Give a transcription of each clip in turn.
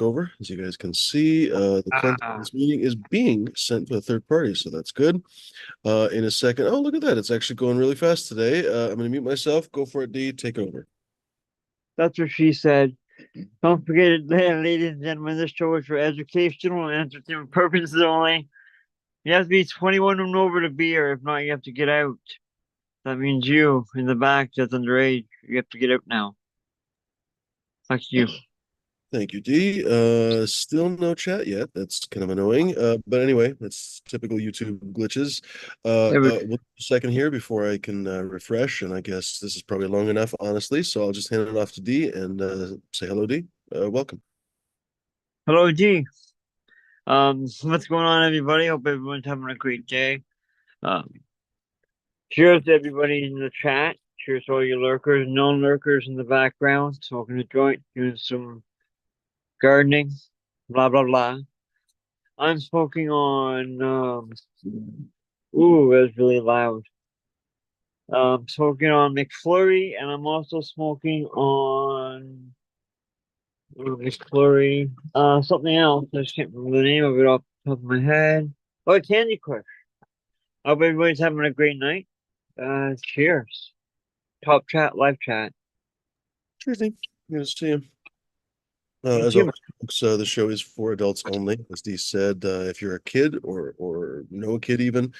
Over. As you guys can see, the content of Ah, this meeting is being sent to a third party, so that's good. In a second, oh, look at that. It's actually going really fast today. I'm going to mute myself. Go for it, D. Take over. that's what she said. Don't forget it, ladies and gentlemen, this show is for educational and entertainment purposes only. You have to be 21 and over to be here. If not, you have to get out. That means you in the back that's underage. You have to get out now. Fuck you. Thank you, D. Still no chat yet. That's kind of annoying. But anyway, that's typical YouTube glitches. Every- We'll a second here before I can refresh, and I guess this is probably long enough, honestly. So I'll just hand it off to D and say hello, D. Welcome. Hello, G. What's going on, everybody? Hope everyone's having a great day. Um, Cheers to everybody in the chat. Cheers to all you lurkers, non-lurkers in the background, smoking a joint, doing some gardening, blah blah blah. I'm smoking on. Ooh, that's really loud. Smoking on McFlurry, and I'm also smoking on McFlurry. Something else. I just can't remember the name of it off the top of my head. Oh, Candy Crush. I hope everybody's having a great night. Cheers. Top chat, live chat. Sure thing. Good to see you. You As too. always, folks, the show is for adults only. As Dee said, if you're a kid or know a kid even,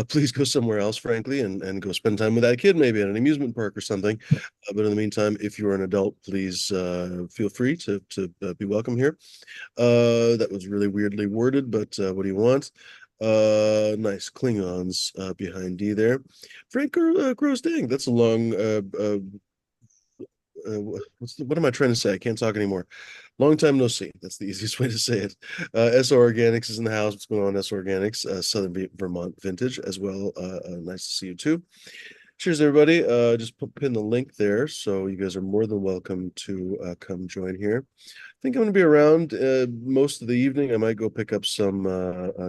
please go somewhere else, frankly, and go spend time with that kid, maybe at an amusement park or something. But in the meantime, if you're an adult, please feel free to be welcome here. That was really weirdly worded, but what do you want? Nice Klingons behind D there. Frank Gross Dang, that's a long what am I trying to say? I can't talk anymore. Long time no see. That's the easiest way to say it. SO Organics is in the house. What's going on, SO Organics? Southern Vermont Vintage as well. Nice to see you too. Cheers, everybody. Just pin the link there, so you guys are more than welcome to come join here. I think I'm going to be around most of the evening. I might go pick up some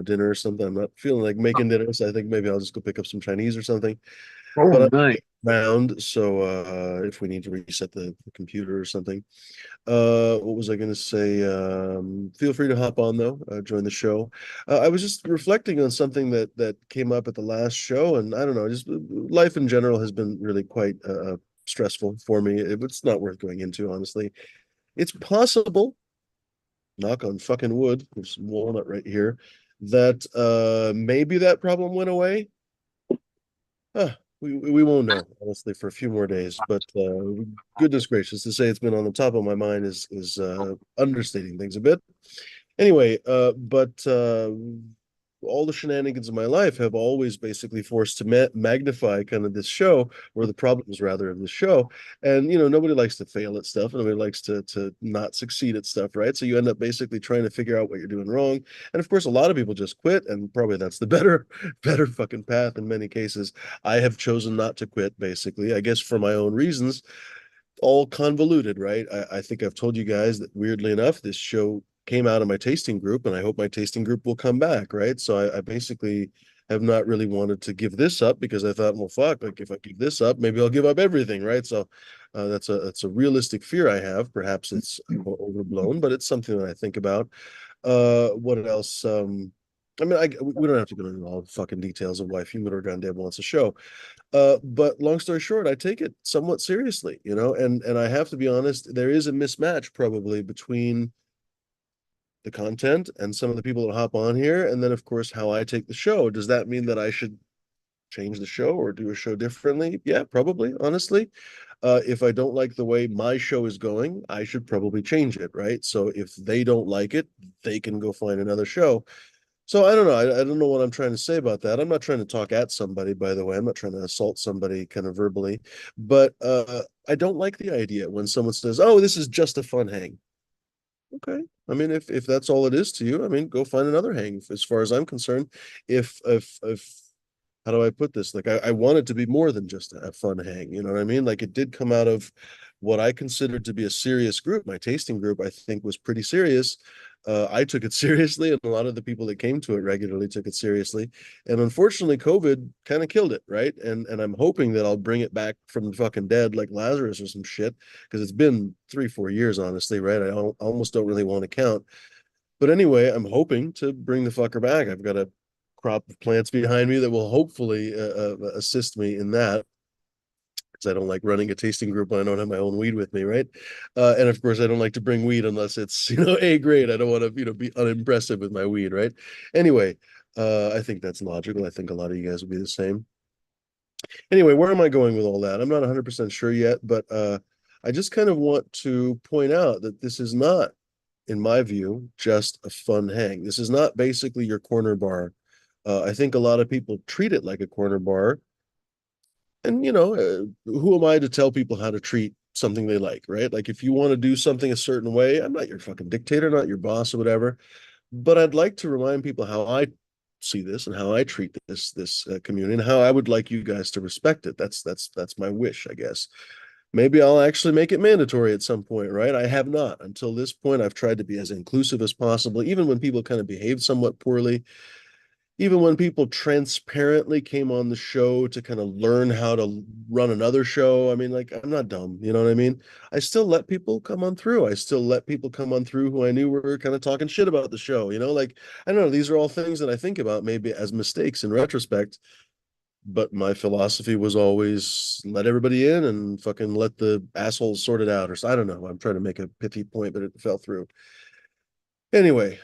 dinner or something. I'm not feeling like making dinner, so I think maybe I'll just go pick up some Chinese or something. Oh, But I'm nice. around, so if we need to reset the computer or something. What was I going to say? Feel free to hop on though, join the show. I was just reflecting on something that came up at the last show, and I don't know, just life in general has been really quite stressful for me. It's not worth going into, honestly. It's possible, knock on fucking wood, there's some walnut right here, that maybe that problem went away. We won't know, honestly, for a few more days. But goodness gracious, to say it's been on the top of my mind is understating things a bit. Anyway, but all the shenanigans of my life have always basically forced to magnify kind of this show, or the problems rather of the show. And nobody likes to fail at stuff, and nobody likes to not succeed at stuff, right? So you end up basically trying to figure out what you're doing wrong. And of course, a lot of people just quit, and probably that's the better fucking path in many cases. I have chosen not to quit, basically, I guess for my own reasons, all convoluted, right? I think I've told you guys that weirdly enough, this show came out of my tasting group, and I hope my tasting group will come back, right? So I basically have not really wanted to give this up because I thought, well, fuck, like if I give this up, maybe I'll give up everything, right? So that's a realistic fear I have. Perhaps it's overblown, but it's something that I think about. What else? I mean, we don't have to go into all the fucking details of why Fumidor Gundam wants a show. But long story short, I take it somewhat seriously, and I have to be honest, there is a mismatch probably between the content and some of the people that hop on here, and then of course how I take the show. Does that mean that I should change the show or do a show differently? Yeah, probably, honestly. If I don't like the way my show is going, I should probably change it, right? So if they don't like it, they can go find another show. So I don't know. I don't know what I'm trying to say about that. I'm not trying to talk at somebody, by the way. I'm not trying to assault somebody kind of verbally, but I don't like the idea when someone says, "Oh, this is just a fun hang." Okay. I mean, if that's all it is to you, I mean, go find another hang. As far as I'm concerned, if how do I put this? Like I want it to be more than just a fun hang. You know what I mean? Like it did come out of what I considered to be a serious group. My tasting group, I think, was pretty serious. I took it seriously, and a lot of the people that came to it regularly took it seriously. And unfortunately, COVID kind of killed it, right? And I'm hoping that I'll bring it back from the fucking dead like Lazarus or some shit, because it's been 3, 4 years, honestly, right? Almost don't really want to count. But anyway, I'm hoping to bring the fucker back. I've got a crop of plants behind me that will hopefully assist me in that, because I don't like running a tasting group when I don't have my own weed with me, right? And of course, I don't like to bring weed unless it's A grade. I don't want to be unimpressive with my weed, right? Anyway, I think that's logical. I think a lot of you guys will be the same. Anyway, where am I going with all that? I'm not 100% sure yet, but I just kind of want to point out that this is not, in my view, just a fun hang. This is not basically your corner bar. I think a lot of people treat it like a corner bar. And, who am I to tell people how to treat something they like, right? Like, if you want to do something a certain way, I'm not your fucking dictator, not your boss or whatever. But I'd like to remind people how I see this and how I treat this community and how I would like you guys to respect it. That's my wish, I guess. Maybe I'll actually make it mandatory at some point, right? I have not. Until this point, I've tried to be as inclusive as possible, even when people kind of behave somewhat poorly, even when people transparently came on the show to kind of learn how to run another show. I mean, like, I'm not dumb, you know what I mean? I still let people come on through. I still let people come on through who I knew were kind of talking shit about the show, like, I don't know, these are all things that I think about maybe as mistakes in retrospect. But my philosophy was always let everybody in and fucking let the assholes sort it out. Or so I don't know. I'm trying to make a pithy point, but it fell through. Anyway,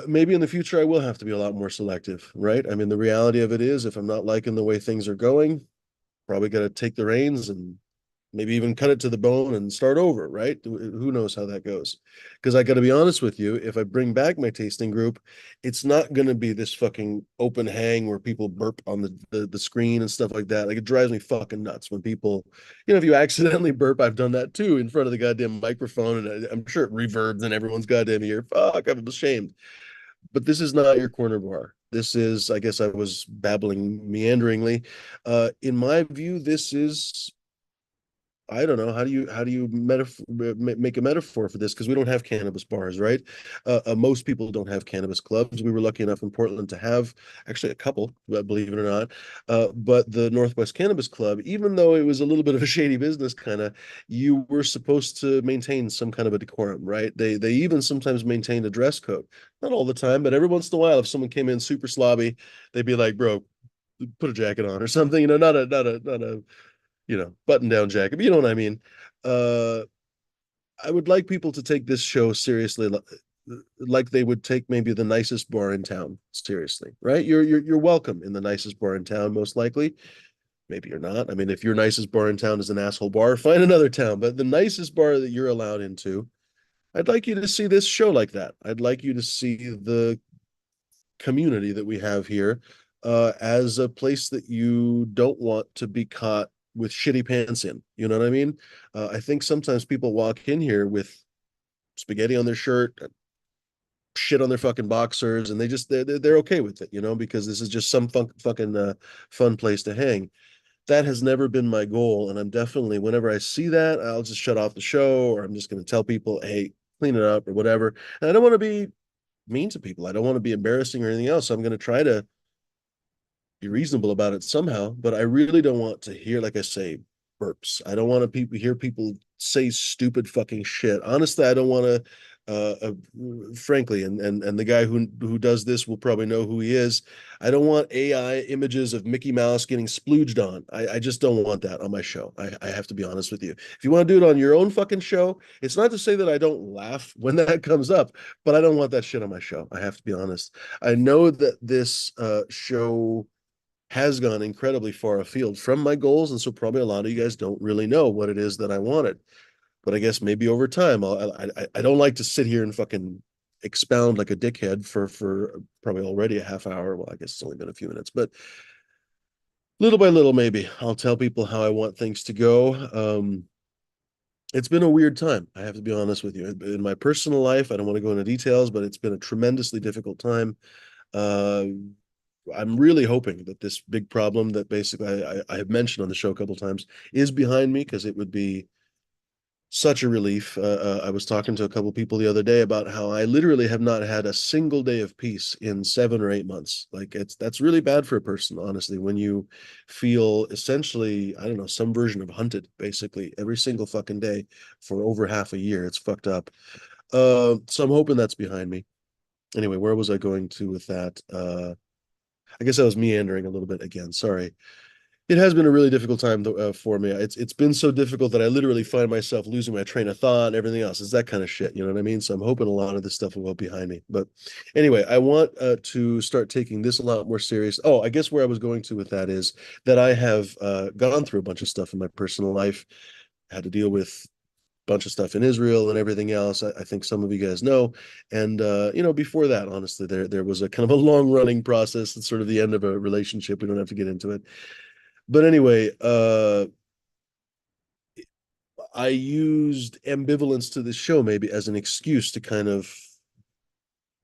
maybe in the future I will have to be a lot more selective, right? I mean, the reality of it is, if I'm not liking the way things are going, probably got to take the reins and maybe even cut it to the bone and start over, right? Who knows how that goes? Because I got to be honest with you, if I bring back my tasting group, it's not going to be this fucking open hang where people burp on the screen and stuff like that. Like, it drives me fucking nuts when people, if you accidentally burp, I've done that too in front of the goddamn microphone, and I'm sure it reverbs in everyone's goddamn ear. Fuck, I'm ashamed. But this is not your corner bar. This is, I guess I was babbling meanderingly. In my view, this is, I don't know, how do you make a metaphor for this, because we don't have cannabis bars, right? Most people don't have cannabis clubs. We were lucky enough in Portland to have actually a couple, believe it or not. But the Northwest Cannabis Club, even though it was a little bit of a shady business, kind of, you were supposed to maintain some kind of a decorum, right? They even sometimes maintained a dress code, not all the time, but every once in a while, if someone came in super slobby, they'd be like, "Bro, put a jacket on or something," not a button down jacket, but you know what I mean. Uh, I would like people to take this show seriously, like they would take maybe the nicest bar in town seriously, right? You're welcome in the nicest bar in town, most likely. Maybe you're not. I mean, if your nicest bar in town is an asshole bar, find another town. But the nicest bar that you're allowed into, I'd like you to see this show like that. I'd like you to see the community that we have here as a place that you don't want to be caught with shitty pants in. You know what I mean? I think sometimes people walk in here with spaghetti on their shirt, shit on their fucking boxers, and they're okay with it, because this is just some fucking fun place to hang. That has never been my goal, and I'm definitely, whenever I see that, I'll just shut off the show, or I'm just going to tell people, hey, clean it up or whatever. And I don't want to be mean to people. I don't want to be embarrassing or anything else. So I'm going to try to be reasonable about it somehow, but I really don't want to hear, like I say, burps. I don't want to hear people say stupid fucking shit. Honestly, I don't want to. Frankly, and the guy who does this will probably know who he is. I don't want AI images of Mickey Mouse getting splooged on. I just don't want that on my show. I have to be honest with you. If you want to do it on your own fucking show, it's not to say that I don't laugh when that comes up, but I don't want that shit on my show. I have to be honest. I know that this show has gone incredibly far afield from my goals, and so probably a lot of you guys don't really know what it is that I wanted. But I guess maybe over time, I don't like to sit here and fucking expound like a dickhead for probably already a half hour. Well, I guess it's only been a few minutes, but little by little, maybe I'll tell people how I want things to go. It's been a weird time. I have to be honest with you. In my personal life, I don't want to go into details, but it's been a tremendously difficult time. Uh, I'm really hoping that this big problem that basically I have mentioned on the show a couple of times is behind me, because it would be such a relief. I was talking to a couple of people the other day about how I literally have not had a single day of peace in 7 or 8 months. Like that's really bad for a person, honestly, when you feel essentially, I don't know, some version of hunted basically every single fucking day for over half a year. It's fucked up. So I'm hoping that's behind me. Anyway, where was I going to with that? I guess I was meandering a little bit again. Sorry. It has been a really difficult time for me. It's been so difficult that I literally find myself losing my train of thought and everything else. It's that kind of shit, you know what I mean? So I'm hoping a lot of this stuff will go behind me. But anyway, I want to start taking this a lot more serious. Oh, I guess where I was going to with that is that I have gone through a bunch of stuff in my personal life. I had to deal with bunch of stuff in Israel and everything else. I think some of you guys know. And before that, honestly, there was a kind of a long running process. It's sort of the end of a relationship. We don't have to get into it. But anyway, I used ambivalence to this show maybe as an excuse to kind of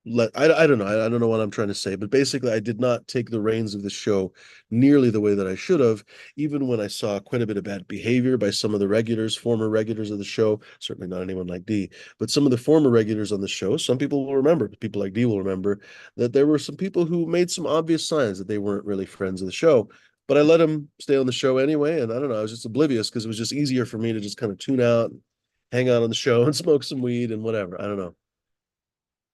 I don't know. I don't know what I'm trying to say, but basically I did not take the reins of the show nearly the way that I should have, even when I saw quite a bit of bad behavior by some of the regulars, former regulars of the show. Certainly not anyone like D, but some of the former regulars on the show. Some people will remember, people like D will remember, that there were some people who made some obvious signs that they weren't really friends of the show. But I let them stay on the show anyway, and I don't know, I was just oblivious because it was just easier for me to just kind of tune out, hang out on the show, and smoke some weed and whatever. I don't know.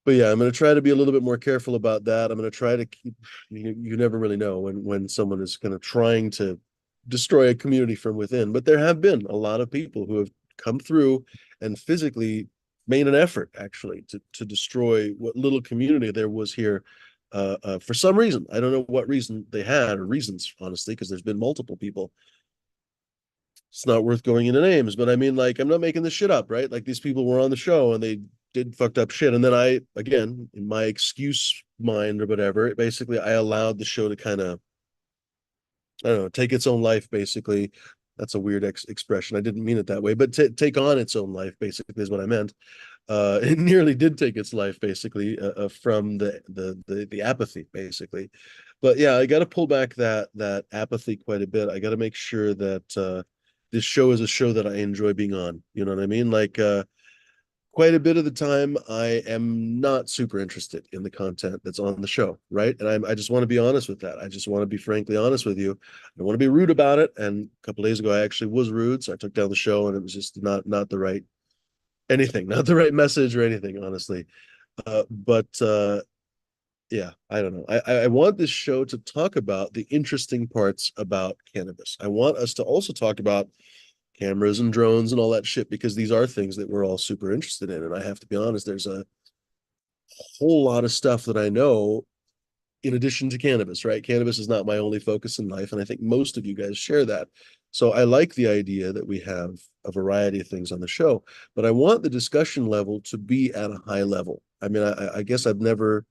But yeah, I'm going to try to be a little bit more careful about that. I'm going to try to keep, you never really know when someone is kind of trying to destroy a community from within. But there have been a lot of people who have come through and physically made an effort actually to destroy what little community there was here, for some reason. I don't know what reason they had, or reasons, honestly, because there's been multiple people. It's not worth going into names, but I mean, like, I'm not making this shit up, right? Like, these people were on the show and they did fucked up shit. And then I, again, in my excuse mind or whatever, basically I allowed the show to kind of, I don't know, take its own life, basically. That's a weird expression. I didn't mean it that way, but take on its own life, basically, is what I meant. It nearly did take its life, basically, from the apathy, basically. But yeah, I got to pull back that apathy quite a bit. I got to make sure that this show is a show that I enjoy being on. You know what I mean? Like, quite a bit of the time, I am not super interested in the content that's on the show, right? And I just want to be honest with that. I just want to be frankly honest with you. I don't want to be rude about it. And a couple of days ago, I actually was rude, so I took down the show, and it was just not the right anything, not the right message or anything, honestly. But yeah, I don't know. I want this show to talk about the interesting parts about cannabis. I want us to also talk about cameras and drones and all that shit, because these are things that we're all super interested in. And I have to be honest, there's a whole lot of stuff that I know in addition to cannabis, right? Cannabis is not my only focus in life. And I think most of you guys share that. So I like the idea that we have a variety of things on the show, but I want the discussion level to be at a high level. I mean, I guess I've never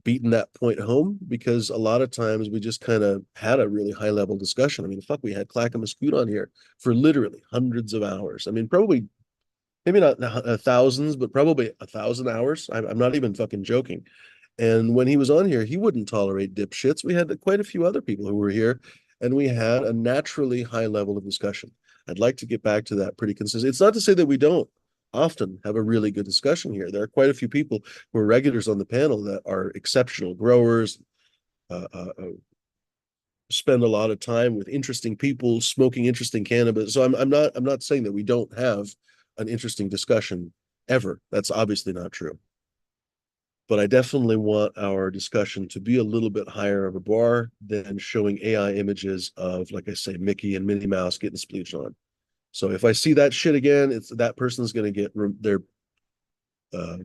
beaten that point home, because a lot of times we just kind of had a really high level discussion. I mean, fuck, we had Clackamas Scoot on here for literally hundreds of hours. I mean, probably maybe not thousands, but probably 1,000 hours. I'm not even fucking joking. And when he was on here, he wouldn't tolerate dipshits. We had quite a few other people who were here, and we had a naturally high level of discussion. I'd like to get back to that pretty consistent. It's not to say that we don't often have a really good discussion here. There are quite a few people who are regulars on the panel that are exceptional growers, spend a lot of time with interesting people, smoking interesting cannabis. So I'm not saying that we don't have an interesting discussion ever. That's obviously not true. But I definitely want our discussion to be a little bit higher of a bar than showing AI images of, like I say, Mickey and Minnie Mouse getting splooged on. So if I see that shit again, it's that person's going to get their uh,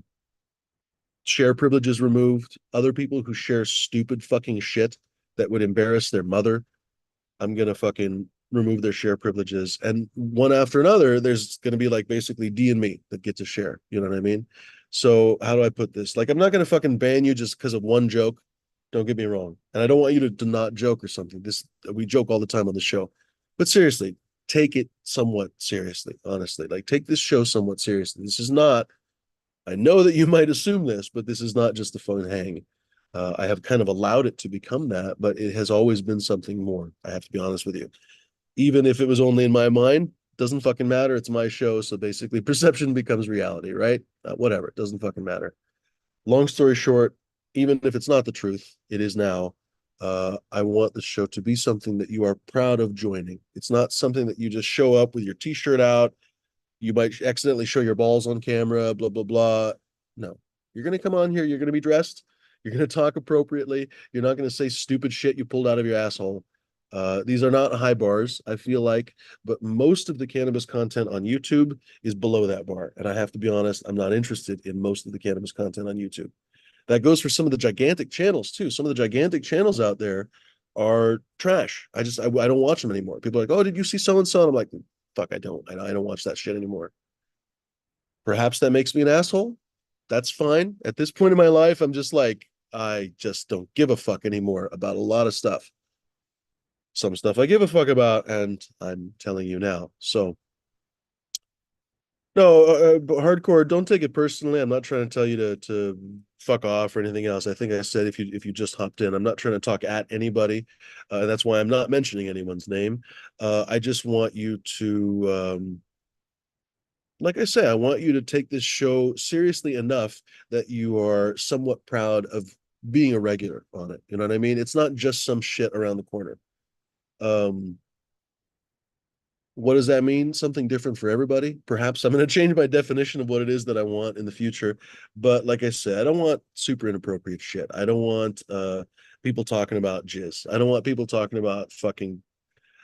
share privileges removed. Other people who share stupid fucking shit that would embarrass their mother, I'm gonna fucking remove their share privileges. And one after another, there's gonna be like basically D and me that get to share. You know what I mean? So how do I put this? Like, I'm not gonna fucking ban you just because of one joke. Don't get me wrong. And I don't want you to not joke or something. This We joke all the time on the show. But seriously, take it somewhat seriously, honestly. Like, take this show somewhat seriously. This is not, I know that you might assume this, but this is not just a fun hang. I have kind of allowed it to become that, but it has always been something more. I have to be honest with you. Even if it was only in my mind, doesn't fucking matter. It's my show. So basically, perception becomes reality, right? Whatever. It doesn't fucking matter. Long story short, even if it's not the truth, it is now. I want the show to be something that you are proud of joining. It's not something that you just show up with your t-shirt out. You might accidentally show your balls on camera, blah, blah, blah. No, you're going to come on here. You're going to be dressed. You're going to talk appropriately. You're not going to say stupid shit you pulled out of your asshole. These are not high bars, I feel like, but most of the cannabis content on YouTube is below that bar. And I have to be honest, I'm not interested in most of the cannabis content on YouTube. That goes for some of the gigantic channels too. Some of the gigantic channels out there are trash. I don't watch them anymore. People are like, oh, did you see so and so? I'm like, fuck, I don't. I don't watch that shit anymore. Perhaps that makes me an asshole. That's fine. At this point in my life, I'm just like, I just don't give a fuck anymore about a lot of stuff. Some stuff I give a fuck about, and I'm telling you now. So no, hardcore. Don't take it personally. I'm not trying to tell you to fuck off or anything else. I think I said if you just hopped in, I'm not trying to talk at anybody. That's why I'm not mentioning anyone's name. I just want you to, like I say, I want you to take this show seriously enough that you are somewhat proud of being a regular on it. You know what I mean? It's not just some shit around the corner. Um, what does that mean? Something different for everybody. Perhaps I'm going to change my definition of what it is that I want in the future. But like I said, I don't want super inappropriate shit. I don't want people talking about jizz. I don't want people talking about fucking,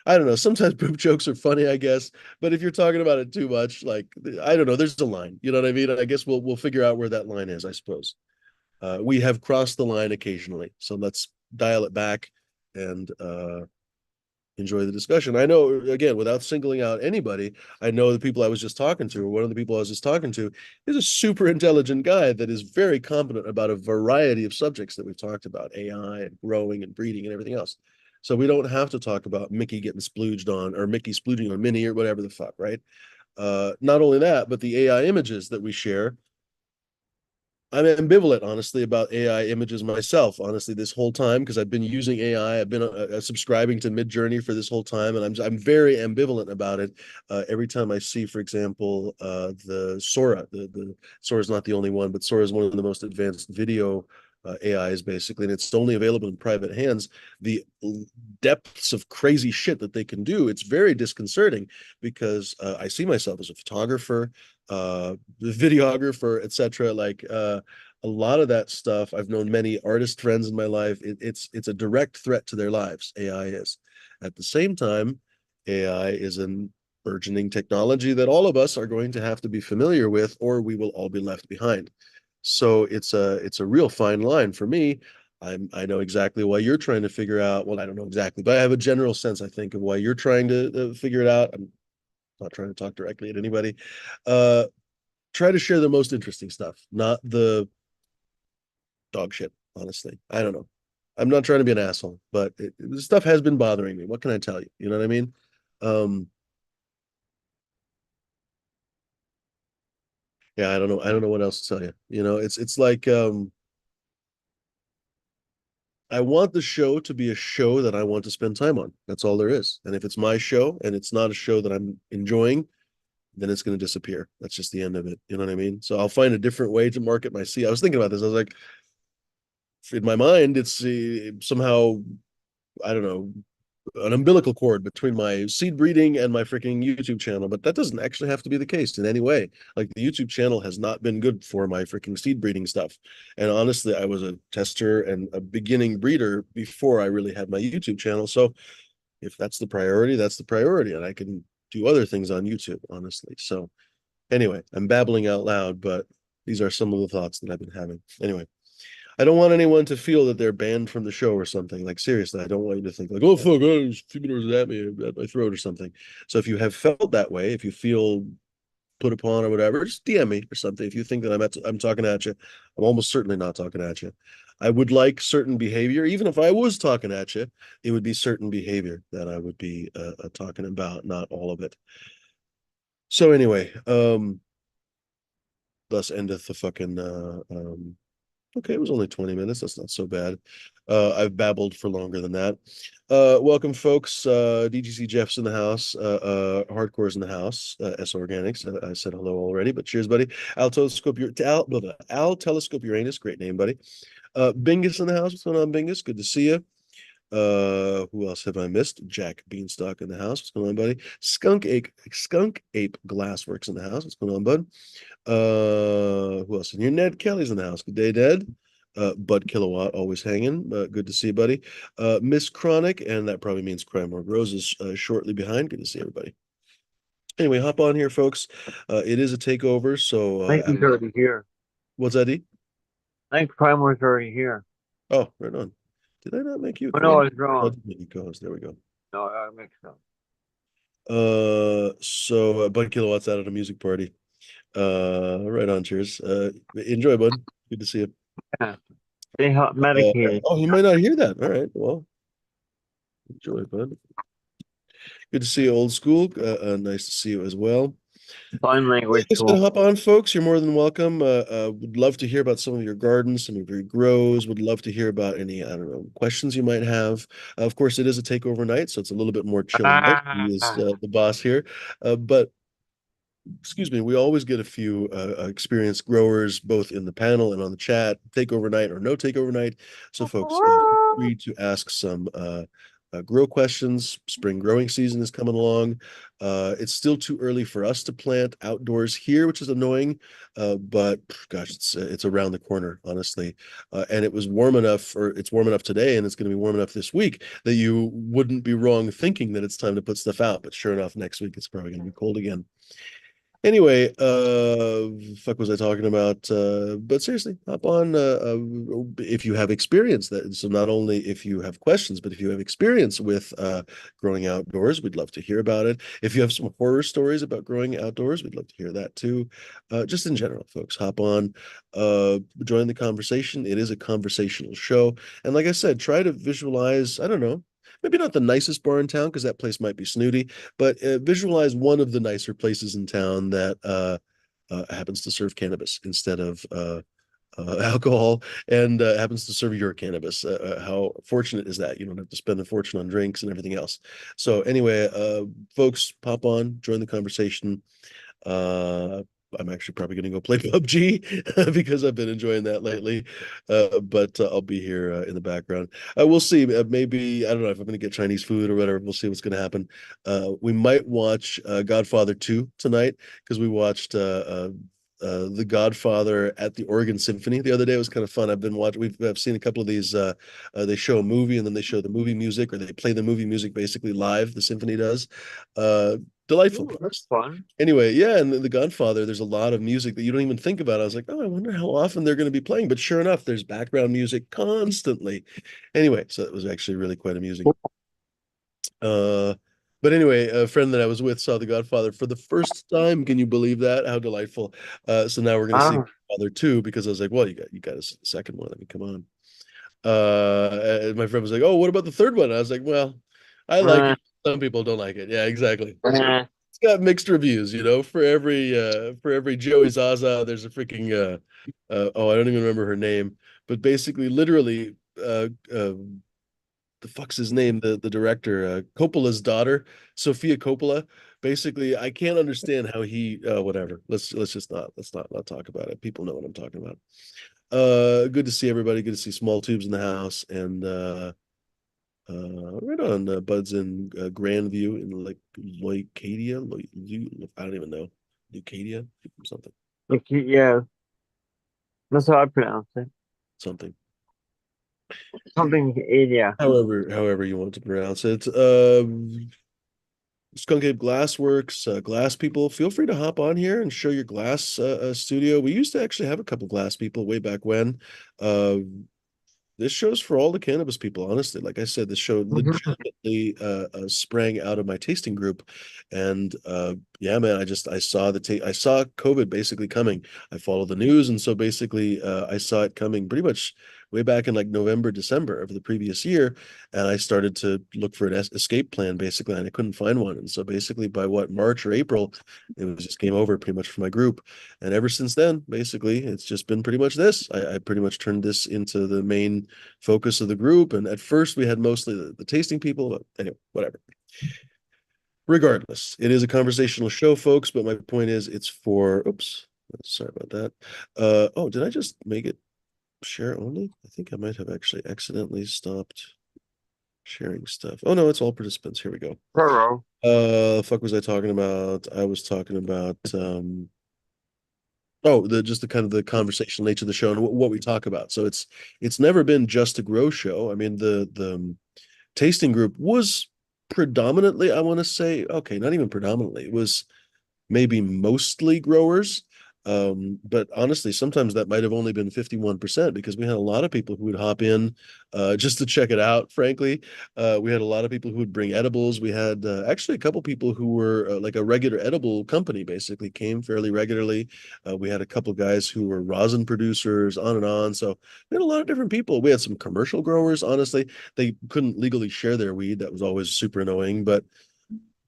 I don't know. Sometimes poop jokes are funny, I guess. But if you're talking about it too much, like I don't know, there's a line. You know what I mean? I guess we'll figure out where that line is, I suppose. We have crossed the line occasionally. So let's dial it back and enjoy the discussion. I know, again, without singling out anybody, I know the people I was just talking to, or one of the people I was just talking to, is a super intelligent guy that is very competent about a variety of subjects that we've talked about, AI and growing and breeding and everything else. So we don't have to talk about Mickey getting splooged on or Mickey splooging on Minnie or whatever the fuck, right? Not only that, but the AI images that we share, I'm ambivalent, honestly, about AI images myself, honestly, this whole time, because I've been using AI. I've been subscribing to Midjourney for this whole time, and I'm very ambivalent about it. Every time I see, for example, the Sora, the Sora is not the only one, but Sora is one of the most advanced video AIs, basically, and it's only available in private hands. The depths of crazy shit that they can do, it's very disconcerting because I see myself as a photographer, videographer, etc. Like a lot of that stuff. I've known many artist friends in my life. It's a direct threat to their lives. AI is. At the same time, AI is an burgeoning technology that all of us are going to have to be familiar with, or we will all be left behind. So it's a real fine line for me. I know exactly why you're trying to figure out. Well, I don't know exactly, but I have a general sense, I think, of why you're trying to figure it out. I'm not trying to talk directly at anybody. Uh, Try to share the most interesting stuff, not the dog shit, honestly. I don't know. I'm not trying to be an asshole, but this stuff has been bothering me. What can I tell you? You know what I mean? Um, yeah, I don't know. I don't know what else to tell you. You know, it's like I want the show to be a show that I want to spend time on. That's all there is. And if it's my show and it's not a show that I'm enjoying, then it's going to disappear. That's just the end of it. You know what I mean? So I'll find a different way to market my seed. I was thinking about this. I was like, in my mind, it's somehow, I don't know, an umbilical cord between my seed breeding and my freaking YouTube channel, but that doesn't actually have to be the case in any way. Like the YouTube channel has not been good for my freaking seed breeding stuff. And honestly, I was a tester and a beginning breeder before I really had my YouTube channel. So if that's the priority, that's the priority. And I can do other things on YouTube, honestly. So anyway, I'm babbling out loud, but these are some of the thoughts that I've been having. Anyway, I don't want anyone to feel that they're banned from the show or something. Like seriously, I don't want you to think like, oh fuck, oh, females at me at my throat or something. So if you have felt that way, if you feel put upon or whatever, just DM me or something. If you think that I'm talking at you, I'm almost certainly not talking at you. I would like certain behavior, even if I was talking at you, it would be certain behavior that I would be talking about, not all of it. So anyway, thus endeth the fucking Okay, it was only 20 minutes. That's not so bad. I've babbled for longer than that. Welcome, folks. DGC Jeff's in the house. Hardcore's in the house. S Organics. I said hello already, but cheers, buddy. Al Telescope Uranus. Great name, buddy. Bingus in the house. What's going on, Bingus? Good to see you. Who else have I missed? Jack Beanstalk in the house. What's going on, buddy? Skunk Ape Glassworks in the house. What's going on, bud? Who else in here? Ned Kelly's in the house. Good day, Ned. Bud Kilowatt, always hanging. Good to see you, buddy. Miss Chronic, and that probably means Crime More Roses shortly behind. Good to see everybody. Anyway, hop on here, folks. It is a takeover, so I think he's already here. what's that, D? I think Primar's already here. Oh, right on. Did I not make you a Oh no, I co-host? was Oh, I wrong. did make you co-host. There we go. No, I mixed up. So Bud Kilowatt's out at a music party. Right on, cheers. Enjoy, bud. Good to see you. Yeah, they help medicated. Oh, you might not hear that. All right. Well, enjoy, bud. Good to see you, old school. Nice to see you as well. Sign Like language I said, tool. hop on, folks. You're more than welcome. Would love to hear about some of your gardens, some of your grows. Would love to hear about any, I don't know, questions you might have. Of course, it is a takeover night, so it's a little bit more chilling out. He is Ah, the boss here. But excuse me, we always get a few experienced growers both in the panel and on the chat, take overnight or no take overnight. So, folks, feel free to ask some grow questions. Spring growing season is coming along. It's still too early for us to plant outdoors here, which is annoying. But gosh, it's around the corner, honestly. And it was warm enough, or it's warm enough today, and it's going to be warm enough this week that you wouldn't be wrong thinking that it's time to put stuff out. But sure enough, next week it's probably going to be cold again. Anyway, fuck was I talking about? But seriously, hop on if you have experience that. So not only if you have questions, but if you have experience with growing outdoors, we'd love to hear about it. If you have some horror stories about growing outdoors, we'd love to hear that too. Just in general, folks, hop on, join the conversation. It is a conversational show, and like I said, try to visualize. I don't know. Maybe not the nicest bar in town because that place might be snooty, but visualize one of the nicer places in town that happens to serve cannabis instead of alcohol and happens to serve your cannabis. How fortunate is that? You don't have to spend a fortune on drinks and everything else. So anyway, folks, pop on, join the conversation. Uh, I'm actually probably going to go play PUBG because I've been enjoying that lately. But I'll be here in the background. We'll see. Maybe I don't know if I'm going to get Chinese food or whatever. We'll see what's going to happen. We might watch Godfather 2 tonight because we watched The Godfather at the Oregon Symphony the other day. It was kind of fun. I've seen a couple of these. They show a movie and then they show the movie music, or they play the movie music basically live. The symphony does. Delightful ooh, that's piece. fun. Anyway, yeah, and The Godfather, there's a lot of music that you don't even think about. I was like, oh, I wonder how often they're going to be playing. But sure enough, there's background music constantly. Anyway, so it was actually really quite amusing. Uh, but anyway, a friend that I was with saw The Godfather for the first time. Can you believe that? How delightful. So now we're going to see Ah, Godfather 2 because I was like, well, you got to see the second one. I mean, come on. And my friend was like, "Oh, what about the third one?" I was like, "Well, I like uh, it. Some people don't like it." Yeah, exactly. So uh, it's got mixed reviews, you know. For every Joey Zaza, there's a freaking oh, I don't even remember her name, but basically, literally, the fuck's his name? The director, Coppola's daughter, Sophia Coppola. Basically, I can't understand how he whatever. Let's just not talk about it. People know what I'm talking about. Good to see everybody. Good to see Small Tubes in the house, and right on Bud's in Grandview in like Leucadia. I don't even know. Leucadia, something, yeah, that's how I pronounce it. something. Something, yeah. However you want to pronounce it. Skunk Ape Glassworks, glass people, feel free to hop on here and show your glass studio. We used to actually have a couple glass people way back when. Uh, this show's for all the cannabis people, honestly. Like I said, this show legitimately sprang out of my tasting group, and Yeah, man, I saw I saw COVID basically coming. I follow the news, and so basically I saw it coming pretty much way back in like November, December of the previous year, and I started to look for an escape plan basically, and I couldn't find one. And so basically by what March or April, it was just game over pretty much for my group. And ever since then, basically, it's just been pretty much this. I pretty much turned this into the main focus of the group. And at first we had mostly the tasting people, but anyway, whatever. Regardless, it is a conversational show, folks, but my point is it's for, oops, sorry about that. Oh, did I just make it share only? I think I might have actually accidentally stopped sharing stuff. Oh no, it's all participants. Here we go. Hello. Fuck was I talking about? I was talking about oh, the just the kind of the conversational nature of the show and what we talk about. So it's never been just a grow show. I mean, the tasting group was predominantly, I want to say, okay, not even predominantly. It was maybe mostly growers. But honestly, sometimes that might have only been 51% because we had a lot of people who would hop in just to check it out, frankly. We had a lot of people who would bring edibles. We had actually a couple people who were like a regular edible company, basically came fairly regularly. We had a couple guys who were rosin producers, on and on. So we had a lot of different people. We had some commercial growers, honestly. They couldn't legally share their weed. That was always super annoying, but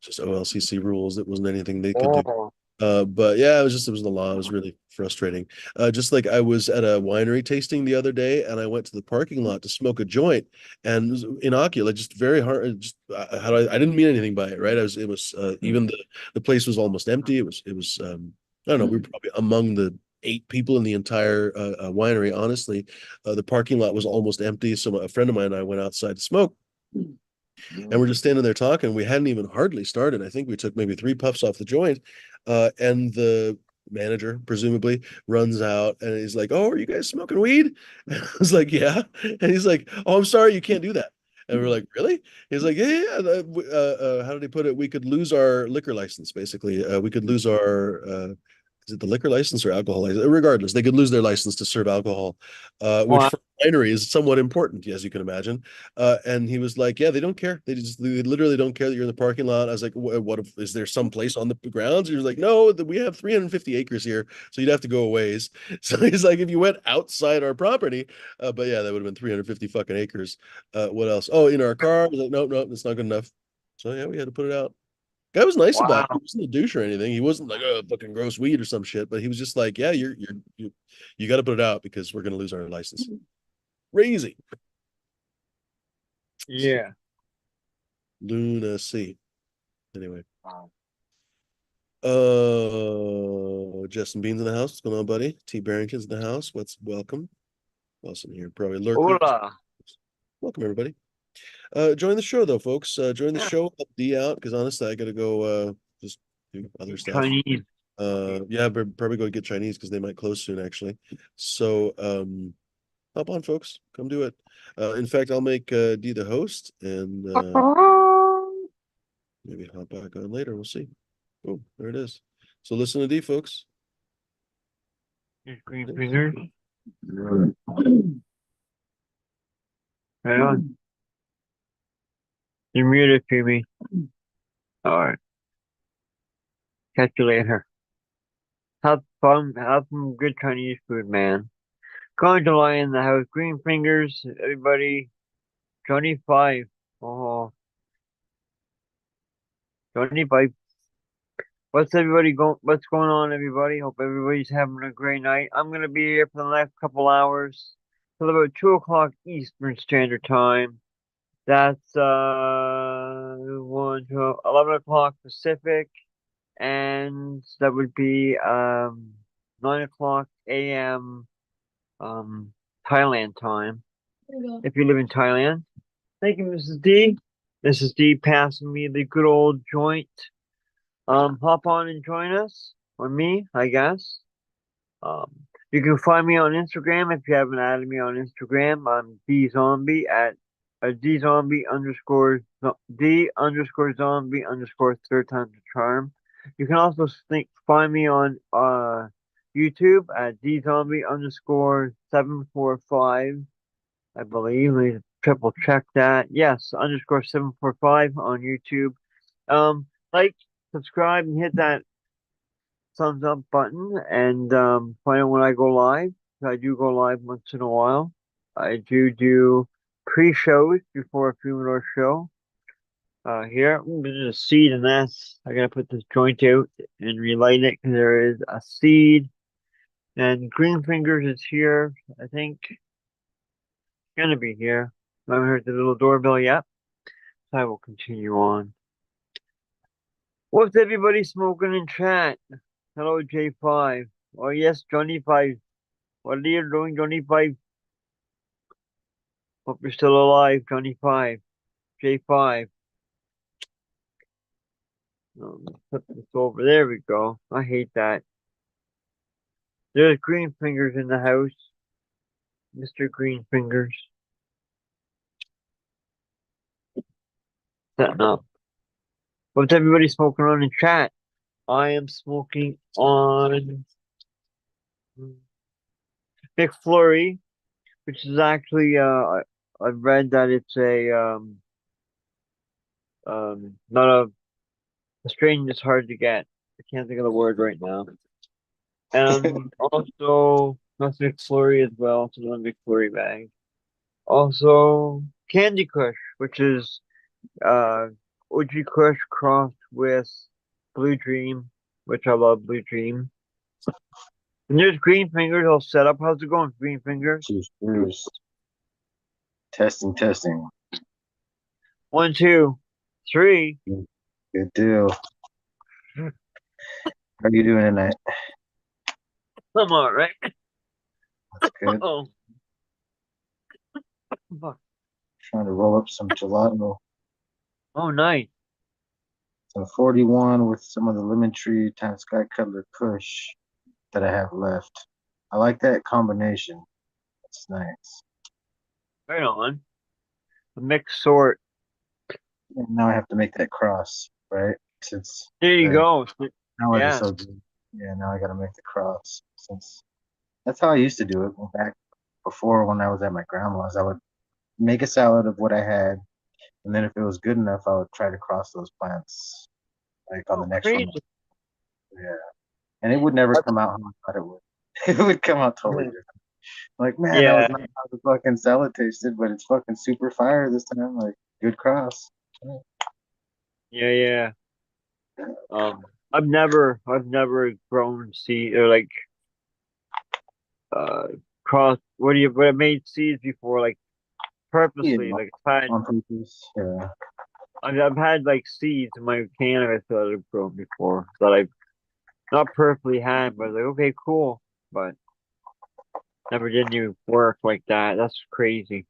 just OLCC rules. It wasn't anything they could do. Oh, But yeah, it was the law. It was really frustrating. Just like I was at a winery tasting the other day, and I went to the parking lot to smoke a joint, and it was innocuous, just very hard. Just how do I didn't mean anything by it, right? It was even the place was almost empty. It was I don't know. We were probably among the 8 people in the entire winery. Honestly, the parking lot was almost empty. So a friend of mine and I went outside to smoke, and we're just standing there talking. We hadn't even hardly started. I think we took maybe 3 puffs off the joint. And the manager, presumably, runs out and he's like, "Oh, are you guys smoking weed?" And I was like, "Yeah." And he's like, "Oh, I'm sorry, you can't do that." And we're like, "Really?" He's like, "Yeah, yeah. How did he put it? We could lose our liquor license, basically. We could lose our is it the liquor license or alcohol license? Regardless, they could lose their license to serve alcohol, which wow. for a winery is somewhat important, as you can imagine. And he was like, "Yeah, they don't care. They literally don't care that you're in the parking lot." I was like, "What if, is there some place on the grounds?" He was like, "No, we have 350 acres here, so you'd have to go a ways." So he's like, "If you went outside our property, but yeah, that would have been 350 fucking acres. What else? Oh, in our car." I was like, "Nope, nope, that's not good enough." So yeah, we had to put it out. Guy was nice about it. He Wow. wasn't a douche or anything. He wasn't like, "Oh, fucking gross weed" or some shit, but he was just like, "Yeah, you got to put it out because we're gonna lose our license." Crazy Yeah. lunacy. Anyway. Wow. Justin Bean's in the house. What's going on, buddy? T Barrington's in the house. What's welcome? Welcome here. Probably lurkers. Hola. Welcome everybody. Join the show though, folks. Join the Yeah. show. Help D out because honestly, I gotta go just do other stuff. Chinese. Yeah, but probably go get Chinese because they might close soon, actually. So hop on, folks. Come do it. In fact, I'll make D the host and maybe hop back on later. We'll see. Oh, there it is. So listen to D, folks. Just green fingers. Right on. You're muted, Phoebe. All right. Catch you later. Have fun. Have some good Chinese food, man. Going to lie in the house. Green fingers, everybody. 25. Oh, 25. What's going on, everybody? Hope everybody's having a great night. I'm gonna be here for the next couple hours till about 2 o'clock Eastern Standard Time. That's 11 o'clock Pacific, and that would be 9 o'clock a.m. um Thailand time. If you live in Thailand. Thank you, Mrs. D. Mrs. D passing me the good old joint. Hop on and join us, or me, I guess. Um, you can find me on Instagram if you haven't added me on Instagram. I'm dzombie at dzombie underscore d underscore zombie underscore third time's a charm. You can also find me on YouTube at dzombie underscore 745. I believe. Let me triple check that. Yes, underscore 745 on YouTube. Like subscribe and hit that thumbs up button and find out when I go live. I do go live once in a while. I do pre-shows before a funeral show. Here, ooh, there's a seed in this. I gotta put this joint out and relight it because there is a seed. And green fingers is here. I think gonna be here. I haven't heard the little doorbell yet. So I will continue on. What's everybody smoking in chat? Hello, J5. Oh yes, Johnny 5. What are you doing, Johnny 5? Hope you're still alive, Johnny 5. J5. Put this over. There we go. I hate that. There's green fingers in the house. Mr. Green Fingers. Setting up. What's everybody smoking on in chat? I am smoking on McFlurry, which is actually I've read that it's a not a strain that's hard to get. I can't think of the word right now. And also that's McFlurry as well, so another McFlurry bag. Also Candy Crush, which is OG Crush crossed with Blue Dream, which I love Blue Dream. And there's Green Fingers all set up. How's it going, Green Fingers? Cheers. Testing, testing. 1, 2, 3. Good deal. How are you doing tonight? I'm all right. That's good. Oh, Trying to roll up some gelato. oh, nice. Some 41 with some of the lemon tree times Sky Cutler Kush that I have left. I like that combination. It's nice. Right on. A mixed sort. And now I have to make that cross, right? Since There you go. hours are Yeah. so good. Yeah, now I gotta make the cross. Since that's how I used to do it back before when I was at my grandma's. I would make a salad of what I had, and then if it was good enough, I would try to cross those plants like on the next one. Crazy. Yeah. And it would never come out how I thought it would. It would come out totally different. Like, man, that Yeah. was not how the fucking salad tasted, but it's fucking super fire this time. Like, good cross. Yeah, yeah. I've never grown seed or like uh cross. What I made seeds before, like Yeah, purposely. Like on purpose. Yeah. I've had like seeds in my cannabis that I've grown before that I've not perfectly had, but I was like, okay, cool, but never did any work like that. That's crazy.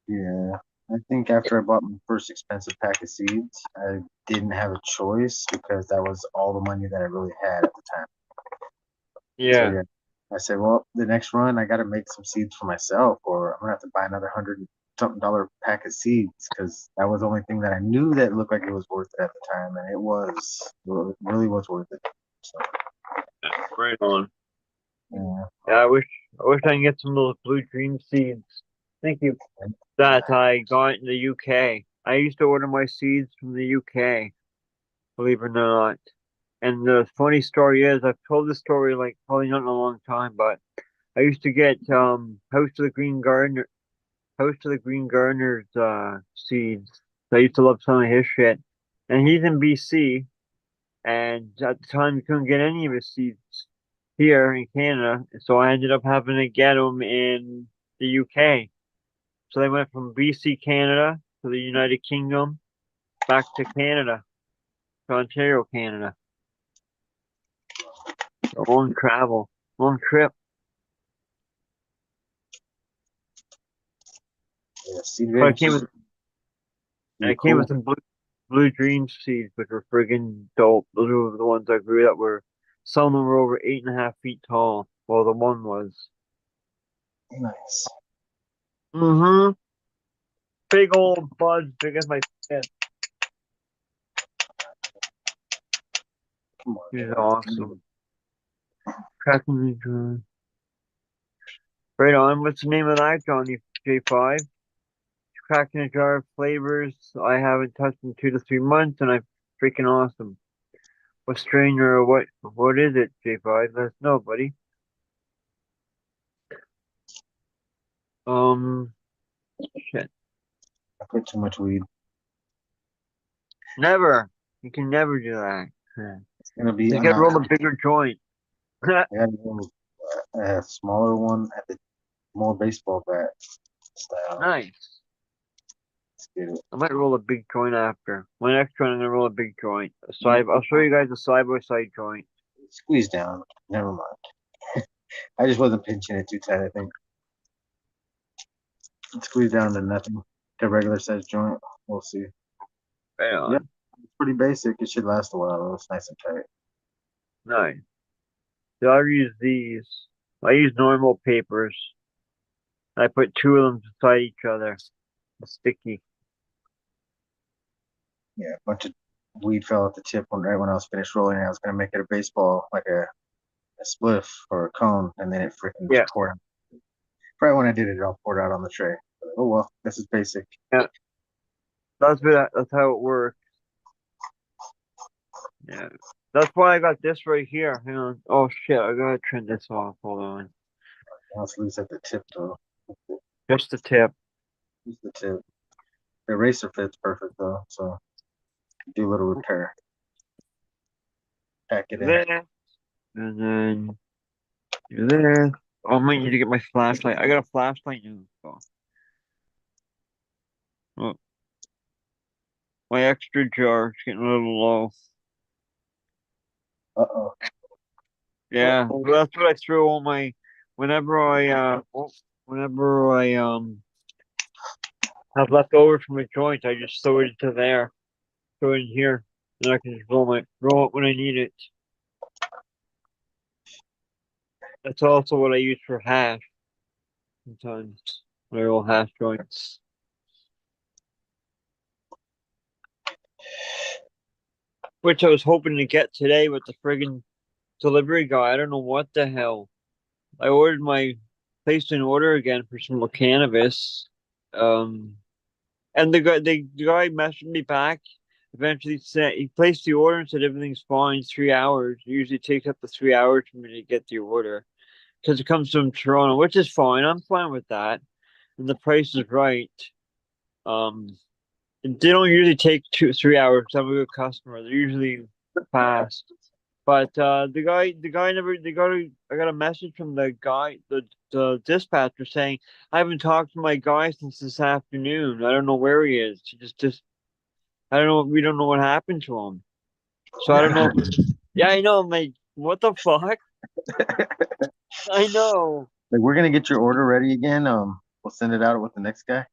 Yeah. I think after I bought my first expensive pack of seeds, I didn't have a choice because that was all the money that I really had at the time. So Yeah, yeah, I said, well, the next run I got to make some seeds for myself, or I'm gonna have to buy another $100 something pack of seeds because that was the only thing that I knew that looked like it was worth it at the time, and it was, well, it really was worth it. So right on. yeah, Yeah, I wish I can get some of those blue dream seeds. Thank you. That I got in the UK. I used to order my seeds from the UK, believe it or not. And the funny story is, I've told this story like probably not in a long time, but I used to get House to the Green Gardener's seeds. I used to love some of his shit. And he's in BC, and at the time you couldn't get any of his seeds here in Canada, so I ended up having to get them in the UK. So they went from BC, Canada to the United Kingdom, back to Canada, to Ontario, Canada. A long travel, long trip. yeah, seed But ranch is I pretty came with cool. some blue dream seeds, which were friggin' dope. Those were the ones I grew that were, some of them were over 8.5 feet tall. Well, the one was. Nice. Mm-hmm. Big old buds, big as my fist. Come on, He's man. awesome. Cracking me dry. Right on. What's the name of that, Johnny J5? Cracking a jar of flavors I haven't touched in 2 to 3 months, and I've freaking awesome. What strain or what is it, J5? Let us know, buddy. Shit. I put too much weed. Never. You can never do that. It's gonna be. Just I'm gotta not. roll a bigger joint. I got a smaller one at the more baseball bat style. Nice. Let's get it. I might roll a big joint after. My next joint, I'm gonna roll a big joint. I'll show you guys a side by side joint. Squeeze down. Never mind. I just wasn't pinching it too tight. I think. Squeeze down to nothing. The regular size joint. We'll see. Right on. Yep. It's pretty basic. It should last a while. It's nice and tight. Nice. So I use these. I use normal papers. I put two of them beside each other. Sticky. Yeah, a bunch of weed fell at the tip right when I was finished rolling it. I was gonna make it a baseball, like a spliff or a cone, and then it freaking Yeah. just poured out. Right when I did it, it all poured out on the tray. Oh well, this is basic. Yeah. That's how it works. Yeah. That's why I got this right here. Hang on. Oh shit, I gotta trim this off. Hold on. Now it's loose at the tip though. Just the tip. Just the tip. The eraser fits perfect though, so do a little repair. Pack it in. There. And then do this. Oh, I might need to get my flashlight. I got a flashlight now. Oh, my extra jar is getting a little low. Uh-oh. Yeah, Uh-oh. well, that's what I throw all my whenever I have left over from a joint, I just throw it into there, throw it in here, and I can just roll it when I need it. That's also what I use for hash sometimes. My roll hash joints. Which I was hoping to get today with the friggin' delivery guy. I don't know what the hell. I placed an order again for some cannabis. And the guy messaged me back. Eventually said he placed the order and said everything's fine. 3 hours. It usually takes up to 3 hours for me to get the order because it comes from Toronto, which is fine. I'm fine with that, and the price is right. Um, they don't usually take 2 3 hours. I'm a good customer. They're usually fast. But the guy never. I got a message from the guy, the dispatcher saying I haven't talked to my guy since this afternoon. I don't know where he is. He just I don't know. We don't know what happened to him. So I don't know. Yeah, I know. I'm like, what the fuck? I know. Like we're gonna get your order ready again. We'll send it out with the next guy.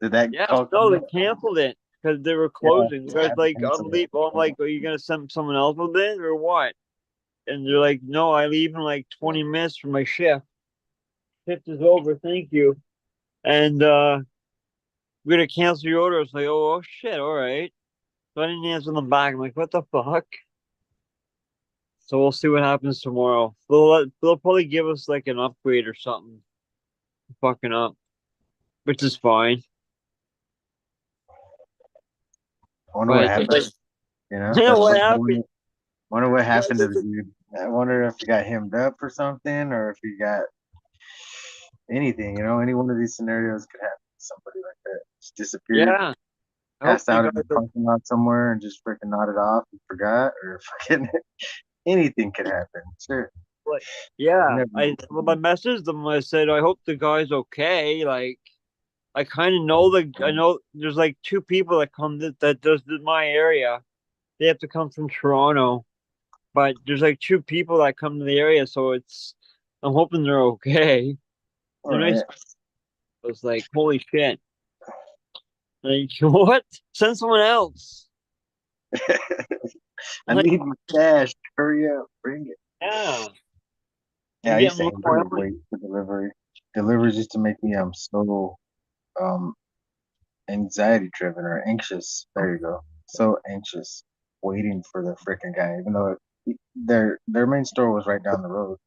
Did that Yeah, call no, come they in? canceled it because they were Yeah, closing. The I guy's have to like, cancel I'm it. leaving. Well, I'm like, are you gonna send someone else with it or what? And they're like, no, I leave in like 20 minutes for my shift. Shift is over. Thank you. And we're gonna cancel your order. It's like, oh shit, all right. So I didn't answer them back. I'm like, what the fuck? So we'll see what happens tomorrow. They'll probably give us like an upgrade or something. Fucking up, which is fine. I wonder what But happened. You know, you know that's what what I happened? wonder what happened to the dude. I wonder if he got hemmed up or something, or if he got anything. You know, any one of these scenarios could happen to somebody like that. Just disappeared, Yeah, I hope passed the out in guys the are. parking lot somewhere, and just freaking nodded off and forgot, or fucking anything could happen. Sure, Like, you yeah, never I know. well, I messaged them. I said, I hope the guy's okay. Like, I kind of know I know there's like two people that come that does my area. They have to come from Toronto, but there's like two people that come to the area, so I'm hoping they're okay. All They're nice. right. I was like, holy shit. Like, what? Send someone else. I Like, need my cash. Hurry up, bring it. yeah. Yeah, I'm I used to getting hate low. to wait for delivery. Deliveries used to make me so um anxiety driven or anxious. There you go. So anxious waiting for the freaking guy, even though their main store was right down the road,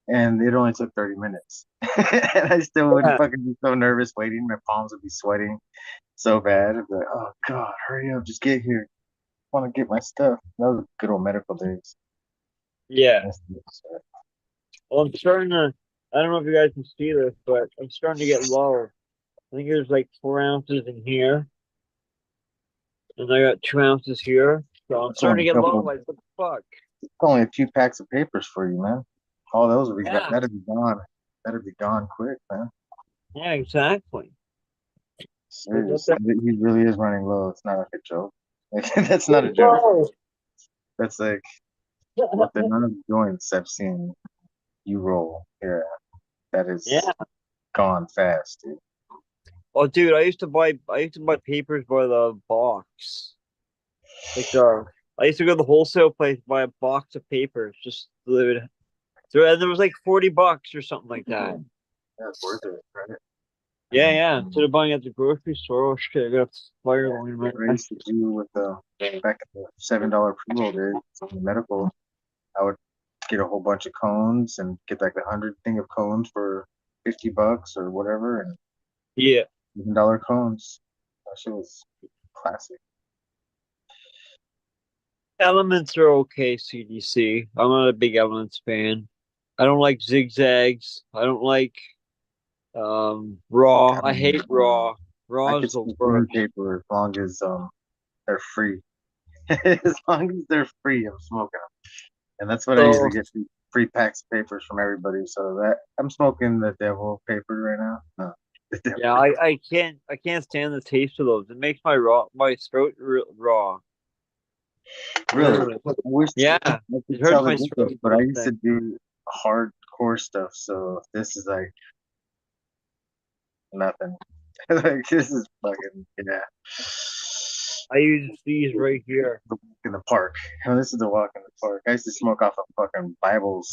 and it only took 30 minutes, and I still would Yeah. fucking be so nervous waiting. My palms would be sweating so bad. I'd be like, oh god, hurry up, just get here. want to get my stuff. That was good old medical days. Yeah. That's the stuff. Well, I'm starting to. I don't know if you guys can see this, but I'm starting to get low. I think there's like 4 ounces in here, and I got 2 ounces here. So I'm It's only starting to a get low. couple. Like, what the fuck? It's only a few packs of papers for you, man. All those will be Yeah. that'll be gone. That'll be gone quick, man. Yeah, exactly. Like, what Serious. He really is running low. It's not like a joke. Like, that's not a joke. the That's like with the amount of joints I've seen you roll. Yeah, that is Yeah. gone fast, dude. Oh, dude, I used to buy papers by the box. Like, I used to go to the wholesale place, buy a box of papers, just dude. And there was like $40 or something like that. That's worth it, right? Yeah, yeah. Instead of buying at the grocery store, oh shit, I got a fire going in my What I used to do with the back in the $7 pre-roll days from the medical, I would get a whole bunch of cones and get like 100 thing of cones for $50 or whatever, and Yeah. $1 cones. That shit was classic. Elements are okay, CDC. I'm not a big Elements fan. I don't like zigzags. I don't like raw. I hate raw. I Raw could is the smoke any worst. paper as long as they're free. As long as they're free, I'm smoking them, and that's what I So usually get free packs of papers from everybody. So that I'm smoking the devil paper right now. No, the devil yeah, paper. I can't stand the taste of those. It makes my throat raw. Really, Literally. I wish Yeah, I it could hurts tell the my difference, throat. but I used to do hardcore stuff. So this is like nothing. Like this is fucking yeah. I use these right here. The walk in the park. Oh, this is the walk in the park. I used to smoke off of fucking Bibles.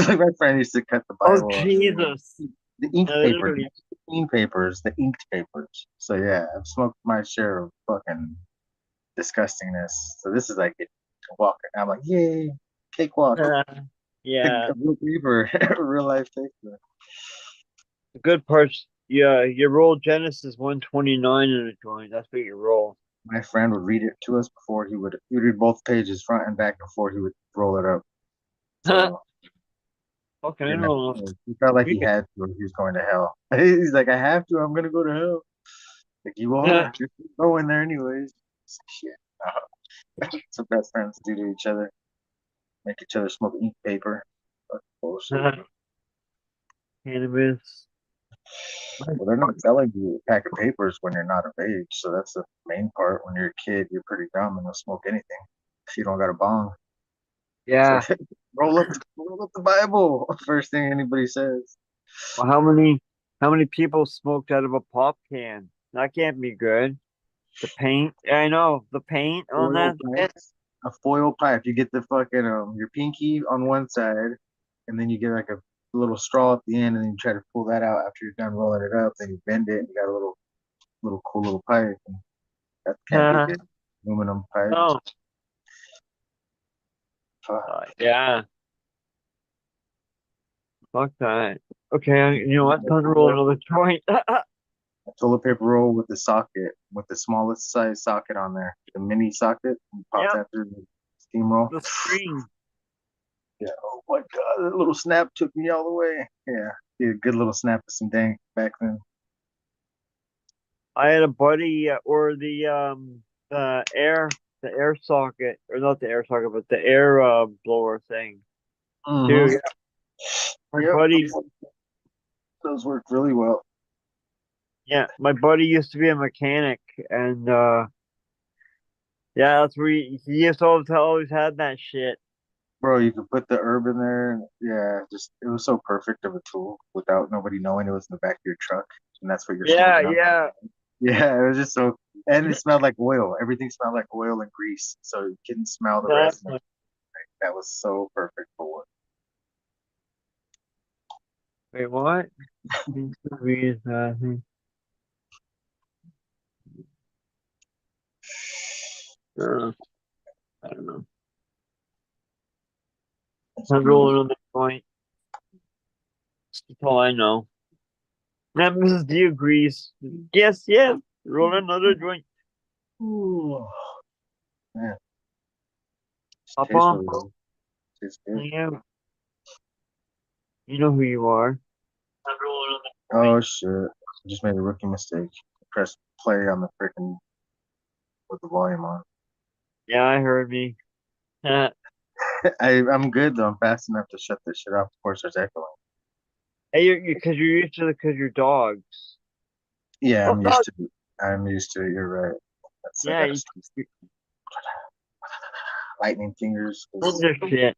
Like my friend used to cut the Oh Bible, Jesus! the ink Yeah, paper, literally. the clean papers, the inked papers. So yeah, I've smoked my share of fucking disgustingness. So this is like a walk. I'm like, yay, cakewalk, a Yeah, real paper, a real life paper. the good parts. Yeah, you roll Genesis 129 in a joint. That's what you roll. My friend would read it to us before he would read both pages front and back before he would roll it up. So Fucking you I know, don't he felt like he know. had to, or he was going to hell. He's like, I have to. I'm gonna go to hell. Like you are. You're going there anyways. Shit. That's what best friends do to each other. Make each other smoke ink paper. Fuck bullshit. Cannabis. Well, they're not selling you a pack of papers when you're not of age, so that's the main part. When you're a kid, you're pretty dumb and you'll smoke anything if you don't got a bong. It's Yeah. like roll up the Bible. First thing anybody says. Well, how many people smoked out of a pop can? That can't be good. The paint. Yeah, I know. The paint on Foil that pipe. shit. A foil pipe. You get the fucking your pinky on one side, and then you get like a little straw at the end, and then you try to pull that out after you're done rolling it up. Then you bend it, and you got a little cool little pipe. And that can't be good. Aluminum pipe. Oh, Fuck. yeah. Fuck that. Okay, you know what? Time to roll another joint. A toilet paper roll with the socket, with the smallest size socket on there, the mini socket. You pop Yep, that through the steam roll. the screen. Yeah. Oh my god, that little snap took me all the way. Yeah. Yeah, good little snap of some dank back then. I had a buddy, or the air socket, or not the air socket, but the air blower thing too. Mm-hmm. Yeah. My Yep. buddy, Those worked really well. yeah, my buddy used to be a mechanic, and yeah, that's where he used to always had that shit. Bro, you could put the herb in there and yeah, just it was so perfect of a tool without nobody knowing it was in the back of your truck and that's what you're Yeah, smoking on. yeah, Yeah, it was just so and it smelled like oil. Everything smelled like oil and grease. So you couldn't smell the resin. exactly. That was so perfect for what. Wait, what? Read that thing. I don't know. I'm rolling on the point. That's all I know. Now Mrs. D agrees. Yes, yes. Roll another joint. Ooh. Yeah. Hop Tastes on. really good. Tastes good. Hang out. You know who you are. Oh shit! I just made a rookie mistake. Press play on the freaking with the volume on. Yeah, I heard me. Hey, I'm good though. I'm fast enough to shut this shit off before it starts echoing. because you're used to because you're dogs. Yeah, Oh I'm used God. to it. I'm used to it. You're right. That's I Yeah, gotta lightning fingers. ginger shit.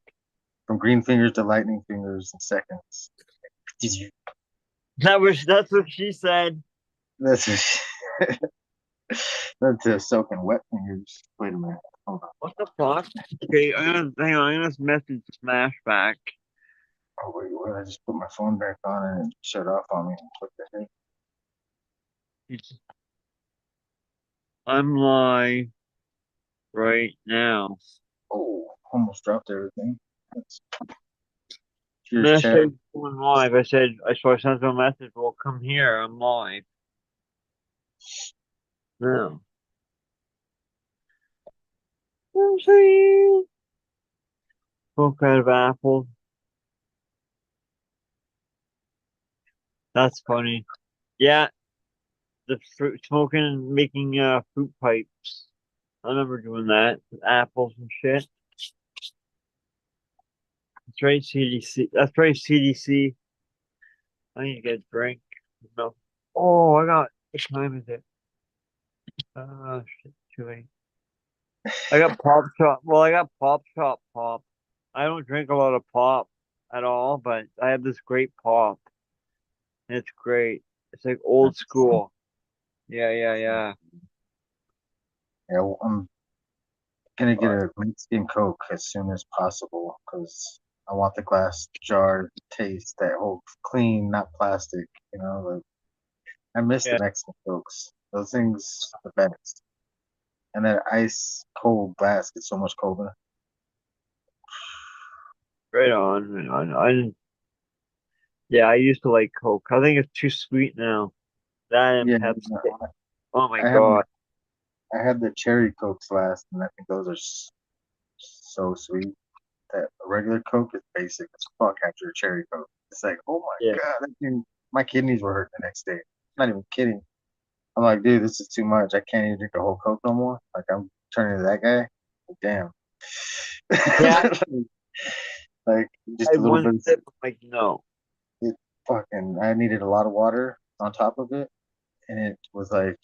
From green fingers to lightning fingers in seconds. That's what she said. That's just, that's soaking wet fingers. Wait a minute. Hold on. What the fuck? Okay, hang on. I'm gonna message Smash back. Oh wait, what? I just put my phone back on and it shut off on me. What the heck? I'm live right now. Oh, almost dropped everything. That's, And cheers, then I chat. said going live. I sent them a message. Well, come here. I'm live. No. I'm saying. What kind of apples? That's funny. Yeah, the fruit smoking and making fruit pipes. I remember doing that with apples and shit. That's right, CDC. That's right, CDC. I need to get a drink. No. Oh, I got. What time is it? Shit, too late. I got pop shop. Well, I got pop shop pop. I don't drink a lot of pop at all, but I have this great pop. And it's great. It's like old school. Yeah, yeah, yeah. Yeah, well, I'm gonna get a Mexican Coke as soon as possible because I want the glass jar taste that holds clean, not plastic. Like I miss the Yeah, Mexican Cokes. Those things the best. And that ice cold glass gets so much colder. right on, right on. Yeah, I used to like Coke. I think it's too sweet now. That and Yeah, Pepsi. Oh my I had God. I had the cherry Cokes last, and I think those are so sweet. That a regular Coke is basic as fuck after a cherry Coke. It's like, oh Yeah. my god, my kidneys were hurting the next day. Not even kidding. I'm like, dude, this is too much. I can't even drink a whole Coke no more. Like I'm turning to that guy. Damn. Yeah, Like I just a had little one bit. sip. I'm like, no. It fucking. I needed a lot of water on top of it, and it was like,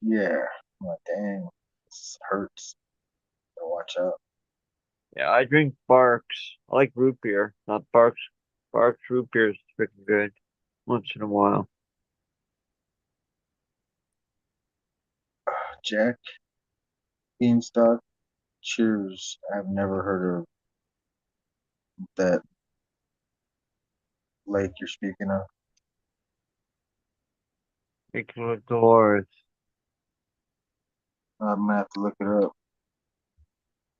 yeah. I'm like, dang, this hurts. Gotta watch out. Yeah, I drink Barks. I like root beer, not Barks. Barks root beer is freaking good once in a while. Jack Beanstalk. Cheers. I've never heard of that lake you're speaking of. Thank you, Dolores. I'm gonna have to look it up.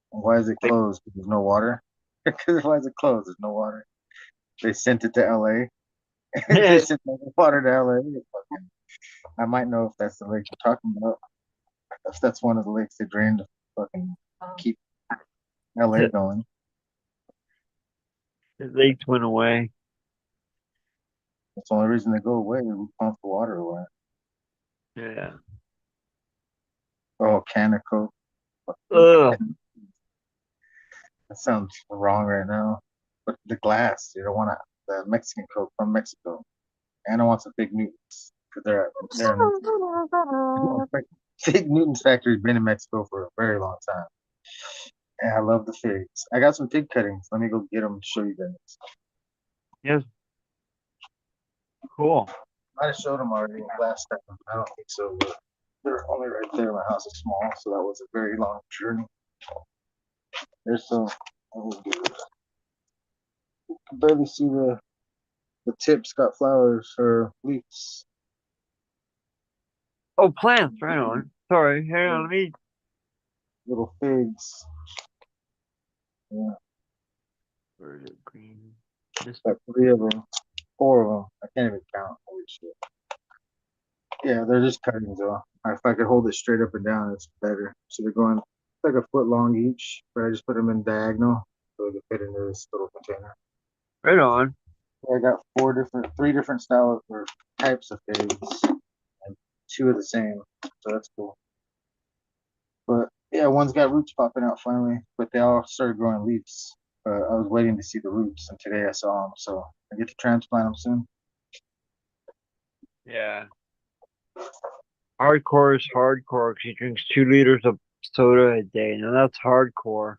Why is it closed? There's no water. Because why is it closed? There's no water. They sent it to LA. They sent the water to LA. Fucking, I might know if that's the lake you're talking about. If that's one of the lakes they drained to fucking keep LA going. The leaks went away. That's the only reason they go away. We pump the water away. Yeah. Oh, can of Coke. Ugh. That sounds wrong right now. But the glass, you don't want to, the Mexican Coke from Mexico. And I want some Big Newtons because they're amazing. Big Newton's factory's been in Mexico for a very long time. And I love the figs. I got some fig cuttings. Let me go get them and show you guys. Yes. Cool. I might have showed them already last time. I don't think so, but they're only right there. My house is small, so that was a very long journey. There's some. You can barely see the tips got flowers or leaves. Oh, plants. Right on. Sorry. Hang on. Let me. Little figs. Yeah, Where is it? Green. got three of them, four of them. I can't even count. Holy shit. Yeah, they're just cuttings though. If I could hold it straight up and down, it's better. So they're going like a foot long each, but I just put them in diagonal so they can fit into this little container. Right on. I got three different styles or types of figs, and two of the same, so that's cool. But yeah, one's got roots popping out finally, but they all started growing leaves. But I was waiting to see the roots, and today I saw them, so I get to transplant them soon. Yeah. Hardcore is hardcore because he drinks 2 liters of soda a day. Now that's hardcore.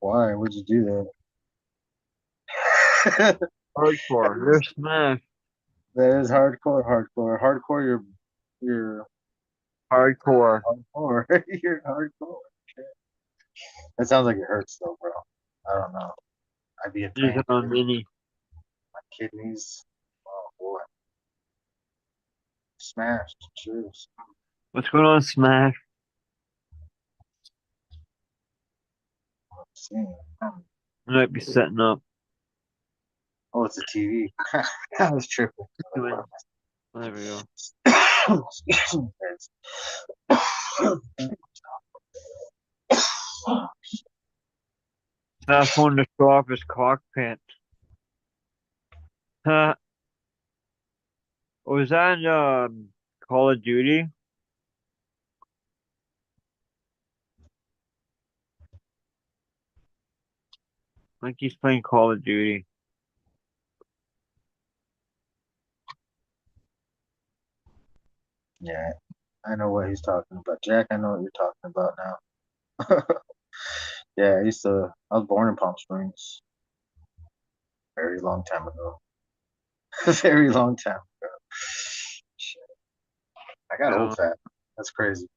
Why? Would you do that? Hardcore. You're smash. That is hardcore, hardcore, hardcore. You're Hardcore. hardcore. You're hardcore. That sounds like it hurts though, bro. I don't know. I'd be in He's pain. on mini. My kidneys. Oh boy, smashed. Cheers. What's going on, Smash? Seeing. I might be setting up. Oh, it's a TV. I was tripping. There we go. Excuse me, Fast one to show off his cockpit. Was that Call of Duty? I think he's playing Call of Duty. Yeah, I know what he's talking about. Jack, I know what you're talking about now. Yeah, I was born in Palm Springs. Very long time ago. Very long time ago. Shit, I got old Yeah. fat. That's crazy.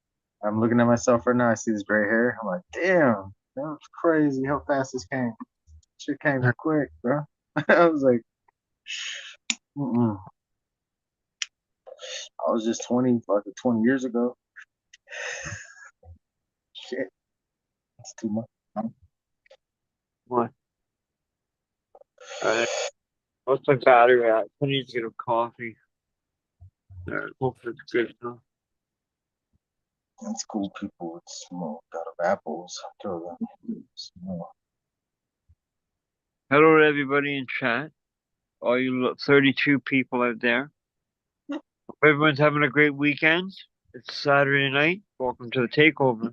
I'm looking at myself right now. I see this gray hair. I'm like, damn, that's crazy how fast this came. Shit came quick, bro. I was like, mm-mm. I was just 20, fucking 20 years ago. Shit, that's too much. What? What's my battery at? I need to get a coffee. Hopefully it's good enough. That's cool people with smoke out of apples. Throw them. Smoke. Hello to everybody in chat. All you 32 people out there. Hope everyone's having a great weekend. It's Saturday night. Welcome to the takeover.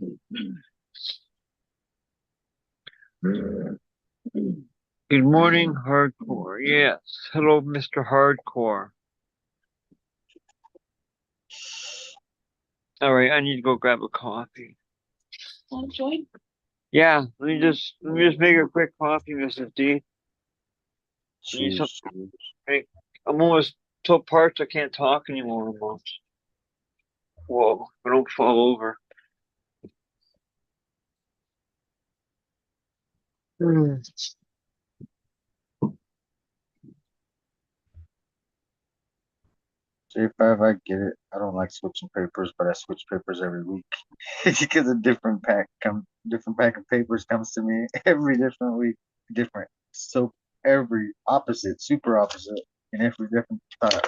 Good morning, Hardcore. Yes. Hello, Mr. Hardcore. All right, I need to go grab a coffee. Yeah, let me just make a quick coffee, Mrs. D. I need Cheers. something. Hey, I'm almost so parched I can't talk anymore almost. Whoa, I don't fall over. Hmm. J5, I get it. I don't like switching papers, but I switch papers every week because a different pack of papers comes to me every different week, different. So every opposite, super opposite, in every different style.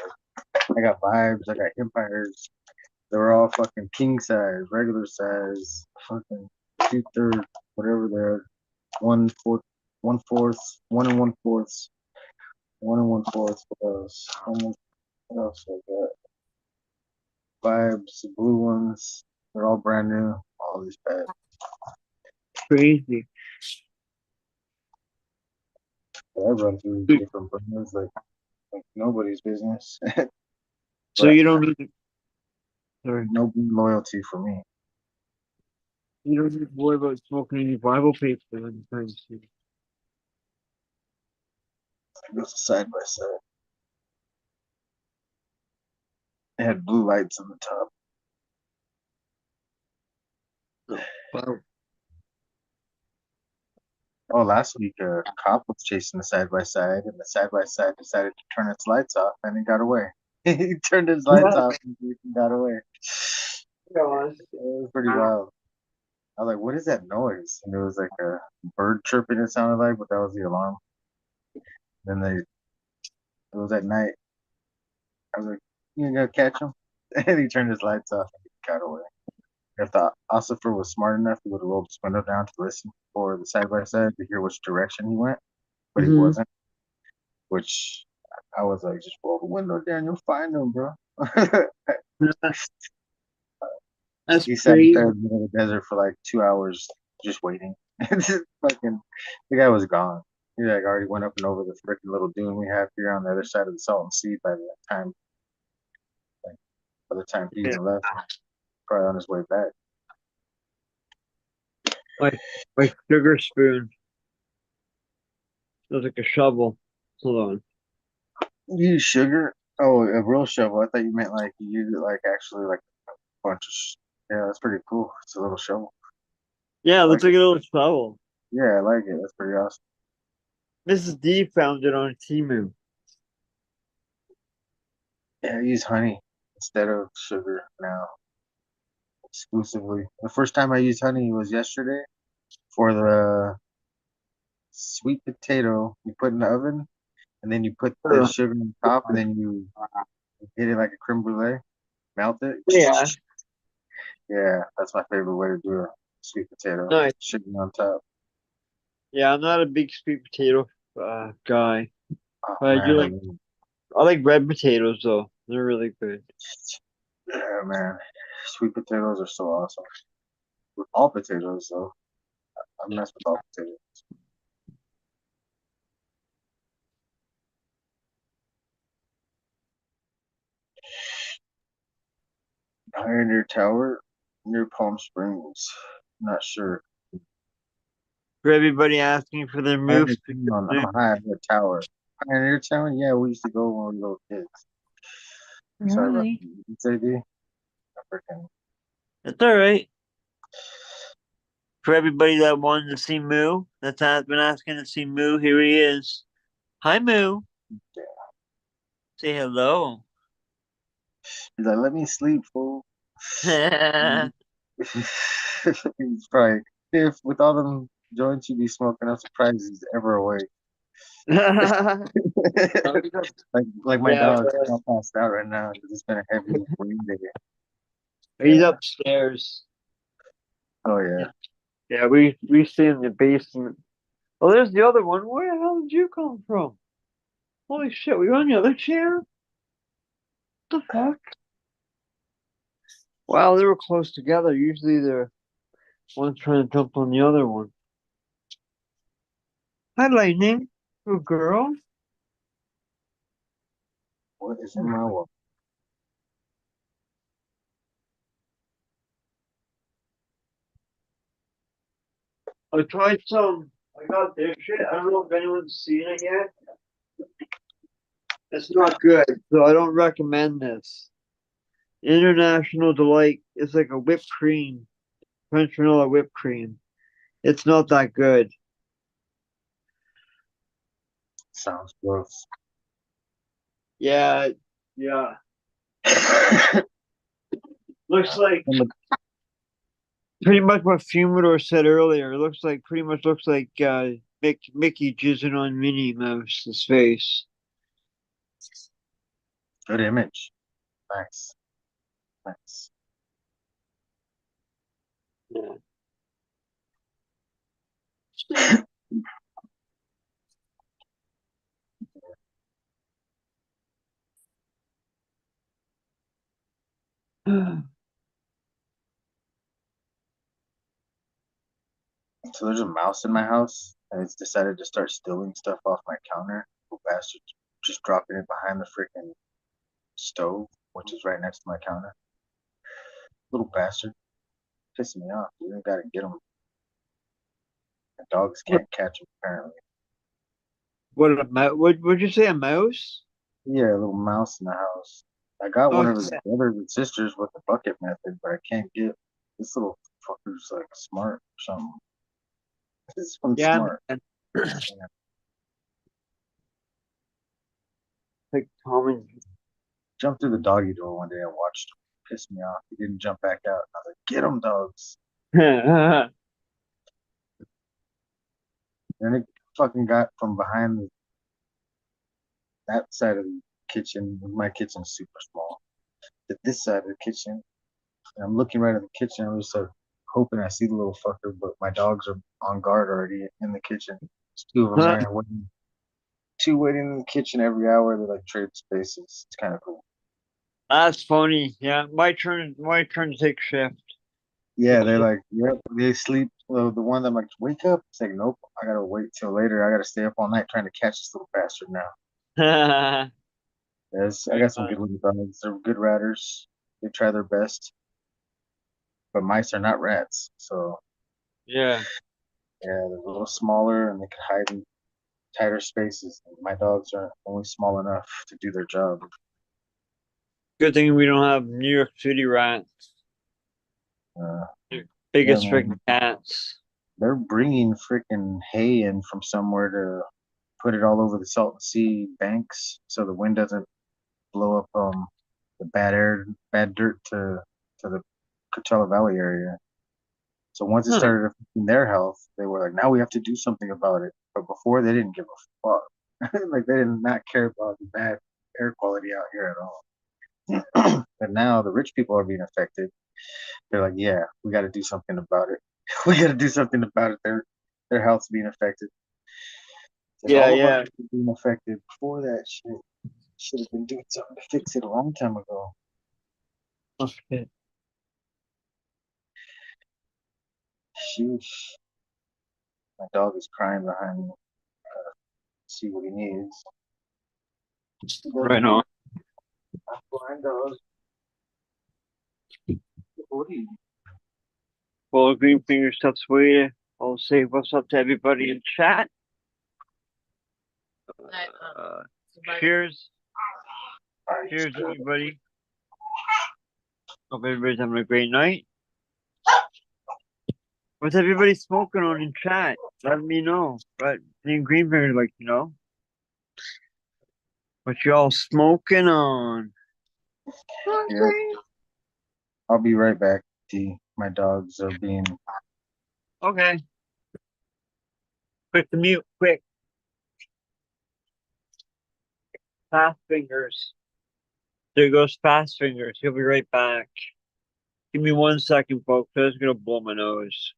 I got vibes. I got empires. They were all fucking king size, regular size, fucking 2/3, whatever they're 1/4, 1/4, 1 and 1/4, 1 and 1/4. What else? What else I got? Vibes, the blue ones. They're all brand new. All these bad. Crazy. I run through these different brands like nobody's business. So But you don't need sorry, no loyalty for me. you don't need to worry about smoking any Bible paper anytime soon. It goes side by side. It had blue lights on the top. No. Wow. Oh, last week a cop was chasing the side by side, and the side by side decided to turn its lights off, and he got away. He turned his lights off and he got away. It was pretty wild. I was like, "What is that noise?" And it was like a bird chirping. It sounded like, but that was the alarm. Then it was at night. I was like, "You gonna catch him?" And he turned his lights off and he got away. If the ossifer was smart enough, he would have rolled his window down to listen for the side by side to hear which direction he went, but he Mhm. wasn't. Which I was like, just roll the window down, you'll find him, bro. That's He sat there crazy. in the middle of the desert for like 2 hours just waiting. Just fucking, the guy was gone. He like already went up and over the freaking little dune we have here on the other side of the Salton Sea time, like, by the time he Yeah. even left, probably on his way back. My my sugar spoon looks like a shovel. Hold on. You use sugar? Oh, a real shovel. I thought you meant like you use it like actually like a bunch of. Yeah, that's pretty cool. It's a little shovel. Yeah, it I looks like like it. a little shovel. Yeah, I like it. That's pretty awesome. Mrs. D found it on Temu. Yeah, I use honey instead of sugar now exclusively. The first time I used honey was yesterday for the sweet potato you put in the oven, and then you put the Uh, sugar on top, and then you hit it like a creme brulee, melt it. Yeah, Yeah, that's my favorite way to do a sweet potato. nice. Sugar on top. Yeah, I'm not a big sweet potato guy, Oh but I do man, I like love it. I like red potatoes though. They're really good. Yeah, man. Sweet potatoes are so awesome. With all potatoes, though. I mess with all potatoes. Pioneer Tower near Palm Springs. Not sure. For everybody asking for their move, Pioneer Town. I'm high on the tower. Pioneer Town? Yeah, we used to go when we were little kids. Sorry about Hi. that. What's AD? Freaking. That's all right. For everybody that wanted to see Moo, been asking to see Moo, here he is. Hi, Moo. Say hello. He's like, let me sleep, fool. Yeah, He's probably, if with all them joints you be smoking, I'm surprised he's ever awake. Like my dog, he's all passed out right now because it's been a heavy rain day. he's Yeah. upstairs. Oh yeah. Yeah, we stay in the basement. Oh, there's the other one. Where the hell did you come from? Holy shit, were you on the other chair? What the fuck? Wow, they were close together. Usually they're one trying to jump on the other one. Hi, Lightning. Good girl. What is in my wallet? I tried some. I got this shit. I don't know if anyone's seen it yet. It's not good, so I don't recommend this. International Delight is like a whipped cream, French vanilla whipped cream. It's not that good. Sounds gross. Yeah, yeah. Looks like pretty much what Fumador said earlier. It looks like pretty much looks like Mickey jizzing on Minnie Mouse's face. Good image. Nice. Nice. Yeah. So there's a mouse in my house, and it's decided to start stealing stuff off my counter. Little bastard, just dropping it behind the freaking stove, which is right next to my counter. Little bastard, pissing me off. You gotta get him. The dogs What? can't catch him apparently. What a mouse? Would you say a mouse? Yeah, a little mouse in the house. I got Oh one of his brothers and sisters with the bucket method, but I can't get this little fucker's like smart or something. This one's yeah, smart. man. Yeah. Like Tom and Jumped through the doggy door one day and watched him. Pissed me off. He didn't jump back out. I was like, get him, dogs. And it fucking got from behind that side of the kitchen. My kitchen's super small. To this side of the kitchen, And I'm looking right at the kitchen. I'm just like hoping I see the little fucker, but my dogs are on guard already in the kitchen. There's two of them there, waiting, two waiting in the kitchen every hour. They like trade spaces. It's kind of cool. That's funny. Yeah, my turn. My turn to take shift. Yeah, they're like, yep, they sleep. Well, the one that I'm like, wake up. It's like, nope, I gotta wait till later. I gotta stay up all night trying to catch this little bastard now. Yes, I Right got some good on. little dogs. They're good ratters. They try their best, but mice are not rats. So Yeah. yeah, they're a little smaller and they can hide in tighter spaces. My dogs are only small enough to do their job. Good thing we don't have New York City rats. Uh, yeah, Biggest freaking man, cats. they're bringing freaking hay in from somewhere to put it all over the Salton Sea banks so the wind doesn't blow up the bad air, bad dirt to the Coachella Valley area. So once it Huh. started affecting their health, they were like, now we have to do something about it. But before they didn't give a fuck. Like they did not care about the bad air quality out here at all. But now the rich people are being affected. They're like, yeah, we got to do something about it. We got to do something about it. Their health's being affected. Like Yeah, all of our yeah. health is being affected before that shit. Should have been doing something to fix it a long time ago. Okay. Shoot, my dog is crying behind me. See what he needs. He Right doesn't on. blind dog. What do you Well, green finger stuff's waiting. I'll say what's up to everybody in chat. Uh, cheers. Cheers, everybody. Hope everybody's having a great night. What's everybody smoking on in chat? Let me know. But me and Greenberg like to know what y'all smoking on. Yeah, I'll be right back. D. My dogs are being. Okay. Quick to mute. Quick. Fast fingers. There goes fast fingers. He'll be right back. Give me 1 second, folks. I was gonna blow my nose.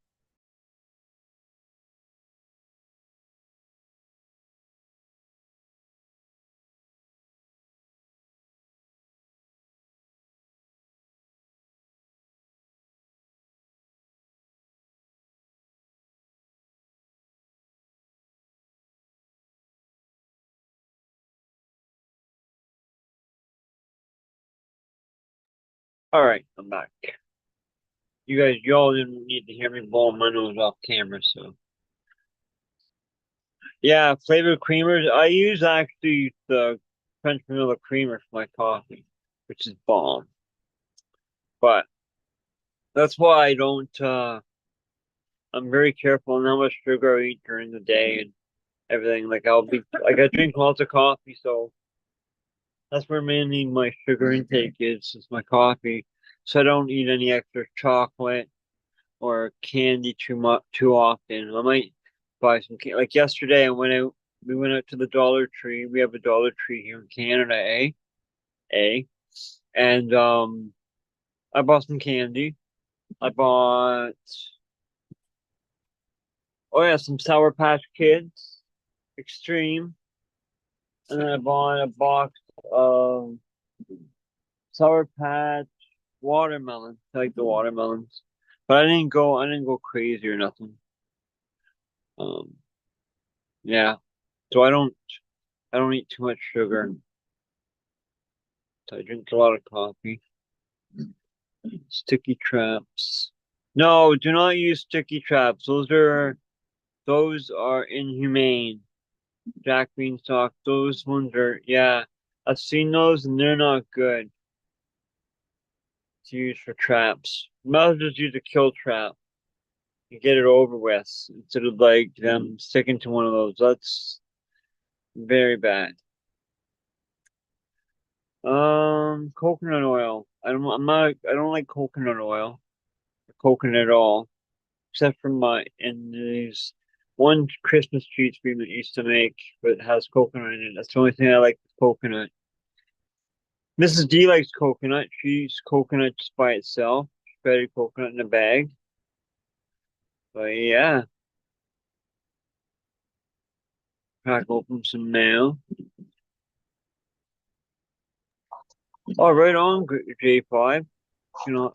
All right, I'm back. Y'all didn't need to hear me blowing my nose off camera, so. Yeah, flavored creamers. I use actually the French vanilla creamer for my coffee, which is bomb. But that's why I don't, I'm very careful on how much sugar I eat during the day and everything. I drink lots of coffee, so that's where mainly my sugar intake is my coffee. So I don't eat any extra chocolate or candy too often. I might buy some like yesterday we went out to the Dollar Tree. We have a Dollar Tree here in Canada, eh? Eh? And I bought some candy. I bought some Sour Patch Kids Extreme. And then I bought a box of Sour Patch watermelon. I like the watermelons. But I didn't go crazy or nothing. Um yeah. So I don't eat too much sugar. So I drink a lot of coffee. Sticky traps. No, do not use sticky traps. Those are inhumane. Jack Beanstalk, those ones are yeah. I've seen those and they're not good to use for traps. You might as well just use a kill trap and get it over with instead of like them sticking to one of those. That's very bad. Coconut oil. I don't like coconut oil. Or coconut at all. Except for and there's one Christmas treats we used to make, but it has coconut in it. That's the only thing I like with coconut. Mrs. D likes coconut. She eats coconut just by itself. shredded coconut in a bag. But yeah, crack open some mail. Oh, right on, J5. You know,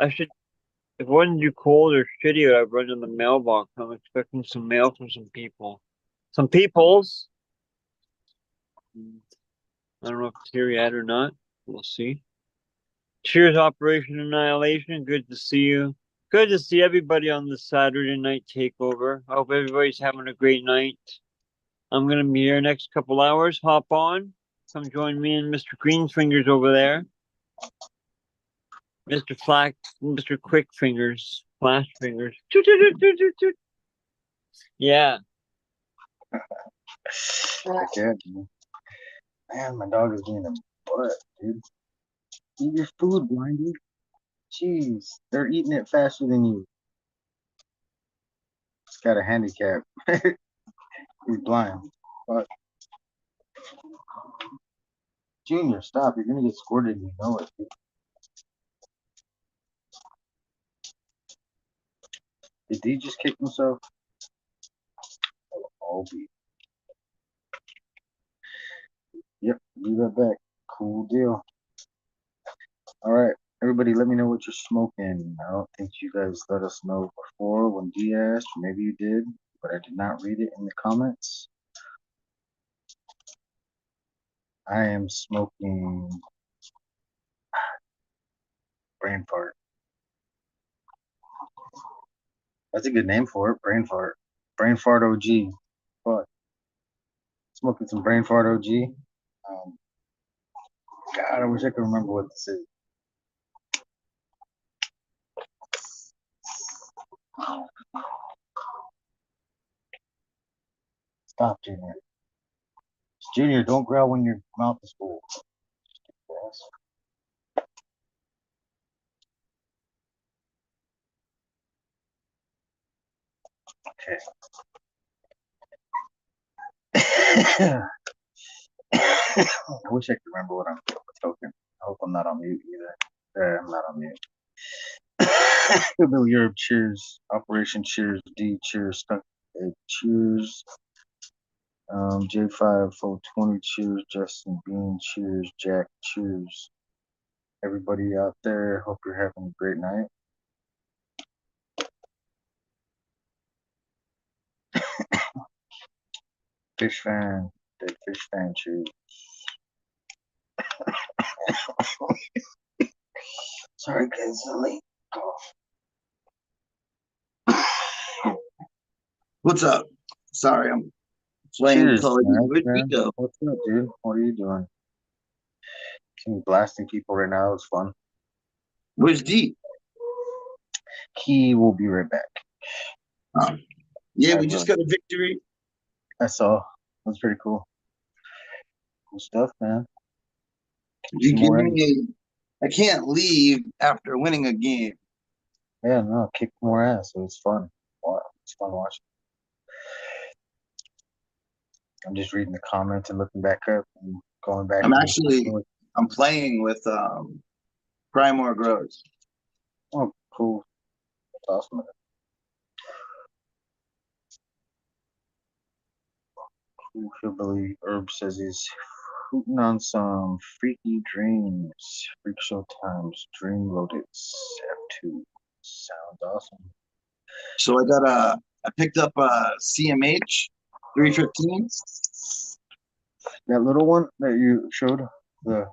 I should, if it wasn't too cold or shitty, I'd run to the mailbox. I'm expecting some mail from some people. Some peoples. I don't know if it's here yet or not. We'll see. Cheers, Operation Annihilation. Good to see you. Good to see everybody on the Saturday night takeover. I hope everybody's having a great night. I'm gonna be here next couple hours. Hop on. Come join me and Mr. Greenfingers over there. Mr. Quick Fingers, Flash Fingers. Toot, toot, toot, toot, toot, toot. Yeah. I can't, man. Man, my dog is being a butt, dude. Eat your food, Blindy. Jeez, they're eating it faster than you. He's got a handicap. He's blind. But Junior, stop. You're gonna get squirted. You know it, dude. Did he just kick himself? Oh, be. Yep, be right back. Cool deal. All right, everybody, let me know what you're smoking. I don't think you guys let us know before when D asked. Maybe you did, but I did not read it in the comments. I am smoking brain fart. That's a good name for it, brain fart. Brain fart OG. But smoking some brain fart OG. God, I wish I could remember what this is. Stop, Junior. Junior, don't growl when your mouth is full. Okay. I wish I could remember what I'm token. I hope I'm not on mute either. I'm not on mute. Bill Europe, cheers. Operation Cheers. D, cheers. Stuck. Cheers. J5, 420, cheers. Justin Bean, cheers. Jack, cheers. Everybody out there, hope you're having a great night. Fish fan, dead fish fan, cheers. Sorry, guys, it's late. What's up? Sorry, I'm playing Cheers, Call of Duty. man. Where'd you go? What's up, dude? What are you doing? Can blasting people right now is fun. Where's D? He will be right back. Yeah, we just got a victory. I saw. That's pretty cool. Cool stuff, man. You give me I can't leave after winning a game. Yeah, no, kick more ass. It was fun. It's fun watching. I'm just reading the comments and looking back up and going back. I'm playing with Primor Grows. Oh, cool. That's awesome. Cool Hillbilly Herb says he's hooting on some freaky dreams. Freak show times. Dream loaded. F2. Sounds awesome. So I picked up a CMH 315. That little one that you showed, the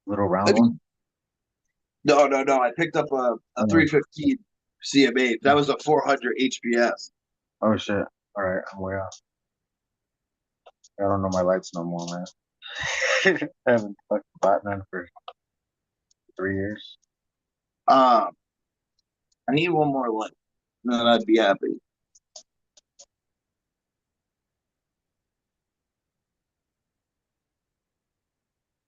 little round one? No. I picked up a 315 CMH. That was a 400 HPS. Oh shit. Alright, I'm way off. I don't know my lights no more, man. I haven't fucking bought none for 3 years. I need one more light. Then I'd be happy.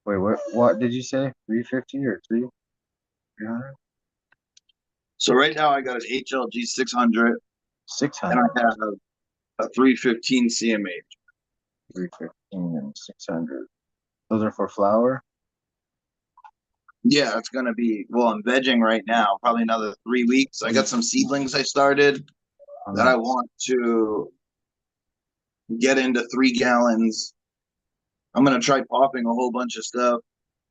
Wait, what did you say? 350 or 300? So right now I got an HLG 600. 600. And I have a 315 CMH. 315 and 600. Those are for flour? Yeah, it's gonna be. Well, I'm vegging right now. Probably another 3 weeks. I got some seedlings I started that I want to get into 3 gallons. I'm gonna try popping a whole bunch of stuff.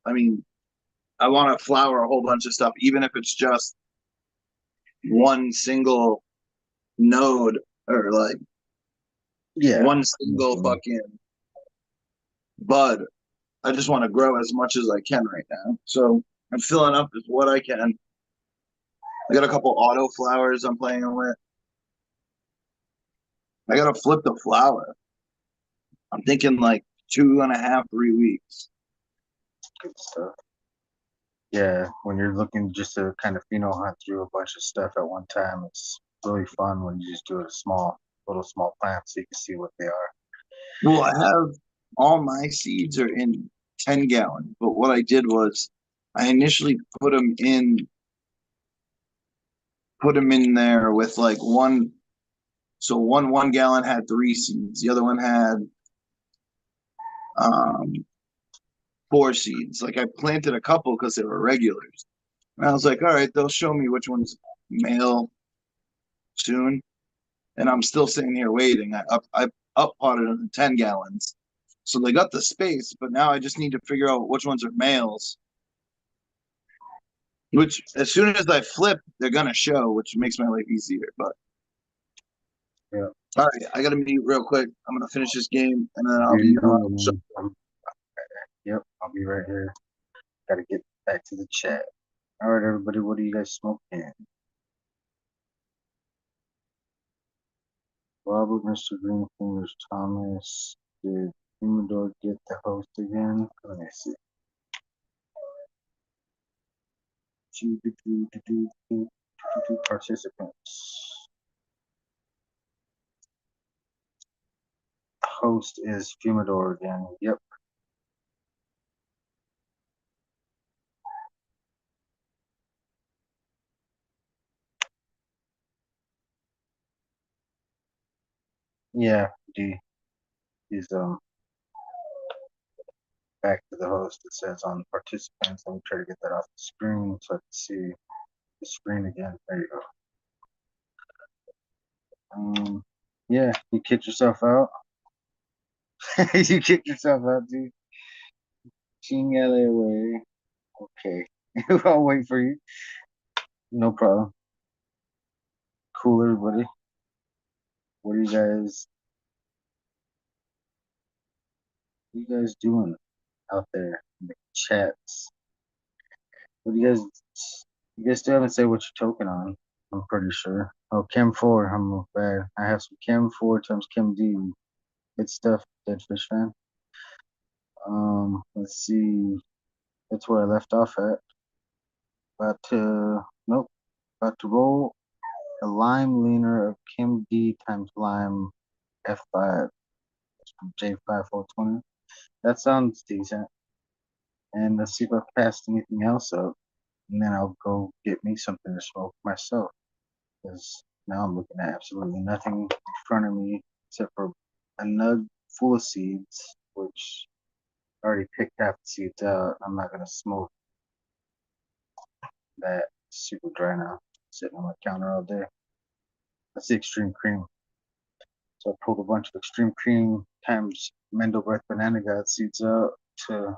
I mean, I want to flower a whole bunch of stuff, even if it's just one single node or like Yeah. one single fucking bud. I just want to grow as much as I can right now. So I'm filling up with what I can. I got a couple auto flowers I'm playing with. I gotta flip the flower. I'm thinking like 2.5, 3 weeks. Good stuff. Yeah, when you're looking just to kind of hunt through a bunch of stuff at one time, it's really fun when you just do it a little small plants so you can see what they are. Well, I have all my seeds are in 10 gallon, but what I did was I initially put them in there with like one. So one gallon had 3 seeds. The other one had um 4 seeds. Like I planted a couple because they were regulars. And I was like, all right, they'll show me which one's male soon. And I'm still sitting here waiting. I up potted them in 10 gallons. So they got the space, but now I just need to figure out which ones are males. Which as soon as I flip, they're gonna show, which makes my life easier. But Yeah. all right, I gotta meet real quick. I'm gonna finish this game and then I'll Do be you? Yep, I'll be right here. Got to get back to the chat. All right, everybody, what are you guys smoking? Robert, Mr. Greenfingers, Thomas. Did Humidor get the host again? Let me see. Participants. Host is Humidor again. Yep. Yeah, D. He's back to the host. It says on participants. Let me try to get that off the screen so I can see the screen again. There you go. Yeah, you kicked yourself out. You kicked yourself out, dude. Chingale away. Okay. I'll wait for you. No problem. Cool, everybody. What are you guys doing out there in the chats? What do you guys still haven't said what you're token on, I'm pretty sure. Oh, Chem 4, I'm bad. I have some Chem 4 times Chem D. Good stuff, Dead Fish fan. Let's see. That's where I left off at. Nope. About to roll a lime leaner of Chem D times lime F5 from J5420. That sounds decent. And let's see if I've passed anything else up. And then I'll go get me something to smoke myself. Because now I'm looking at absolutely nothing in front of me except for a nug full of seeds, which I already picked half the seeds out. I'm not going to smoke that super dry now, sitting on my counter all day. That's the extreme cream. So I pulled a bunch of extreme cream times Mendo Breath Banana God seeds out to,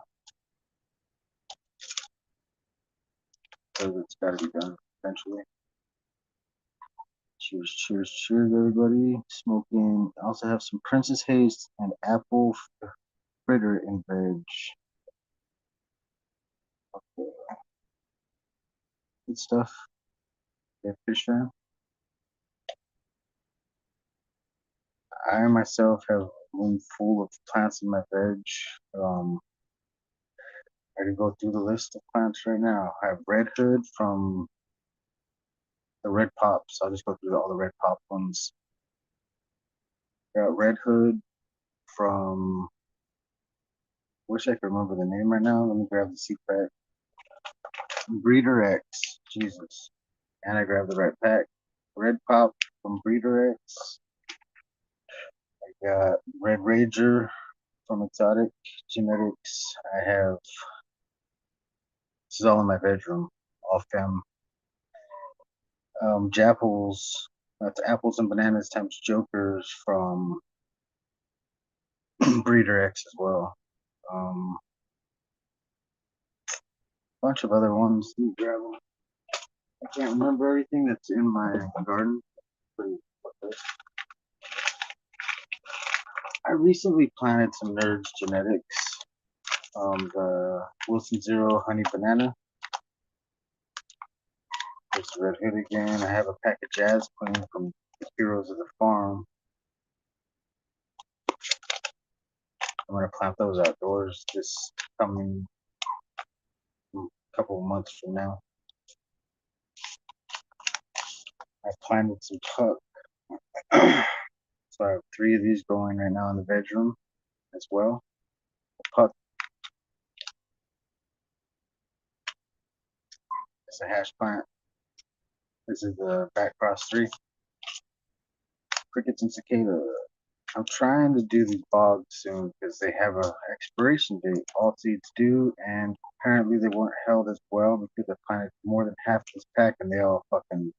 because it's got to be done eventually. Cheers, cheers, cheers, everybody. Smoking. I also have some Princess Haze and apple fritter and veg. Okay. Good stuff. Yeah, fish fan. I myself have a room full of plants in my veg. I can go through the list of plants right now. I have Red Hood from the Red Pops. I'll just go through all the Red Pop ones. Got Red Hood from, wish I could remember the name right now. Let me grab the seed pack. Breeder X. Jesus. And I grabbed the right pack. Red Pop from Breeder X. I got Red Rager from Exotic Genetics. I have This is all in my bedroom, all fem. Japples, that's apples and bananas times jokers from Breeder X as well. Bunch of other ones. Let me grab them. I can't remember everything that's in my garden. I recently planted some Nerds genetics. The Wilson Zero Honey Banana. There's the Red Hood again. I have a pack of Jazz Queen from Heroes of the Farm. I'm gonna plant those outdoors this coming couple of months from now. I planted some tuck. So I have 3 of these going right now in the bedroom as well. The puck is a hash plant. This is the back cross 3. Crickets and cicada. I'm trying to do these bogs soon because they have a expiration date. All seeds do, and apparently they weren't held as well because I planted more than half this pack and they all fucking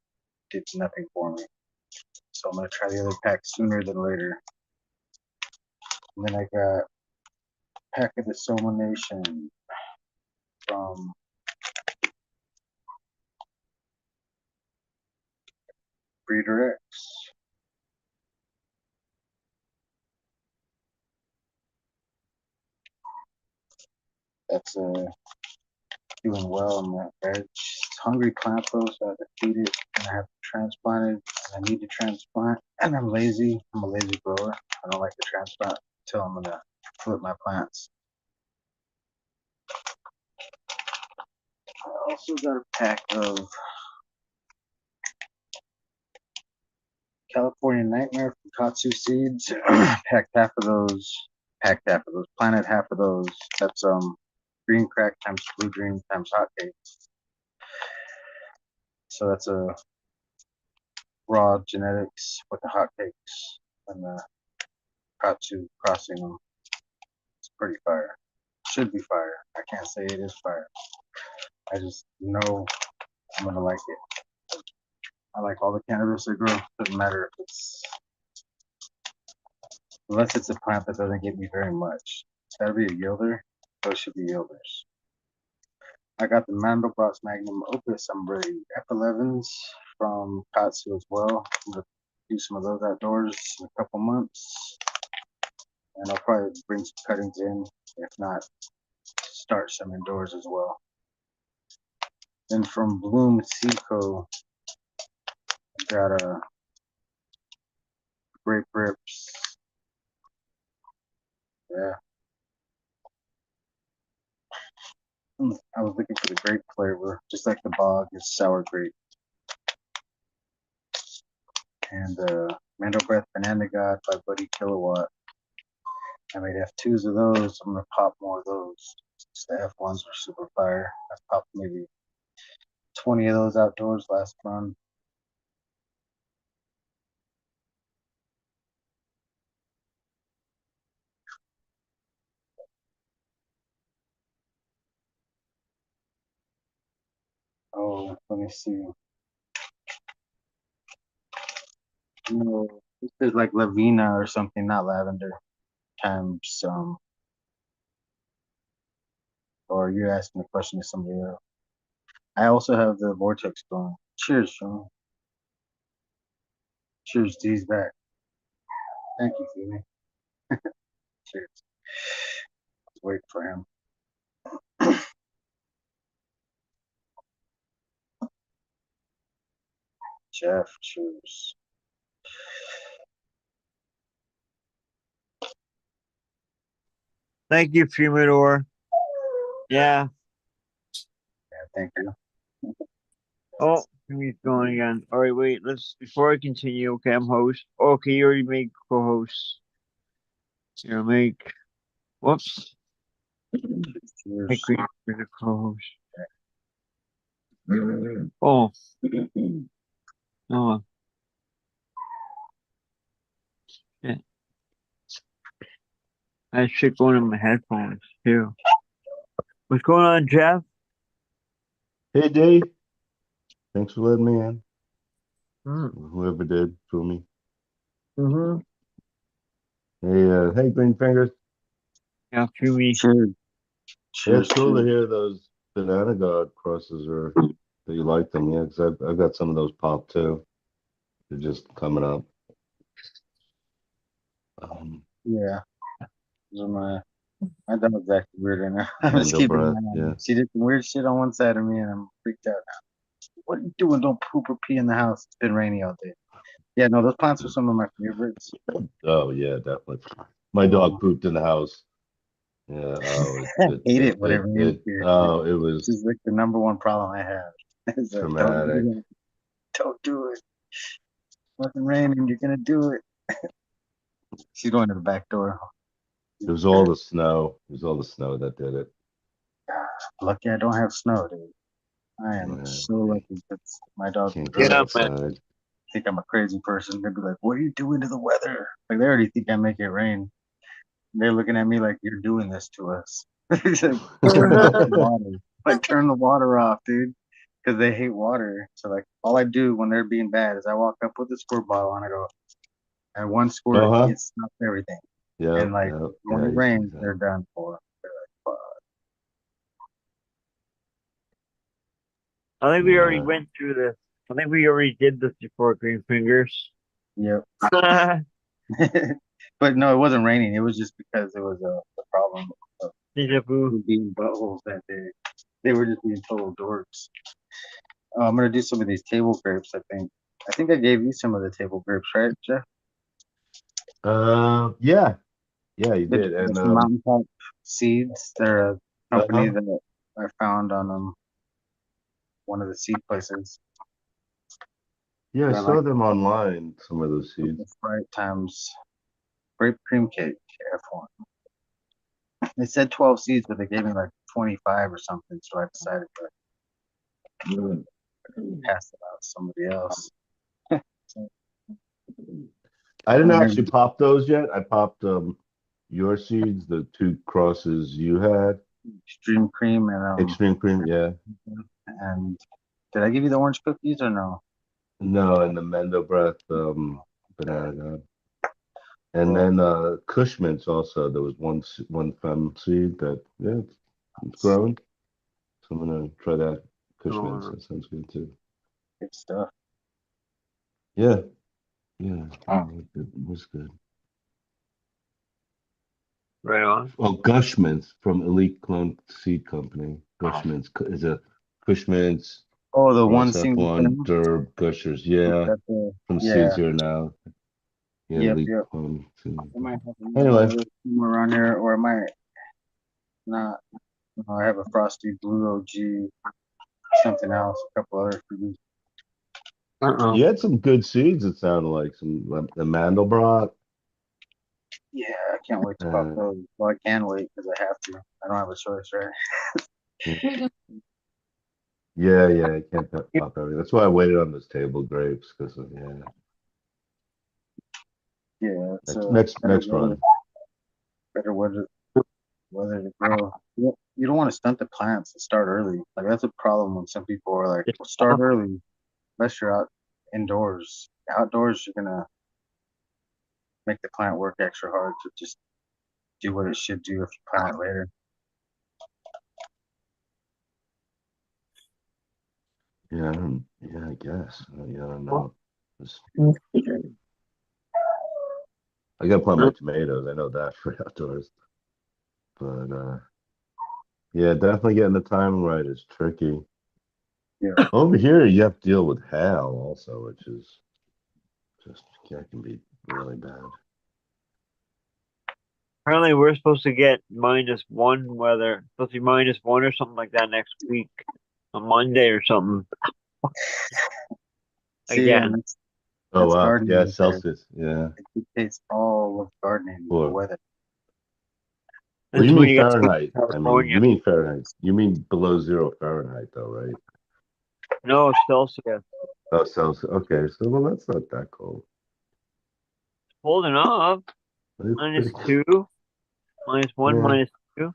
did nothing for me. So I'm gonna try the other pack sooner than later. And then I got a pack of the Soma Nation from Breeder X. That's doing well in that veg. It's hungry plant though, so I have to feed it and I have to transplant it and I need to transplant and I'm lazy. I'm a lazy grower. I don't like to transplant until I'm gonna flip my plants. I also got a pack of California Nightmare from Katsu seeds. Packed half of those. Planted half of those. That's green crack times blue green times hotcakes. So that's a raw genetics with the hotcakes and the Katsu crossing them. It's pretty fire. Should be fire. I can't say it is fire. I just know I'm gonna like it. I like all the cannabis I grow. Doesn't matter if it's unless it's a plant that doesn't give me very much. It's gotta be a yielder. Those should be yielders. I got the Mandelbrot's Magnum Opus Umbre F11s from Katsu as well. I'm gonna do some of those outdoors in a couple months. And I'll probably bring some cuttings in. If not, start some indoors as well. Then from Bloom Seco, I got a grape rips. Yeah. I was looking for the grape flavor, just like the bog is sour grape. And Mandel Breath Banana God by Buddy Kilowatt. I might have 2s of those. I'm gonna pop more of those. The F1s were super fire. I popped maybe 20 of those outdoors last run. Oh, let me see. No, this is like Lavina or something, not lavender. Times or you're asking a question to somebody else. I also have the vortex going. Cheers, Sean. Cheers, D's back. Thank you, Phoebe. Cheers. Let's wait for him. Jeff, cheers. Thank you, Fumador. Yeah. Yeah, thank you. Oh, he's going again. All right, wait. Before I continue. Okay, I'm host. Okay, you already made co-host. You make. Whoops. Cheers. I created the co-host. Oh. Oh. Yeah. I have shit going in my headphones too. What's going on, Jeff? Hey, Dave. Thanks for letting me in. Mm. Whoever did for me. Mm-hmm. Hey, Green Fingers. Yeah, Chewy. Cheers. Yeah, it's Cheers. cool to Cheers. hear those banana god crosses are that you like them. Yeah, because I've got some of those pop too. They're just coming up. Yeah. Those are my dog's acting weird right now. I'm just Mendo keeping an breath. eye on Yeah. her. She did some weird shit on one side of me, and I'm freaked out now. What are you doing? Don't poop or pee in the house. It's been rainy all day. Yeah, no, those plants are some of my favorites. Oh yeah, definitely. My dog Um, pooped in the house. Yeah. Oh, I hate it when it rains here. oh, it This was is like the number one problem I have. It's like, don't do traumatic. that. Don't do it. It's fucking raining. You're gonna do it. She's going to the back door. It was all the snow. It was all the snow that did it. Lucky I don't have snow, dude. I am Yeah, so lucky. That's my dog. can't Would go Yeah, man. outside. think I'm a crazy person. They'd be like, "What are you doing to the weather?" Like they already think I make it rain. They're looking at me like you're doing this to us. It's like turn off the water. Like turn the water off, dude. Because they hate water. So like all I do when they're being bad is I walk up with a squirt bottle and I go, and one squirt Uh-huh. it stops everything. Yeah, And like yeah, when yeah. it I used to do rains, they're that. done for. They're like, fuck. I think we already Yeah. went through this. I think we already did this before, Green Fingers. Yep. Deja But no, it wasn't raining. It was just because it was a problem of vu. being buttholes that day. They were just being total dorks. I'm gonna do some of these table grapes. I think I gave you some of the table grapes, right, Jeff? Yeah, yeah, you The, did. And the mountaintop seeds. They're a company uh-huh. that I found on one of the seed places. Yeah, I They're like saw them online, some of those seeds. Sprite times grape cream cake F1. They said 12 seeds, but they gave me like 25 or something, so I decided to pass it out to somebody else. So, I didn't and they're actually pop those yet. I popped your seeds, the two crosses you had. extreme cream Extreme cream, yeah. and did I give you the orange cookies or no? No, and the Mendo Breath banana nut. And Well, then Cushman's also. There was one fem seed that it's growing. So I'm gonna try that Cushman's. Oh, That sounds good too. good stuff. Yeah, yeah. It was good. right on. Well, Gushman's from Elite Clone Seed Company. Gushman's is a Cushman's Oh, the one Cross single F1 thing. Derb Gushers. Yeah, That's a from yeah. Seeds Here Now. Yeah, Yep, Elite yep. Clone. I might have another one Anyway, of those somewhere around here, or I might not. No, I have a Frosty Blue OG, something else, a couple other fruits. Uh-oh. you had some good seeds. It sounded like some the Mandelbrot. Yeah, I can't wait to pop Uh, those. Well, I can wait because I have to. I don't have a choice, right? yeah. I can't pop everything. That's why I waited on those table grapes because yeah. Yeah, it's better Next weather, run. better weather to grow. You don't want to stunt the plants and start early. Like that's a problem when some people are like, well, start early, unless you're out indoors. Outdoors, you're gonna make the plant work extra hard to just do what it should do if you plant it later. Yeah, I guess. Yeah, I don't know. I gotta plant my tomatoes. I know that for outdoors. But yeah, definitely getting the timing right is tricky. Yeah. Over here, you have to deal with hail also, which is just that can be really bad. Apparently, we're supposed to get -1 weather. Supposed to be -1 or something like that next week, on Monday or something. See, and Again. Oh that's wow, gardening yeah, right there. Celsius, yeah. It dictates all of gardening, the Or weather. well, That's you when mean you got to go to Fahrenheit? I mean, you California. mean Fahrenheit? You mean below 0 Fahrenheit, though, right? No, Celsius. Oh, Celsius. Okay, so well, that's not that cold. Holding up. It's pretty. -2, -1, Yeah, -2.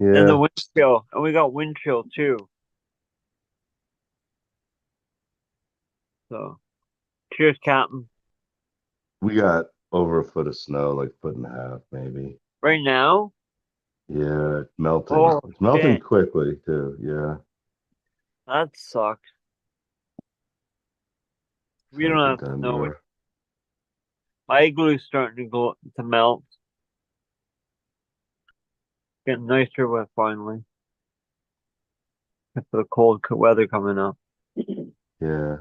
Then the yeah. wind chill. And we got wind chill too. So, cheers, Captain. We got over a foot of snow, like a foot and a half, maybe. Right now? Yeah, it's melting. Oh, It's melting shit. quickly too. Yeah. That sucks. We don't Second have time snow. year. My igloo's starting to melt. Getting nicer with finally. After the cold weather coming up. Yeah.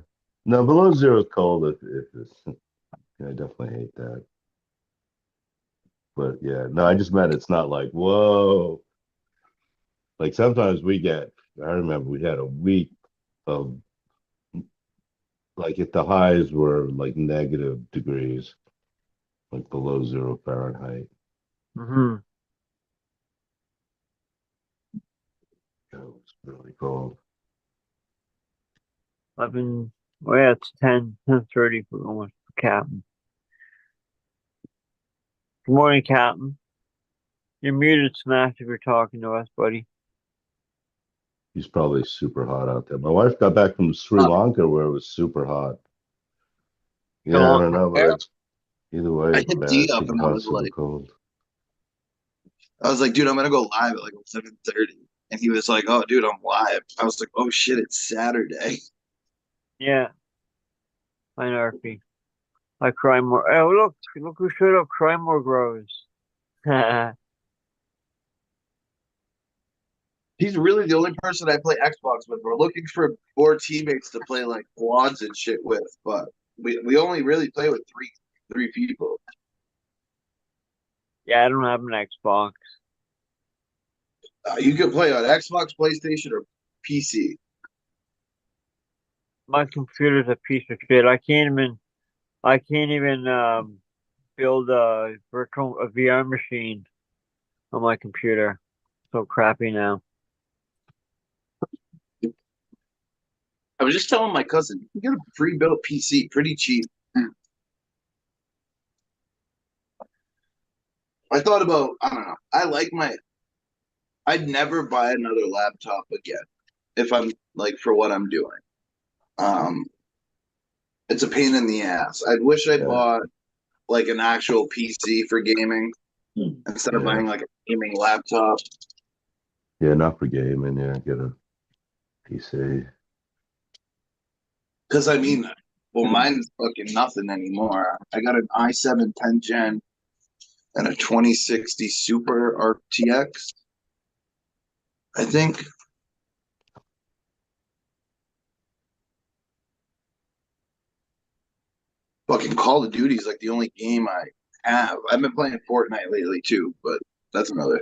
No, below zero is cold if it's I definitely hate that. But yeah, no, I just meant it's not like, whoa. Like sometimes I remember we had a week of like if the highs were like negative degrees, like below 0 Fahrenheit. Mm-hmm. It was really cold. Oh yeah, it's 10:30 for almost for Captain. Good morning, Captain. You're muted, Smash, if you're talking to us, buddy. He's probably super hot out there. My wife got back from Sri Lanka where it was super hot. Yeah, I don't know, but either way, I it's hit D bad. up Super and hot, super cold. I was like, dude, I'm gonna go live at like 7:30. And he was like, oh, dude, I'm live. I was like, oh shit, it's Saturday. Yeah, I know, RP. I cry more. Oh, look who showed up. Cry more grows. He's really the only person I play Xbox with. We're looking for more teammates to play like quads and shit with, but we only really play with three people. Yeah, I don't have an Xbox. You can play on Xbox, PlayStation, or PC. My computer's a piece of shit. I can't even build a VR machine on my computer. So crappy now. I was just telling my cousin, you can get a pre-built PC pretty cheap. I thought about, I don't know. I'd never buy another laptop again if I'm like for what I'm doing. Um, it's a pain in the ass. I'd wish I Yeah, bought like an actual PC for gaming instead of yeah, buying like a gaming laptop. yeah. Not for gaming. Yeah, get a PC. Because I mean, well, mine's fucking nothing anymore. I got an i7 10 Gen and a 2060 Super RTX. I think. Fucking Call of Duty is like the only game I have. I've been playing Fortnite lately too, but that's another.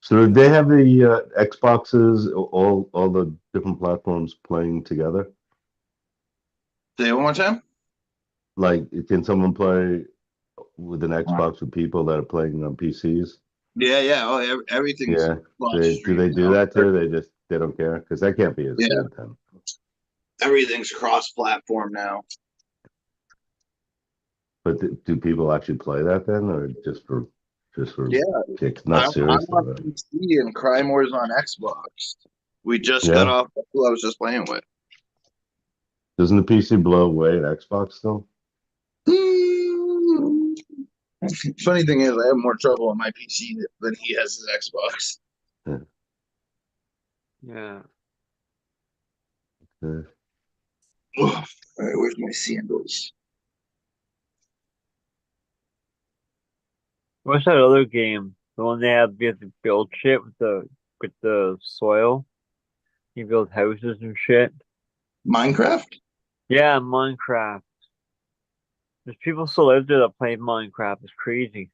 So did they have the Xboxes, all the different platforms playing together? Say it one more time. Like, can someone play with an Xbox with people that are playing on PCs? Yeah, yeah. Oh, everything's Yeah. cross Do stream they do now. that too? They don't care because that can't be as Yeah, good then. everything's cross platform now. But do people actually play that then, or just for Yeah, kicks? Not I'm seriously, on but PC and Crymore's on Xbox. We just got yeah. off who I was just playing with. Doesn't the PC blow away at Xbox still? Mm. Funny thing is, I have more trouble on my PC than he has his Xbox. Yeah. Yeah. Yeah. All right, where's my sandals? What's that other game? The one they have you have to build shit with the soil. You build houses and shit. Minecraft? Yeah, Minecraft. There's people still out there that play Minecraft. It's crazy.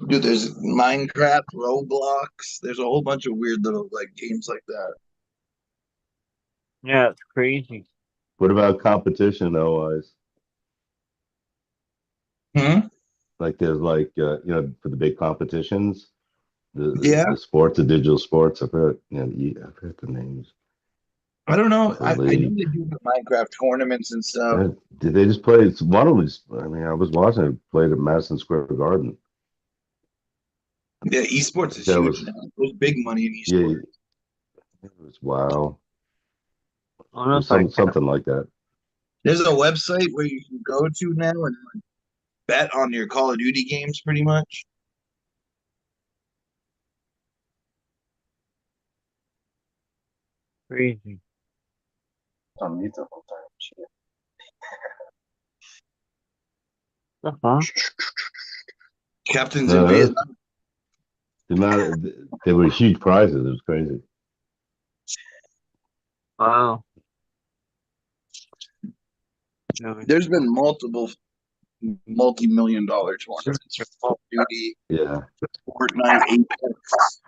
Dude, there's Minecraft, Roblox. There's a whole bunch of weird little like games like that. Yeah, it's crazy. What about competition otherwise? Hmm? Like there's like for the big competitions, Yeah, the sports, the digital sports. I forgot the names. I don't know. The I know league. they do the Minecraft tournaments and stuff. Did they just play? It's one of these. I mean, I was watching it played at Madison Square Garden. Yeah, esports is That huge was now. There's big money in yeah, esports. Wow. I don't know if Something like that. There's a website where you can go to now and bet on your Call of Duty games, pretty much. crazy. On mute the whole time. Shit. The fuck? Captains in No, Vietnam. the amount there were huge prizes. It was crazy. Wow. No, There's been multiple multi-million-dollar tournaments for Call of Duty, Yeah. Fortnite, Apex.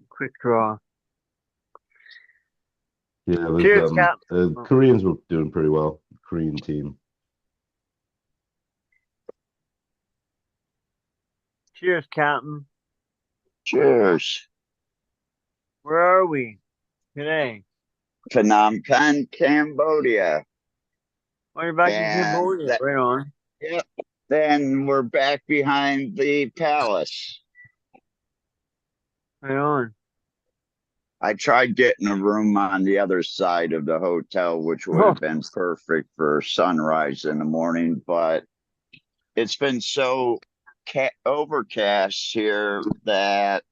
quick draw. Yeah, it was Cheers, Cap. Koreans were doing pretty well. Korean team. Cheers, Captain. Cheers. Where are we today? Phnom Penh, Cambodia. Oh, you're back in And Cambodia. that, Right on. yep. Then we're back behind the palace. Right on. I tried getting a room on the other side of the hotel, which would have been perfect for sunrise in the morning, but it's been so overcast here that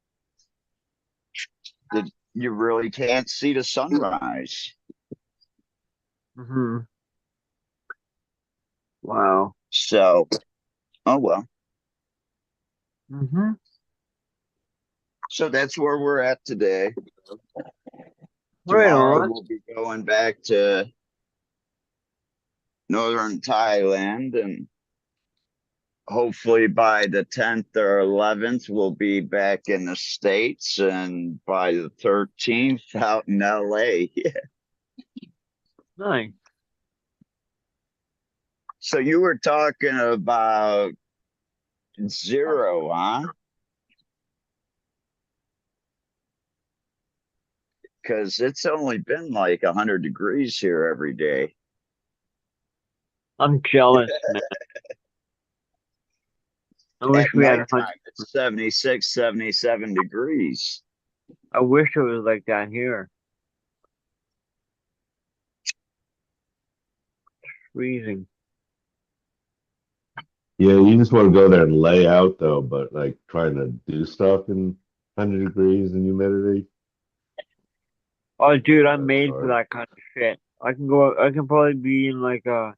you really can't see the sunrise. Mm-hmm. Wow. So, oh well. Mm-hmm. So that's where we're at today. Right Tomorrow on. we'll be going back to northern Thailand, and hopefully by the 10th or 11th we'll be back in the States, and by the 13th out in LA. Nice. So you were talking about zero, huh? Because it's only been like 100 degrees here every day. I'm jealous, man. I wish At we had nighttime, 100. it's 76, 77 degrees. I wish it was like that here. Freezing. Yeah, you just want to go there and lay out though, but like trying to do stuff in 100 degrees and humidity. Oh, dude, I'm That's made for hard. that kind of shit. I can probably be in like a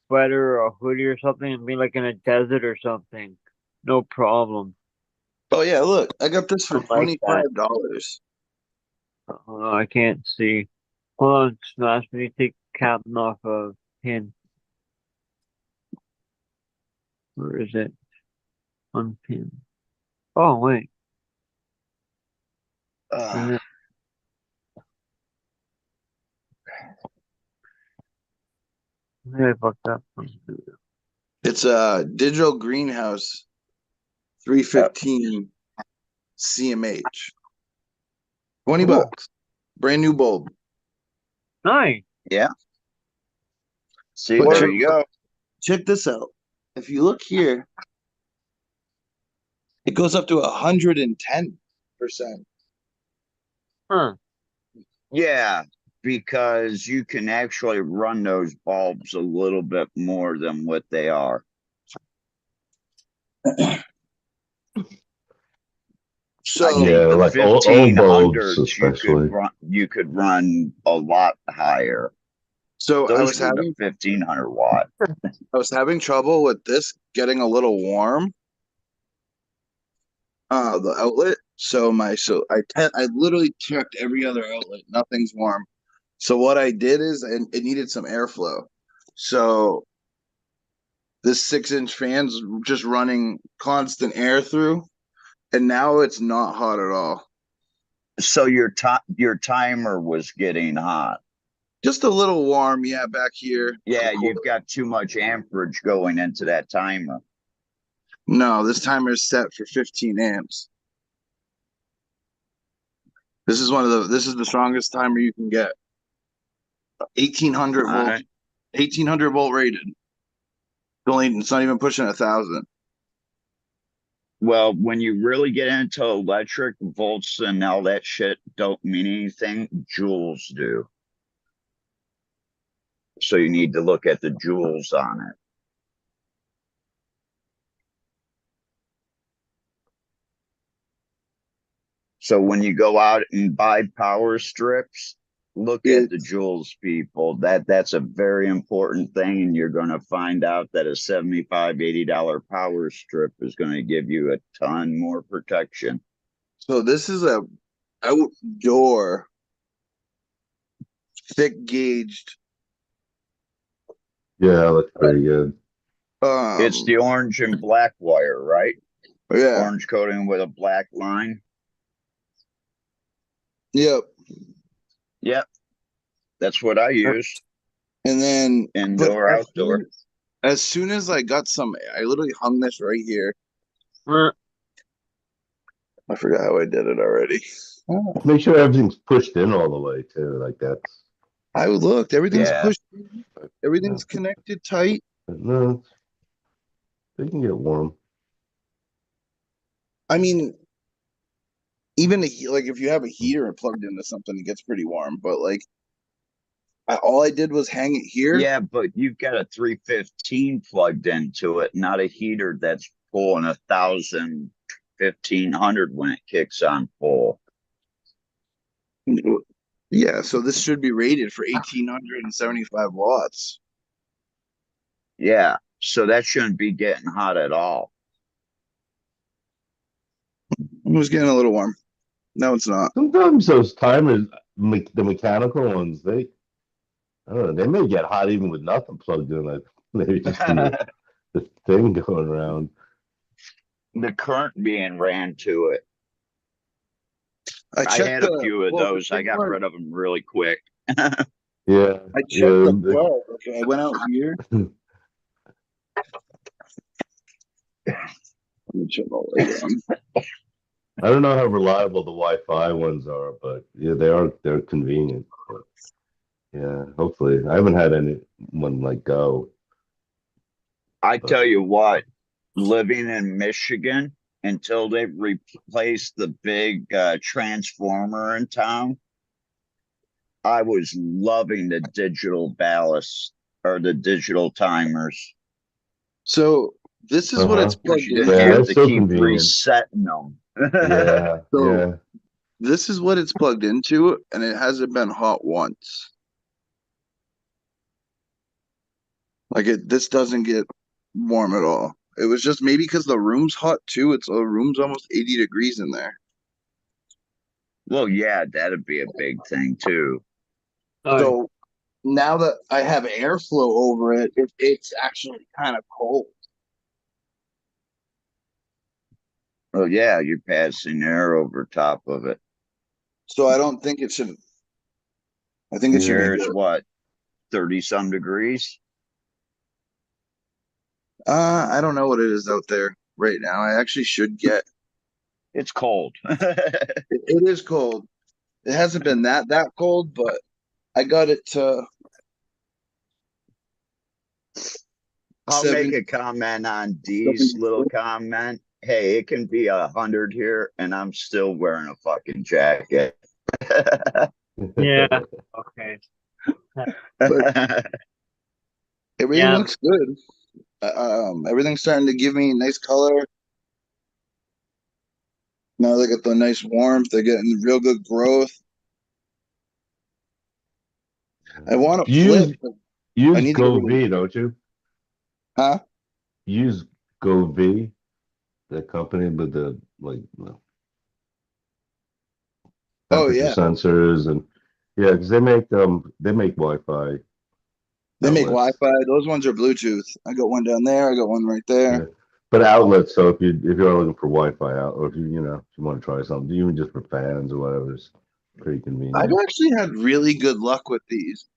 sweater or a hoodie or something and be like in a desert or something. No problem. Oh yeah, look, I got this for I'm like that. $25. I can't see. Hold on, Smash. We need to take Captain off of pin. Where is it? Unpin. Oh, wait. Uh, Maybe I fucked up. It's a digital greenhouse 315 CMH. 20 Cool. bucks. Brand new bulb. Nice. yeah. See, But there you go. check this out. If you look here, it goes up to 110%. Huh. Yeah, because you can actually run those bulbs a little bit more than what they are. So I think Yeah, the like old bulbs 1500s especially. you could run a lot higher. so Those were the 1500 watt. I was having trouble with this getting a little warm. The outlet. I literally checked every other outlet. Nothing's warm. So what I did is, and it needed some airflow. So this 6-inch fan's just running constant air through, and now it's not hot at all. So your timer was getting hot. Just a little warm, yeah, back here. Yeah, you've got too much amperage going into that timer. No, this timer is set for 15 amps. This is the strongest timer you can get. 1800 volt, 1800 volt rated. It's not even pushing 1,000. Well, when you really get into electric, volts and all that shit don't mean anything. Joules do. So you need to look at the joules on it. So when you go out and buy power strips, look at the It's joules, people. That's a very important thing, and you're going to find out that a $75-$80 power strip is going to give you a ton more protection. so this is a outdoor thick gauged Yeah, that's pretty good. It's the orange and black wire, right? yeah. Orange coating with a black line. Yep. Yep, that's what I use. And then Indoor, outdoor. As soon as I got some, I literally hung this right here. I forgot how I did it already. Make sure everything's pushed in all the way too. Like that's I looked, everything's Yeah. pushed, everything's connected tight. no, they can get warm. I mean, even like if you have a heater and plugged into something, it gets pretty warm. But like, all I did was hang it here. Yeah, but you've got a 315 plugged into it, not a heater that's pulling 1,000, 1,500 when it kicks on full. Yeah, so this should be rated for 1,875 watts. Yeah, so that shouldn't be getting hot at all. It was getting a little warm. No, it's not. Sometimes those timers, the mechanical ones, I don't know, they may get hot even with nothing plugged in. Like maybe just from the thing going around. The current being ran to it. I had a few of those. I got rid of them really quick. Yeah. I checked the plug. Okay, I went out here. Let me check all the way down. I don't know how reliable the Wi-Fi ones are, but yeah, they're convenient. But yeah, hopefully. I haven't had anyone like go. I tell you what, living in Michigan until they replaced the big transformer in town, I was loving the digital ballast or the digital timers. So this is what it's plugged You in. didn't Yeah, have that's to so keep convenient. resetting them. Yeah, So yeah. this is what it's plugged into, and it hasn't been hot once. Like this doesn't get warm at all. It was just maybe because the room's hot too. It's the room's almost 80 degrees in there. Well, yeah, that'd be a big thing too. So now that I have airflow over it, it's actually kind of cold. Oh yeah, you're passing air over top of it. So I don't think it should. I think it should be There's good. what, 30 some degrees? I don't know what it is out there right now. I actually should get. It's cold. It is cold. It hasn't been that cold, but I got it to I'll make a comment on D's little comment. Hey, it can be 100 here, and I'm still wearing a fucking jacket. Yeah. Okay. But everything looks good. Everything's starting to give me nice color. Now they get the nice warmth. They're getting real good growth. I want to flip. Use I need Go to. V, don't you? Huh? Use Go V, the company with the like Oh temperature yeah, sensors and yeah, because they make Wi-Fi they make outlets. Wi-Fi. Those ones are Bluetooth. I got one down there. I got one right there. Yeah. But outlets, so if you're looking for Wi-Fi out, or if if you want to try something, even just for fans or whatever, it's pretty I've convenient. actually had really good luck with these.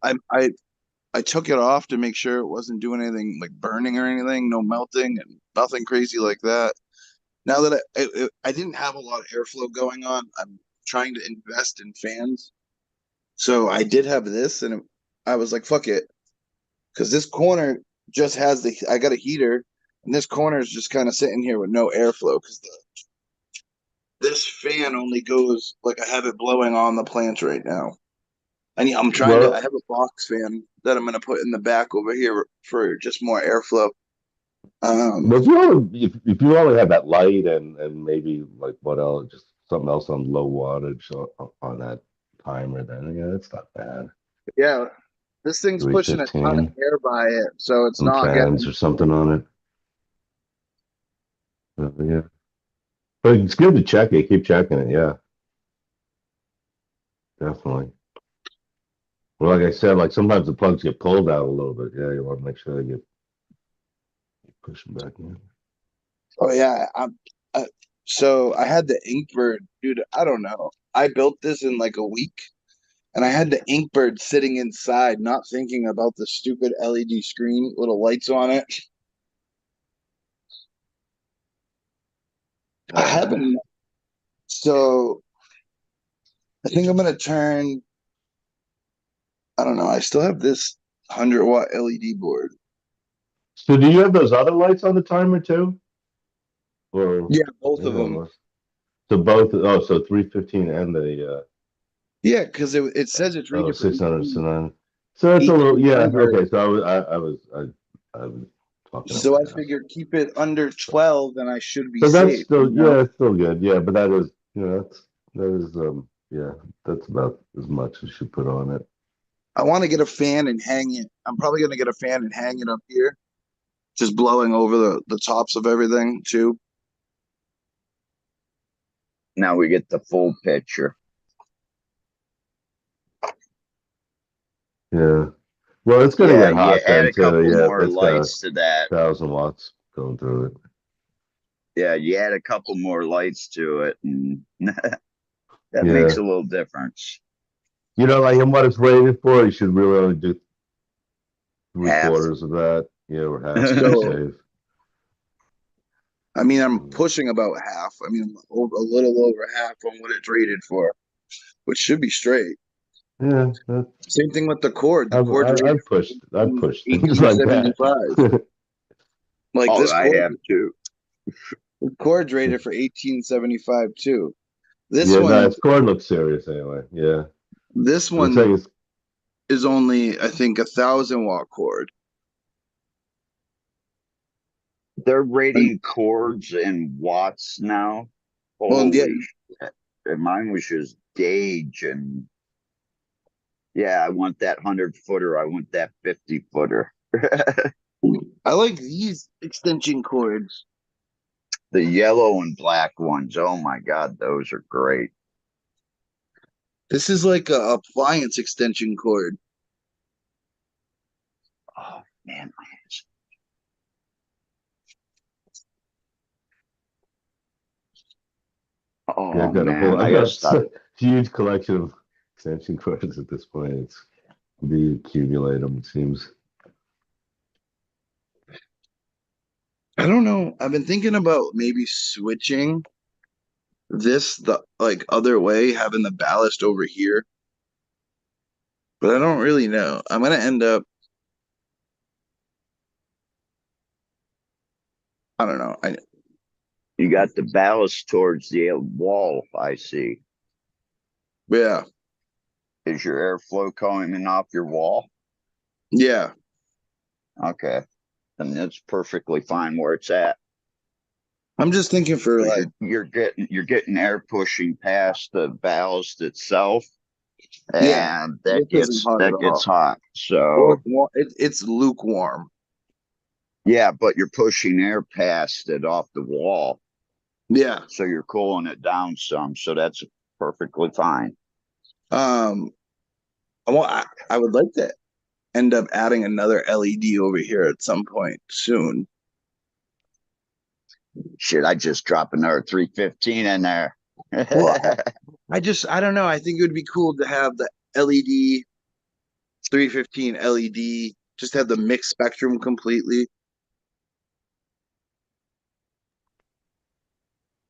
I took it off to make sure it wasn't doing anything like burning or anything, no melting and nothing crazy like that. Now that I didn't have a lot of airflow going on, I'm trying to invest in fans. So I did have this, and I was like, "Fuck it," because this corner just has I got a heater, And this corner is just kind of sitting here with no airflow because this fan only goes like I have it blowing on the plants right now. I'm trying to. I Well, have a box fan that I'm gonna put in the back over here for just more airflow. well, if you only have that light and maybe like what else, just something else on low wattage on that timer, then yeah, it's not bad. Yeah, this thing's pushing a ton of 315, air by it, so it's some not fans getting. or something on it. Yeah, but it's good to check it. Keep checking it. Yeah, definitely. Well, like I said, like sometimes the plugs get pulled out a little bit. Yeah, you want to make sure they get pushing back in. Oh yeah, so I had the Inkbird, dude. I don't know. I built this in like a week, and I had the Inkbird sitting inside, not thinking about the stupid LED screen, little lights on it. I haven't. So I think I'm gonna turn. I don't know. I still have this 100-watt LED board. So, do you have those other lights on the timer too? Or Yeah, both yeah, of them. so both. Oh, so 315 and the Yeah, because it says it's oh rated for 600 so then so that's a little yeah 1800. okay. So I was talking out So my I ass. figured keep it under 12 and I should be So that's safe, still you know? yeah, it's still good. Yeah, but that is that is yeah, that's about as much as you put on it. I want to get a fan and hang it. I'm probably going to get a fan and hang it up here, just blowing over the tops of everything too. Now we get the full picture. Yeah. Well, it's gonna Yeah, get you hot add then a too. couple Yeah, more that's got lights to that. 1,000 watts going through it. Yeah, you add a couple more lights to it, and that makes Yeah. a little difference. Like and what it's rated for, you should really only do three Half. quarters of that. Yeah, or half to be So, safe. I mean, I'm pushing about half. I mean, a little over half on what it's rated for, which should be straight. Yeah, that, Same thing with the cord. The I've, cord's I've rated I've pushed I've for pushed things like that. 1875. Like Oh, this I cord, have too. the cord's rated for 1875 too. This Yeah, no, one, its cord looks serious anyway. Yeah, this but it's one like it's is only, I think, 1,000-watt cord. They're And, rating chords in watts now. well, yeah, Holy shit. And mine was just gauge and yeah, I want that 100-footer. I want that 50-footer. I like these extension cords. The yellow and black ones. Oh my God, those are great. This is like a appliance extension cord. Oh man, my hands. yeah. Oh man, I've I got gotta a stop. huge collection of extension cords at this point. It's we accumulate them. It seems. I don't know. I've been thinking about maybe switching this the like other way, having the ballast over here, but I don't really know. I'm gonna end up. I don't know. You got the ballast towards the wall, I see. Yeah, Is your airflow coming off your wall? yeah. Okay. Then that's perfectly fine where it's at. I'm just thinking for Because like, you're getting air pushing past the ballast itself, yeah. and This isn't hot at that gets all. hot. Well, So it's lukewarm. yeah, but you're pushing air past it off the wall, Yeah. so you're cooling it down some. So that's perfectly fine. Um. I would like to end up adding another LED over here at some point soon. Shit, I just dropped another 315 in there. Well, I don't know. I think it would be cool to have the LED 315 LED, just have the mixed spectrum completely.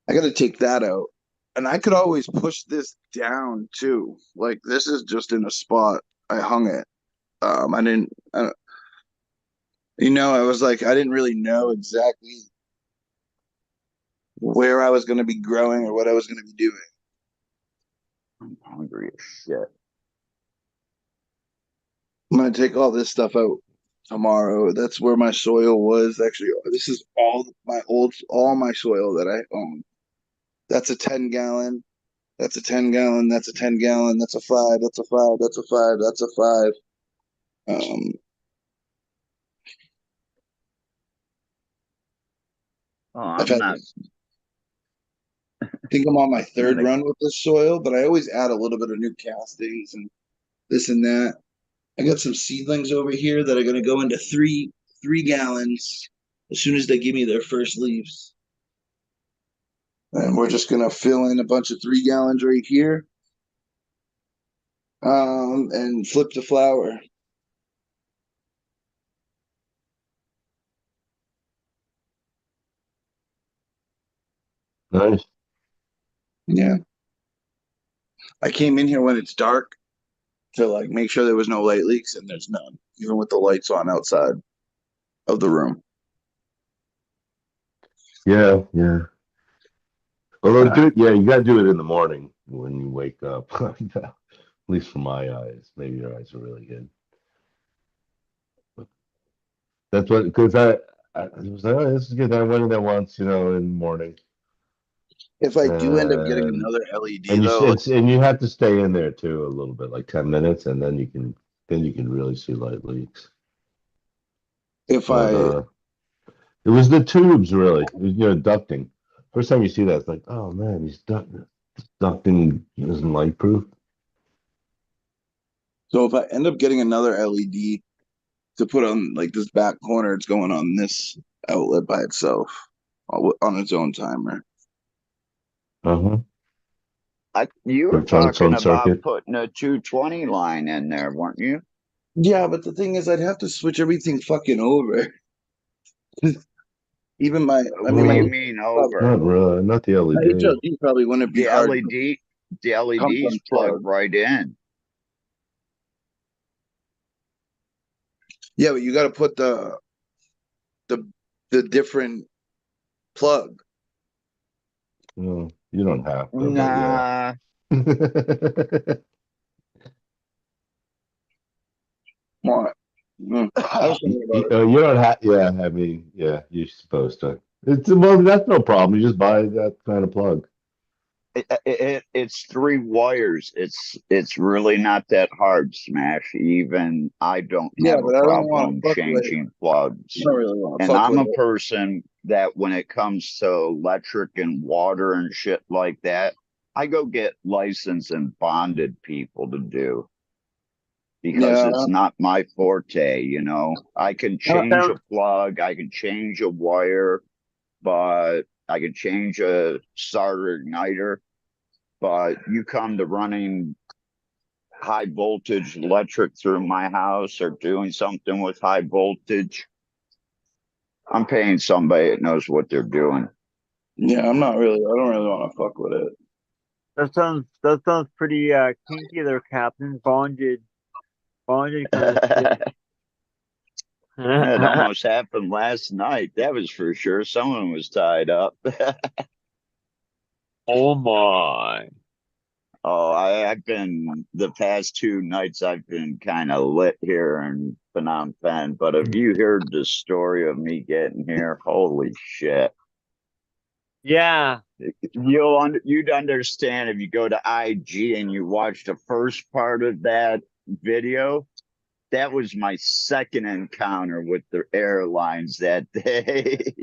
I got to take that out. And I could always push this down too. Like this is just in a spot. I hung it. I didn't. You know, I was like, I didn't really know exactly where I was going to be growing or what I was going to be doing. I'm hungry as shit. I'm going to take all this stuff out tomorrow. That's where my soil was. Actually, this is all my soil that I own. That's a 10 gallon. That's a 10 gallon. That's a 10 gallon. That's a five. That's a five. That's a five. That's a five. Um, Oh, I've I'm had not. this. I think I'm on my I'm third gonna. run with this soil, but I always add a little bit of new castings and this and that. I got some seedlings over here that are going to go into three gallons as soon as they give me their first leaves. And we're just going to fill in a bunch of 3 gallons right here, and flip the flower. Nice. Yeah. I came in here when it's dark to like make sure there was no light leaks, and there's none, even with the lights on outside of the room. Yeah, yeah. Although Uh, yeah, you gotta do it in the morning when you wake up. At least for my eyes. Maybe your eyes are really good. That's what because I was like, oh, this is good. I went in there once, in the morning, if I do end up getting and another LED and you though, it's and you have to stay in there too a little bit, like 10 minutes, and then you can really see light leaks. if But I it was the tubes really. It was, ducting. First time you see that, it's like, oh man, he's ducting isn't light proof. so if I end up getting another LED to put on like this back corner, it's going on this outlet by itself on its own timer. Uh-huh. You were It's on its talking own about circuit. putting a 220 line in there, weren't you? Yeah, but the thing is, I'd have to switch everything fucking over. Even I mean, What do my you Well, mean over? not really, not the LED. HLD probably wouldn't be The hard to LED, the come LEDs plug unplug. right in. Yeah, but you got to put the the different plug. Well, you don't have to, but yeah. Nah, What? I was thinking about it. You don't have. Yeah, I mean, yeah, you're supposed to. Well, that's no problem. You just buy that kind of plug. it's 3 wires. It's really not that hard, Smash. Even I don't Yeah, have a but I don't want to problem fuck with. changing I plugs. don't really want to And fuck I'm with a it. person that when it comes to electric and water and shit like that, I go get licensed and bonded people to do because Yeah, it's not my forte. I can change a Sounds plug, I can change a wire, but I can change a starter igniter. But you come to running high voltage electric through my house or doing something with high voltage, I'm paying somebody that knows what they're doing. yeah. I'm not really. I don't really want to fuck with it. that sounds pretty kinky there, Captain. Bonded kind of shit. It almost happened last night. That was for sure. Someone was tied up. Oh my. Oh, I've been the past 2 nights. I've been kind of lit here in Phnom Penh. But have you heard the story of me getting here? Holy shit! Yeah. You'd understand if you go to IG and you watch the first part of that video. That was my second encounter with the airlines that day.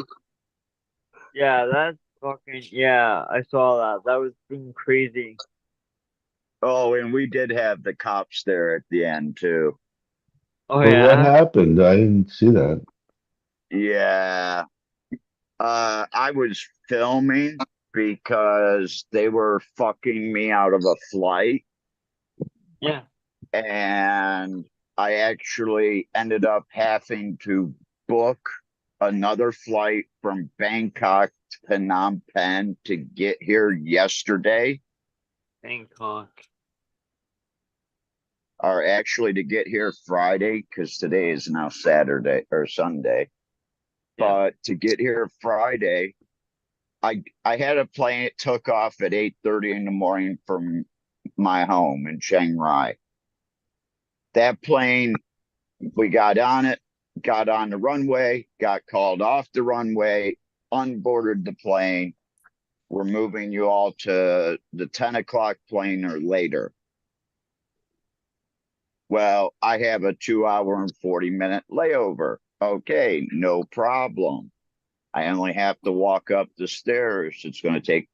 Yeah, that's fucking yeah, I saw that. That was freaking crazy. Oh, and we did have the cops there at the end too. Oh Well, what yeah? happened? I didn't see that. Yeah. I was filming because they were fucking me out of a flight, Yeah. and I actually ended up having to book another flight from Bangkok to Phnom Penh to get here yesterday. Bangkok. All are actually to get here Friday, because today is now Saturday or Sunday. Yeah. But to get here Friday, I had a plane. It took off at 8:30 in the morning from my home in Chiang Rai. That plane, we got on it, got on the runway, got called off the runway, unboarded the plane. We're moving you all to the 10 o'clock plane or later. Well, I have a 2 hour and 40-minute layover. Okay, no problem. I only have to walk up the stairs. It's going to take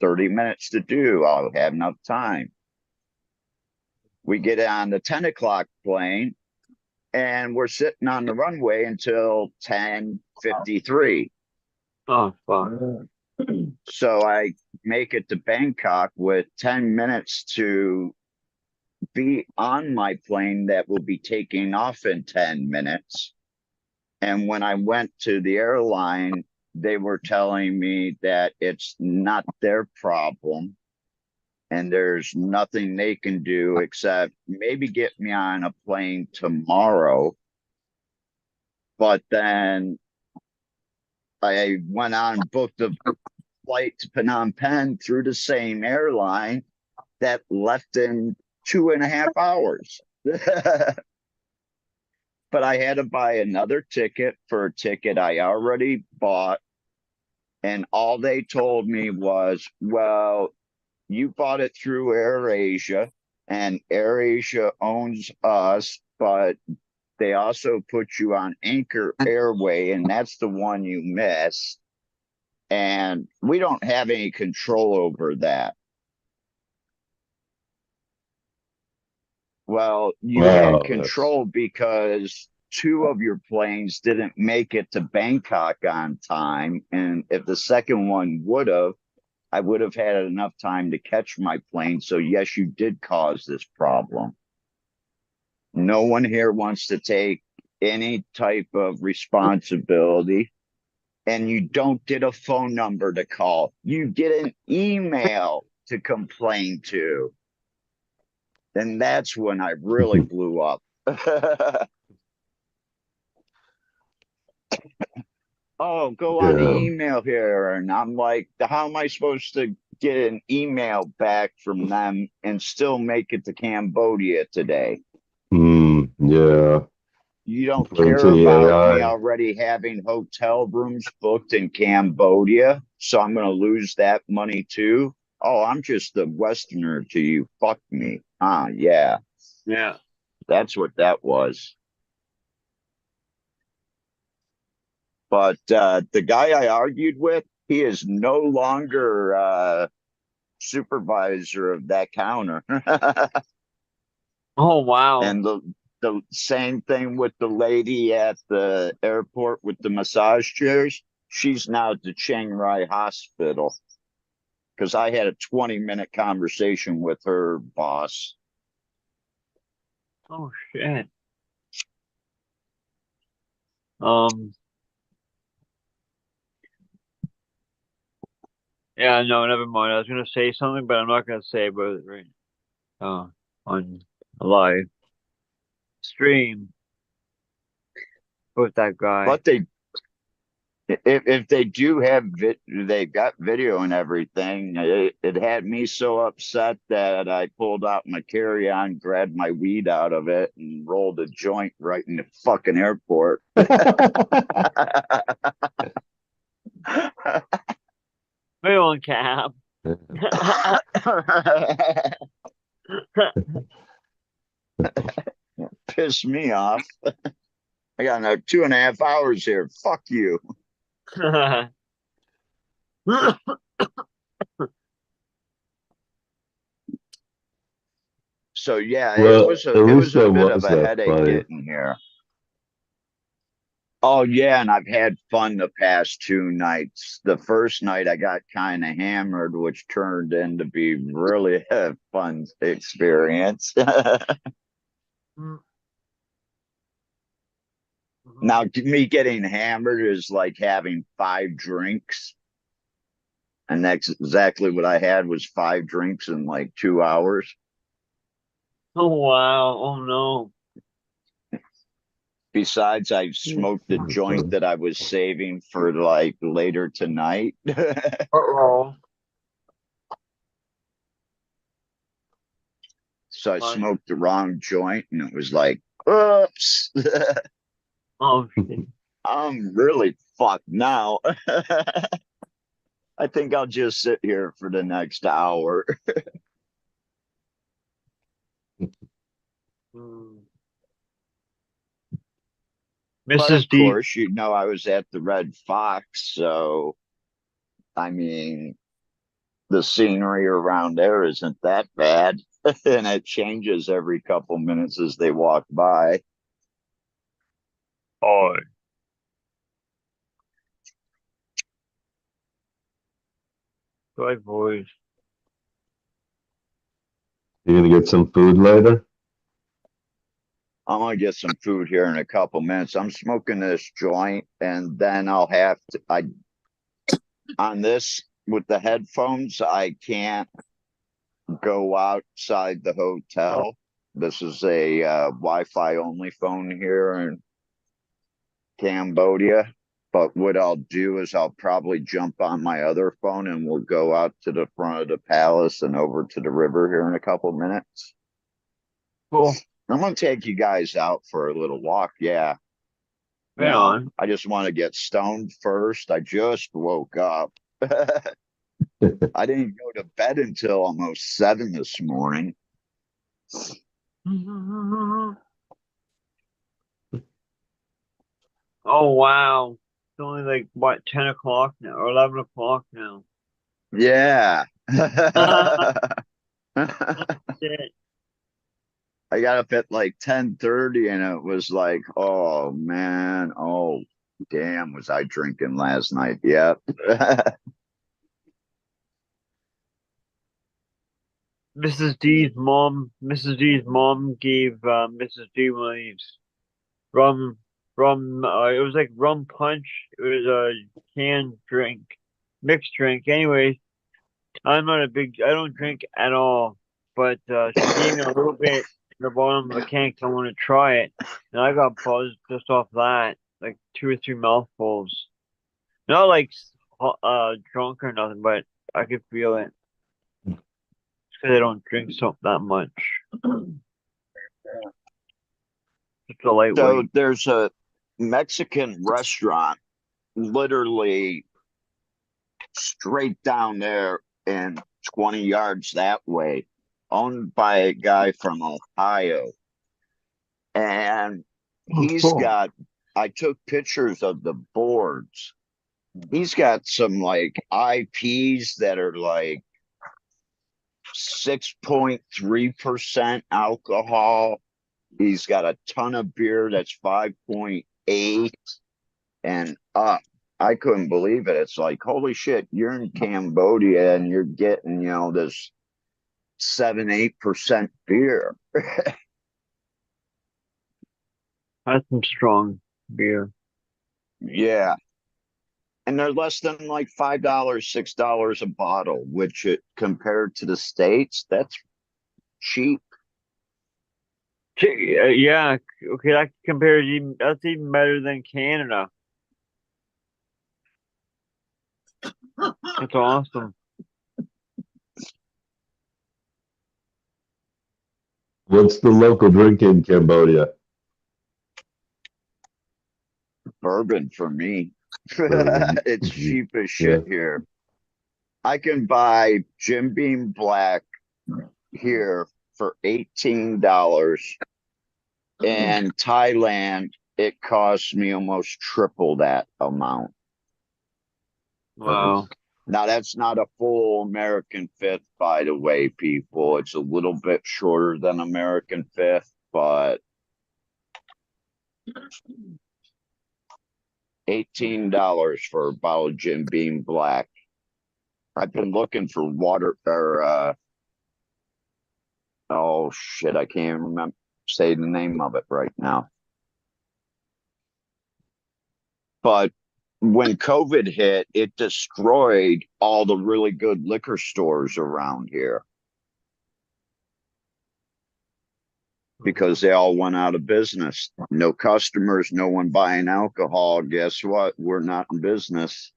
30 minutes to do. I'll have enough time. We get on the 10 o'clock plane and we're sitting on the runway until 10:53. Oh, fuck. So I make it to Bangkok with 10 minutes to be on my plane that will be taking off in 10 minutes. And when I went to the airline, they were telling me that it's not their problem and there's nothing they can do except maybe get me on a plane tomorrow. But then I went on and booked a flight to Phnom Penh through the same airline that left in 2.5 hours. But I had to buy another ticket for a ticket I already bought. And all they told me was, well, you bought it through AirAsia, and AirAsia owns us, but they also put you on Anchor Airway, and that's the one you missed. And we don't have any control over that. Well, you had control because 2 of your planes didn't make it to Bangkok on time. And if the second one would have, I would have had enough time to catch my plane. So yes, you did cause this problem. No one here wants to take any type of responsibility. And you don't get a phone number to call. You get an email to complain to. And that's when I really blew up. Oh, go on the email here. And I'm like, how am I supposed to get an email back from them and still make it to Cambodia today? Yeah. You don't care about me already having hotel rooms booked in Cambodia, so I'm going to lose that money too. Oh, I'm just a Westerner to you. Fuck me. Yeah. Yeah. That's what that was. But the guy I argued with, he is no longer supervisor of that counter. Oh, wow. And the same thing with the lady at the airport with the massage chairs. She's now at the Chiang Rai hospital because I had a 20-minute conversation with her boss. Oh, shit. Yeah, no, never mind. I was gonna say something, but I'm not gonna say about it right on a live stream with that guy. But if they do have they got video and everything, it had me so upset that I pulled out my carry-on, grabbed my weed out of it, and rolled a joint right in the fucking airport. My own cab. Piss me off. I got another 2.5 hours here. Fuck you. So yeah, Well, it was a bit of a headache getting here. Oh yeah, and I've had fun the past 2 nights. The first night I got kind of hammered, which turned into be really a fun experience. Now, me getting hammered is like having 5 drinks. And that's exactly what I had was 5 drinks in like 2 hours. Oh wow. Oh no. Besides, I smoked the joint that I was saving for like later tonight. Uh-oh. So I Fun. smoked the wrong joint and it was like, oops, Oh shit. I'm really fucked now. I think I'll just sit here for the next hour. Hmm. But Mrs. of D. course, I was at the Red Fox. So, I mean, the scenery around there isn't that bad. And it changes every couple minutes as they walk by. Oh, good boys. You gonna get some food later? I'm gonna get some food here in a couple minutes. I'm smoking this joint, and then I'll have to. I on this with the headphones, I can't go outside the hotel. This is a Wi-Fi only phone here in Cambodia. But what I'll do is I'll probably jump on my other phone and we'll go out to the front of the palace and over to the river here in a couple minutes. Cool. I'm gonna take you guys out for a little walk. Yeah. Right on. I just want to get stoned first. I just woke up. I didn't go to bed until almost 7 this morning. Oh wow. It's only like what, 10 o'clock now or 11 o'clock now. Yeah. Shit. I got up at like 10:30 and it was like, oh man, oh damn, was I drinking last night? Yep. Mrs. D's mom gave Mrs. D one of these rum it was like rum punch. It was a canned drink, mixed drink. Anyways, I don't drink at all, but she gave me a little bit in the bottom of the can 'cause I want to try it, and I got buzzed just off that, like 2 or 3 mouthfuls. Not like drunk or nothing, but I could feel it because I don't drink so that much. Just a So lightweight. there's a Mexican restaurant literally straight down there and 20 yards that way, owned by a guy from Ohio. And Oh, he's cool. got, I took pictures of the boards. He's got some like IPs that are like 6.3% alcohol. He's got a ton of beer that's 5.8 and up. I couldn't believe it. It's like, holy shit, you're in Cambodia and you're getting, this 7, 8% beer. That's some strong beer. Yeah. And they're less than like $5, $6 a bottle, which compared to the States, that's cheap. Yeah, okay, that compares even that's even better than Canada. That's awesome. What's the local drink in Cambodia? Bourbon for me. Bourbon. It's cheap as Yeah. shit here. I can buy Jim Beam Black here for $18. In Thailand, it costs me almost triple that amount. Wow. Now, that's not a full American fifth, by the way, people. It's a little bit shorter than American fifth, but $18 for a bottle of Jim Beam Black. I've been looking for water or oh shit, I can't remember say the name of it right now. But when COVID hit, it destroyed all the really good liquor stores around here. because they all went out of business. No customers, no one buying alcohol. Guess what? We're not in business.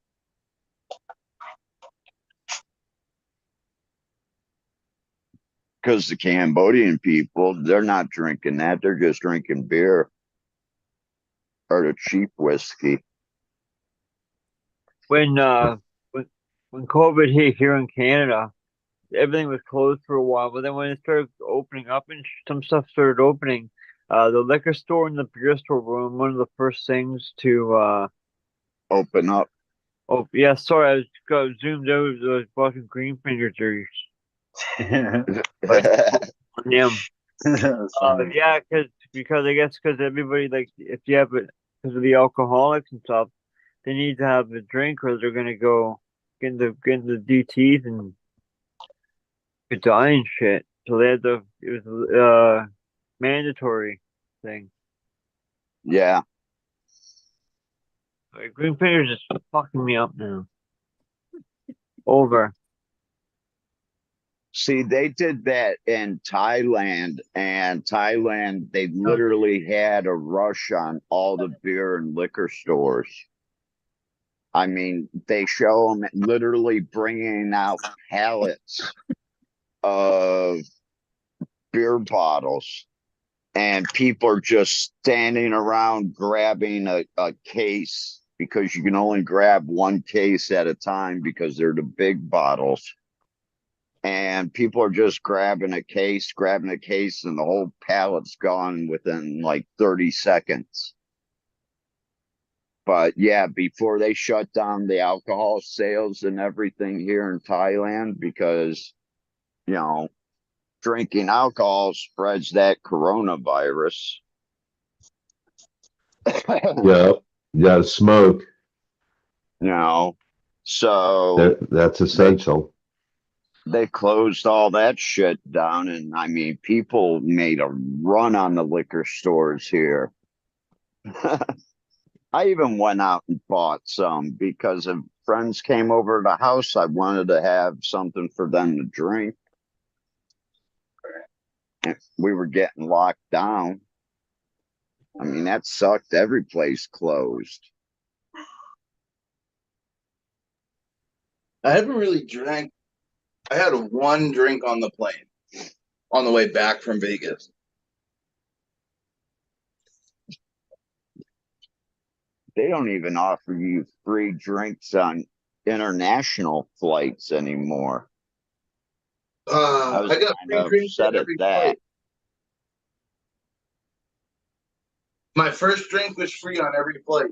Because the Cambodian people, they're not drinking that. They're just drinking beer or the cheap whiskey. When COVID hit here in Canada, everything was closed for a while, but then when it started opening up and some stuff started opening, the liquor store and the beer store were one of the first things to Open up. oh yeah, sorry, I was got zoomed out. I was watching Green Finger jerseys. Yeah. That's funny. Yeah, because I guess because everybody like if you have it because of the alcoholics and stuff, they need to have a drink or they're gonna go get into DTs and could die and shit. So they had to it was mandatory thing. Yeah. Like, Green Finger's just fucking me up now. Over. See, they did that in Thailand, and Thailand, they literally had a rush on all the beer and liquor stores. I mean, they show them literally bringing out pallets of beer bottles, and people are just standing around grabbing a case because you can only grab one case at a time because they're the big bottles. And people are just grabbing a case, and the whole pallet's gone within like 30 seconds. But yeah, before they shut down the alcohol sales and everything here in Thailand, because, you know, drinking alcohol spreads that coronavirus. Yeah, you got to smoke. You know, so That's essential. they closed all that shit down, and I mean, people made a run on the liquor stores here. I even went out and bought some because if friends came over to the house, I wanted to have something for them to drink. And we were getting locked down. I mean, that sucked. Every place closed. I haven't really drank. I had one drink on the plane on the way back from Vegas. They don't even offer you free drinks on international flights anymore. I was I got kind free of drinks at upset at every that. flight. My first drink was free on every flight.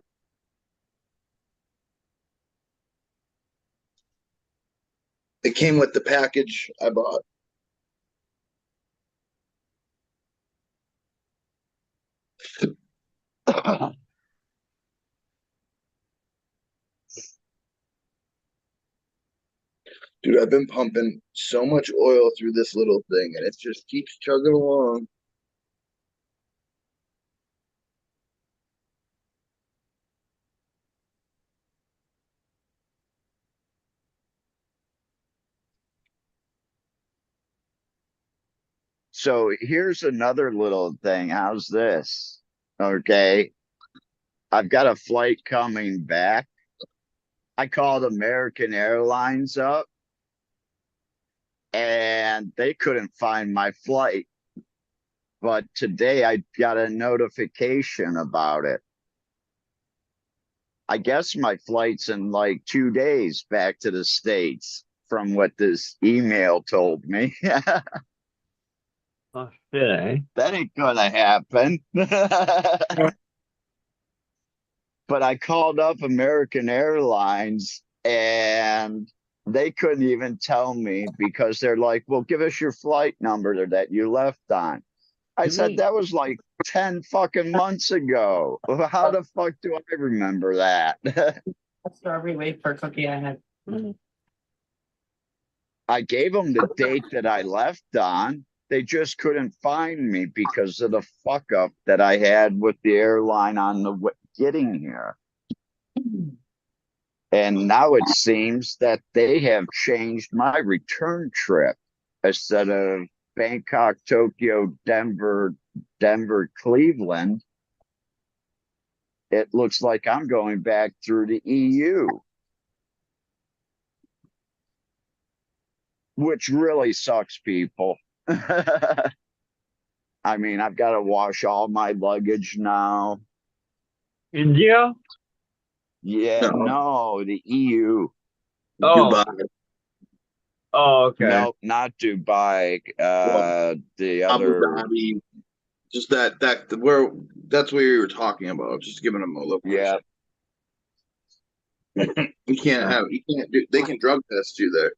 It came with the package I bought. Dude, I've been pumping so much oil through this little thing and it just keeps chugging along. So here's another little thing. How's this? Okay. I've got a flight coming back. I called American Airlines up and they couldn't find my flight. But today I got a notification about it. I guess my flight's in like 2 days back to the States from what this email told me. Oh shit, eh? That ain't gonna happen. But I called up American Airlines and they couldn't even tell me because they're like, well, give us your flight number that you left on. I said, that was like 10 fucking months ago. How the fuck do I remember that? Strawberry wafer cookie I had. I gave them the date that I left on. They just couldn't find me because of the fuck up that I had with the airline on the getting here. And now it seems that they have changed my return trip. Instead of Bangkok, Tokyo, Denver, Cleveland, it looks like I'm going back through the EU, which really sucks, people. I mean, I've got to wash all my luggage now. India? Yeah, No, no, the EU. Oh, Dubai. oh, okay. No, not Dubai. Well, The Abu other, Dhabi. Just where that's where you were talking about. Just giving them a yeah, location. They can drug test you there.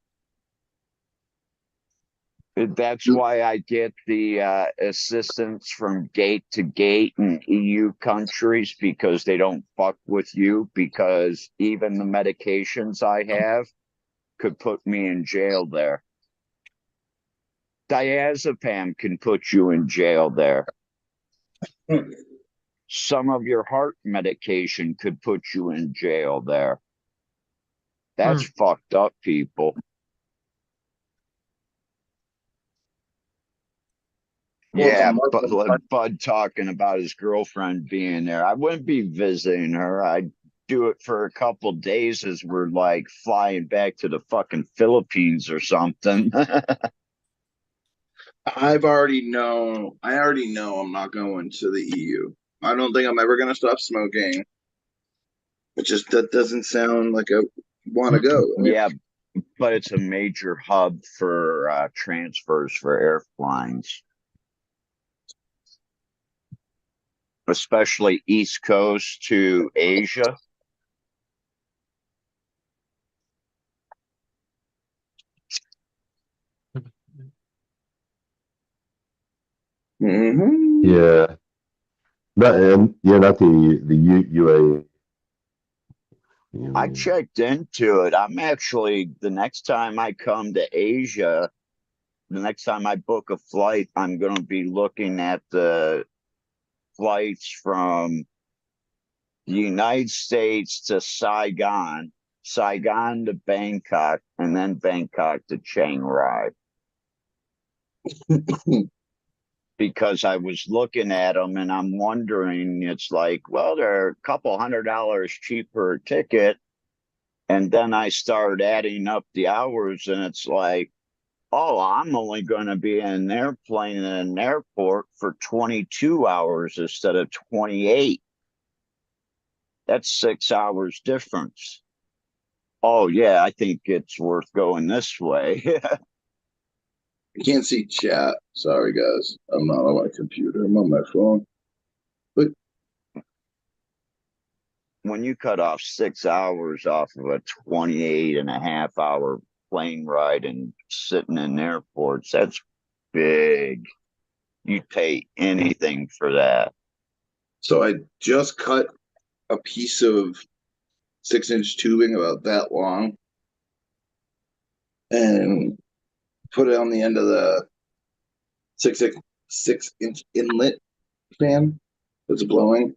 that's why I get the assistance from gate to gate in EU countries because they don't fuck with you because even the medications I have could put me in jail there. Diazepam can put you in jail there. Some of your heart medication could put you in jail there. That's fucked up, people. Well, it's a Yeah, but Muslim like country. Bud talking about his girlfriend being there. I wouldn't be visiting her. I'd do it for a couple days as we're like flying back to the fucking Philippines or something. I already know I'm not going to the EU. I don't think I'm ever gonna stop smoking. That doesn't sound like I want to go. Yeah, but it's a major hub for transfers for airlines, especially East Coast to Asia. Mm-hmm. Yeah. Not the UAE. I checked into it. I'm actually, the next time I come to Asia, the next time I book a flight, I'm going to be looking at the flights from the United States to Saigon, Saigon to Bangkok, and then Bangkok to Chiang Rai. Because I was looking at them and I'm wondering, it's like, well, they're a couple $100 cheaper a ticket. And then I started adding up the hours and it's like, oh, I'm only going to be in an airplane in an airport for 22 hours instead of 28. That's 6 hours difference. Oh, yeah, I think it's worth going this way. I can't see chat. Sorry, guys. I'm not on my computer. I'm on my phone. But When you cut off 6 hours off of a 28 and a half hour plane ride and sitting in airports, that's big. You'd pay anything for that. so I just cut a piece of 6-inch tubing about that long and put it on the end of the six inch inlet fan that's blowing.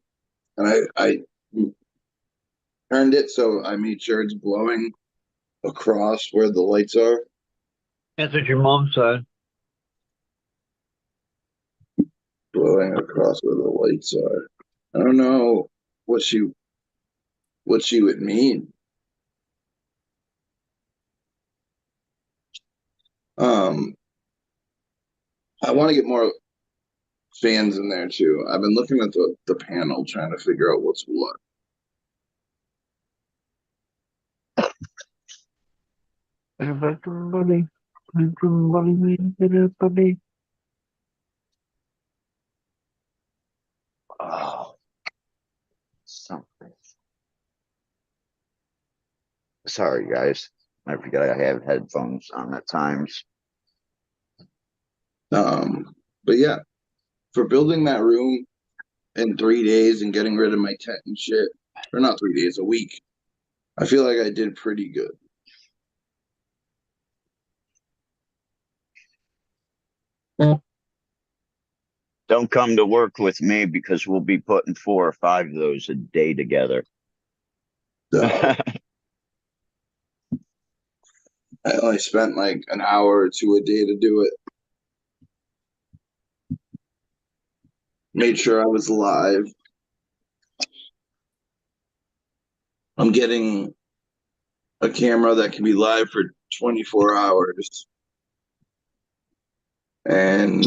And I turned it so I made sure it's blowing across where the lights are. That's what your mom said. Blowing across where the lights are. I don't know what she would mean. Um, I want to get more fans in there too. I've been looking at the panel trying to figure out what's what. Everybody, everybody. Oh, something. Sorry, guys. I forgot I have headphones on at times. But yeah, for building that room in 3 days and getting rid of my tent and shit, or not 3 days, a week, I feel like I did pretty good. Don't come to work with me because we'll be putting 4 or 5 of those a day together. So I only spent like an hour or two a day to do it. Made sure I was live. I'm getting a camera that can be live for 24 hours. And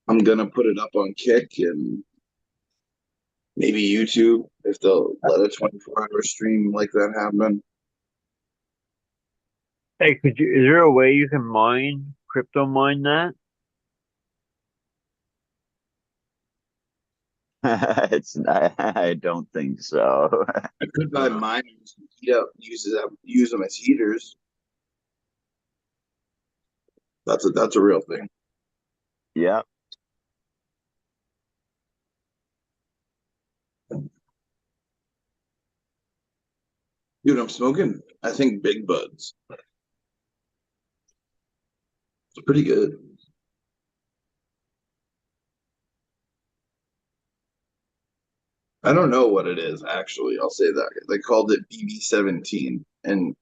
I'm going to put it up on Kick and maybe YouTube if they'll let a 24-hour stream like that happen. Hey, is there a way you can crypto mine that? It's not, I don't think so. I could buy miners and use them as heaters. That's a real thing. Yep. Dude, I'm smoking, I think, Big Buds. It's pretty good. I don't know what it is, actually. I'll say that. They called it BB17, and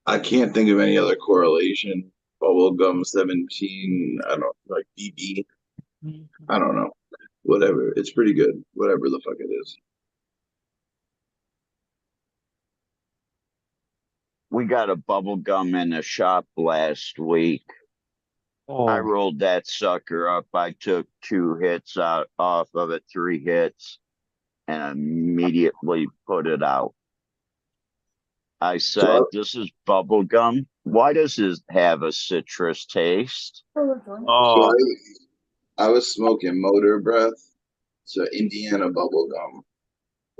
I can't think of any other correlation. Bubblegum 17, I don't like BB. I don't know. Whatever. It's pretty good. Whatever the fuck it is. We got a bubble gum in the shop last week. I Oh, rolled that sucker up. I took 2 hits off of it, 3 hits, and immediately put it out. I said, So, "This is bubble gum. Why does this have a citrus taste?" so oh, I was smoking Motor Breath, so Indiana bubblegum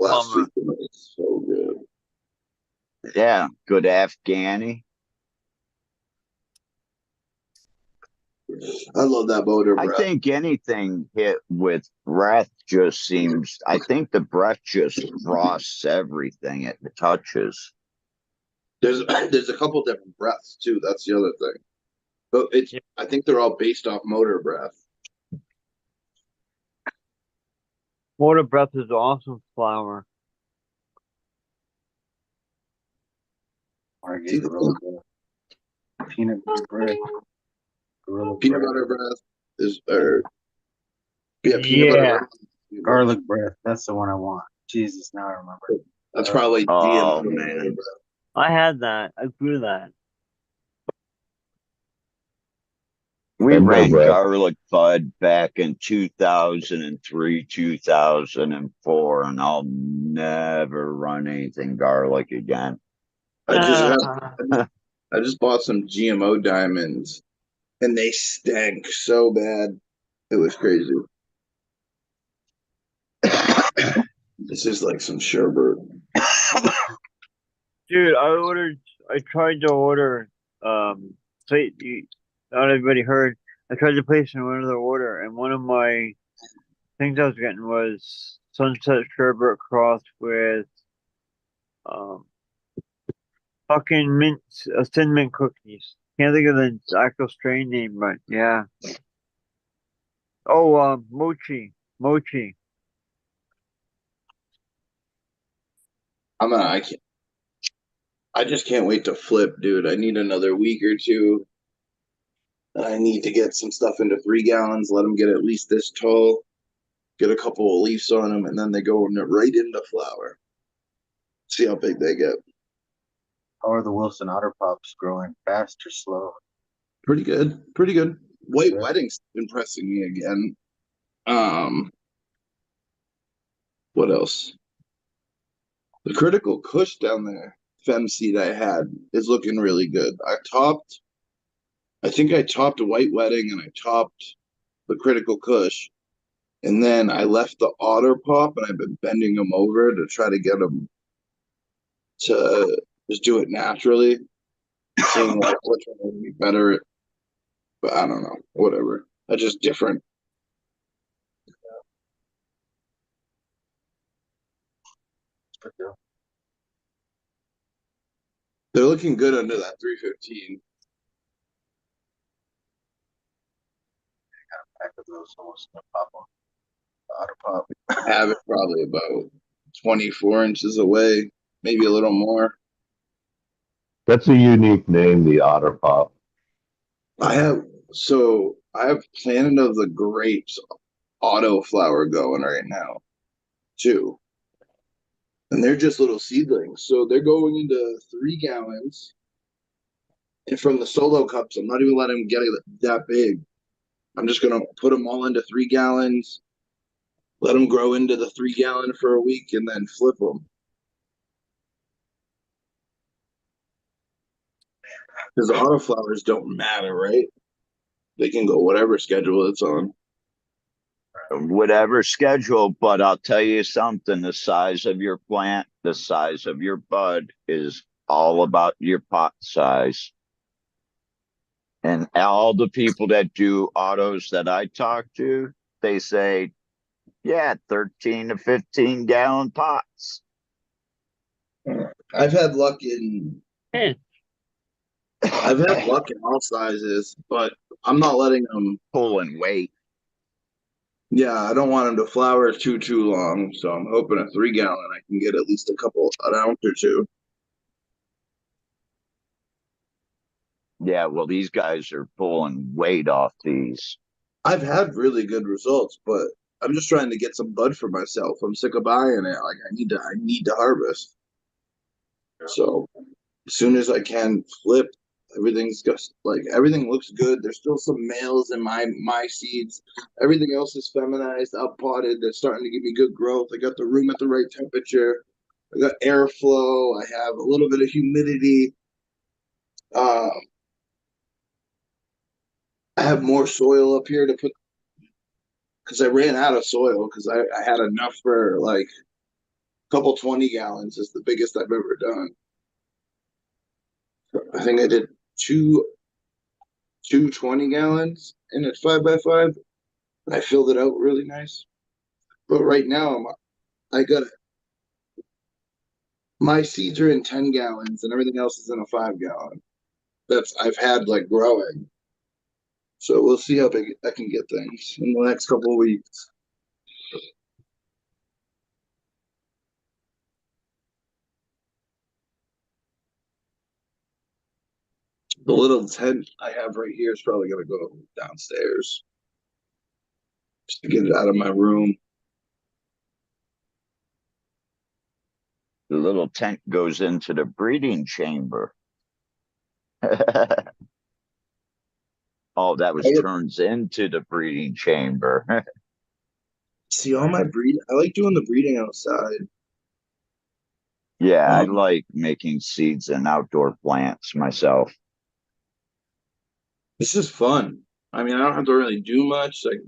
last bummer. week. And it was so good. Yeah, good Afghani. I love that Motor I Breath. think anything hit with breath just seems, I think the breath just frosts everything it touches. There's a couple different breaths too. That's the other thing. But Yeah. I think they're all based off Motor Breath. Water breath is awesome flower. Or I See get the gorilla peanut butter bread. Gorilla peanut bread. butter breath is peanut Yeah. butter. Garlic breath. That's the one I want. Jesus, now I remember. That's probably Oh, GMO man. Motor Breath. I had that. I grew that. We And no ran breath. garlic bud back in 2003, 2004, and I'll never run anything garlic again. I just had Ah, I just bought some GMO diamonds and they stank so bad. It was crazy. This is like some sherbet. dude, I tried to order, not everybody heard. I tried to place another order, and one of my things I was getting was Sunset Sherbet crossed with, um, fucking mint, thin mint cookies. Can't think of the actual strain name, but yeah. Oh, mochi. I can't. I just can't wait to flip, dude. I need another week or two. I need to get some stuff into 3 gallons. Let them get at least this tall. Get a couple of leaves on them, and then they go right into flower. See how big they get. How are the Wilson Otter Pops growing? Fast or slow? Pretty good. Pretty good. White Good. Wedding's impressing me again. What else? The Critical Kush down there, fem seed I had, is looking really good. I think I topped a White Wedding and I topped the Critical Kush. And then I left the Otter Pop and I've been bending them over to try to get them to just do it naturally, seeing like which one would be better. But I don't know. Whatever. That's just different. They're looking good under that 315. Pack of those almost no pop 'em. The Otter Pop. I have it probably about 24 inches away, maybe a little more. That's a unique name, the Otter Pop. I have so I have Planet of the Grapes auto flower going right now, too. And they're just little seedlings. So they're going into 3 gallons. And from the solo cups, I'm not even letting them get it that big. I'm just going to put them all into 3 gallons, let them grow into the 3 gallon for a week, and then flip them. Because the autoflowers don't matter, right? They can go whatever schedule it's on. Whatever schedule, but I'll tell you something, the size of your plant, the size of your bud is all about your pot size. And all the people that do autos that I talk to, they say, yeah, 13 to 15 gallon pots. I've had luck in Yeah. I've had luck in all sizes, but I'm not letting them. Pulling weight. Yeah, I don't want them to flower too long. So I'm hoping a 3 gallon I can get at least an ounce or two. Yeah, well, these guys are pulling weight off these. I've had really good results, but I'm just trying to get some bud for myself. I'm sick of buying it. Like I need to harvest. So as soon as I can flip, everything's just like everything looks good. There's still some males in my seeds. Everything else is feminized, up potted. They're starting to give me good growth. I got the room at the right temperature. I got airflow. I have a little bit of humidity. Uh, I have more soil up here to put because I ran out of soil because I had enough for like a couple 20 gallons is the biggest I've ever done. I think I did two 20 gallons in a 5x5. And I filled it out really nice. But right now I got my seeds are in 10 gallons and everything else is in a 5 gallon. That's I've had like growing. So we'll see how big I can get things in the next couple of weeks. The little tent I have right here is probably gonna go downstairs just to get it out of my room. The little tent goes into the breeding chamber. Oh, that was turns into the breeding chamber. See all my breed. I like doing the breeding outside. Yeah, I like making seeds and outdoor plants myself. It's just fun. I mean, I don't have to really do much. Like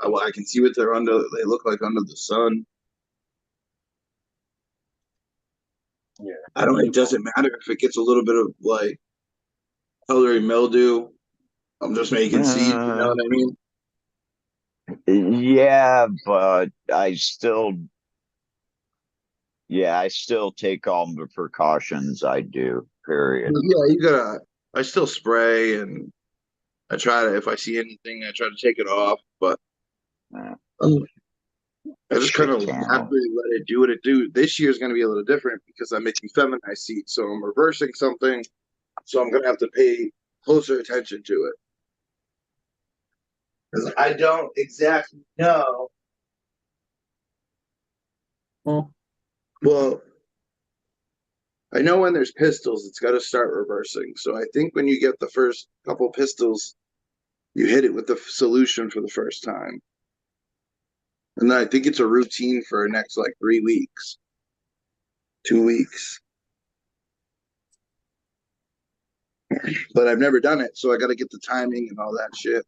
I can see what they're under. They look like under the sun. Yeah. I don't. It doesn't matter if it gets a little bit of like powdery mildew. I'm just making seeds. You know what I mean? Yeah, but I still take all the precautions I do, period. Yeah, you gotta. I still spray and I try to. If I see anything, I try to take it off. But Uh, um, I just kind shit of channel. happily let it do what it do. This year is going to be a little different because I'm making feminized seeds, so I'm reversing something. So I'm going to have to pay closer attention to it because I don't exactly know. Well, I know when there's pistils, it's got to start reversing. So I think when you get the first couple pistils, you hit it with the solution for the first time. And then I think it's a routine for the next like 3 weeks, 2 weeks. But I've never done it, so I got to get the timing and all that shit.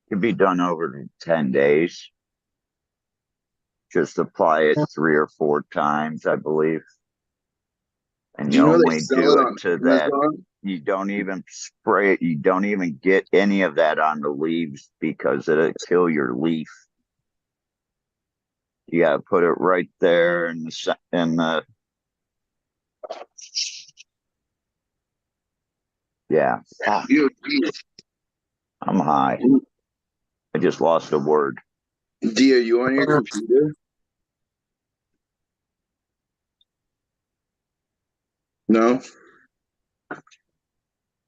Could be done over 10 days. Just apply it 3 or 4 times, I believe. And Do you you know they only sell do it it on to that. Amazon? You don't even spray it. You don't even get any of that on the leaves because it'll kill your leaf. You got to put it right there in the. Yeah. You, I'm high. I just lost a word. D, are you on your computer? No. I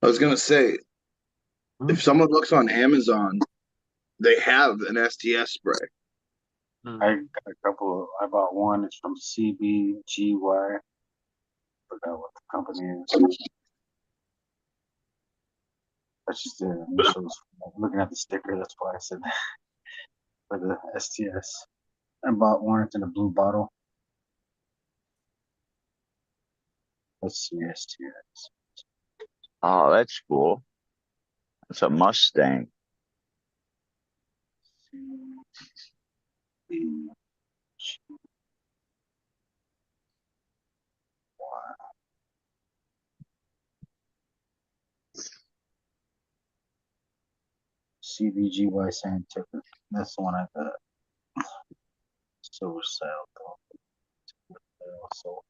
was gonna say, if someone looks on Amazon, they have an STS spray. I got a couple. I bought one. It's from CBGY. Forgot what the company is. That's just the initials. Looking at the sticker, that's why I said that for the STS. I bought one. It's in a blue bottle. Let's see, STS. Oh, that's cool. It's a Mustang. CBGY Scientific. That's the one I got. Silver sail. So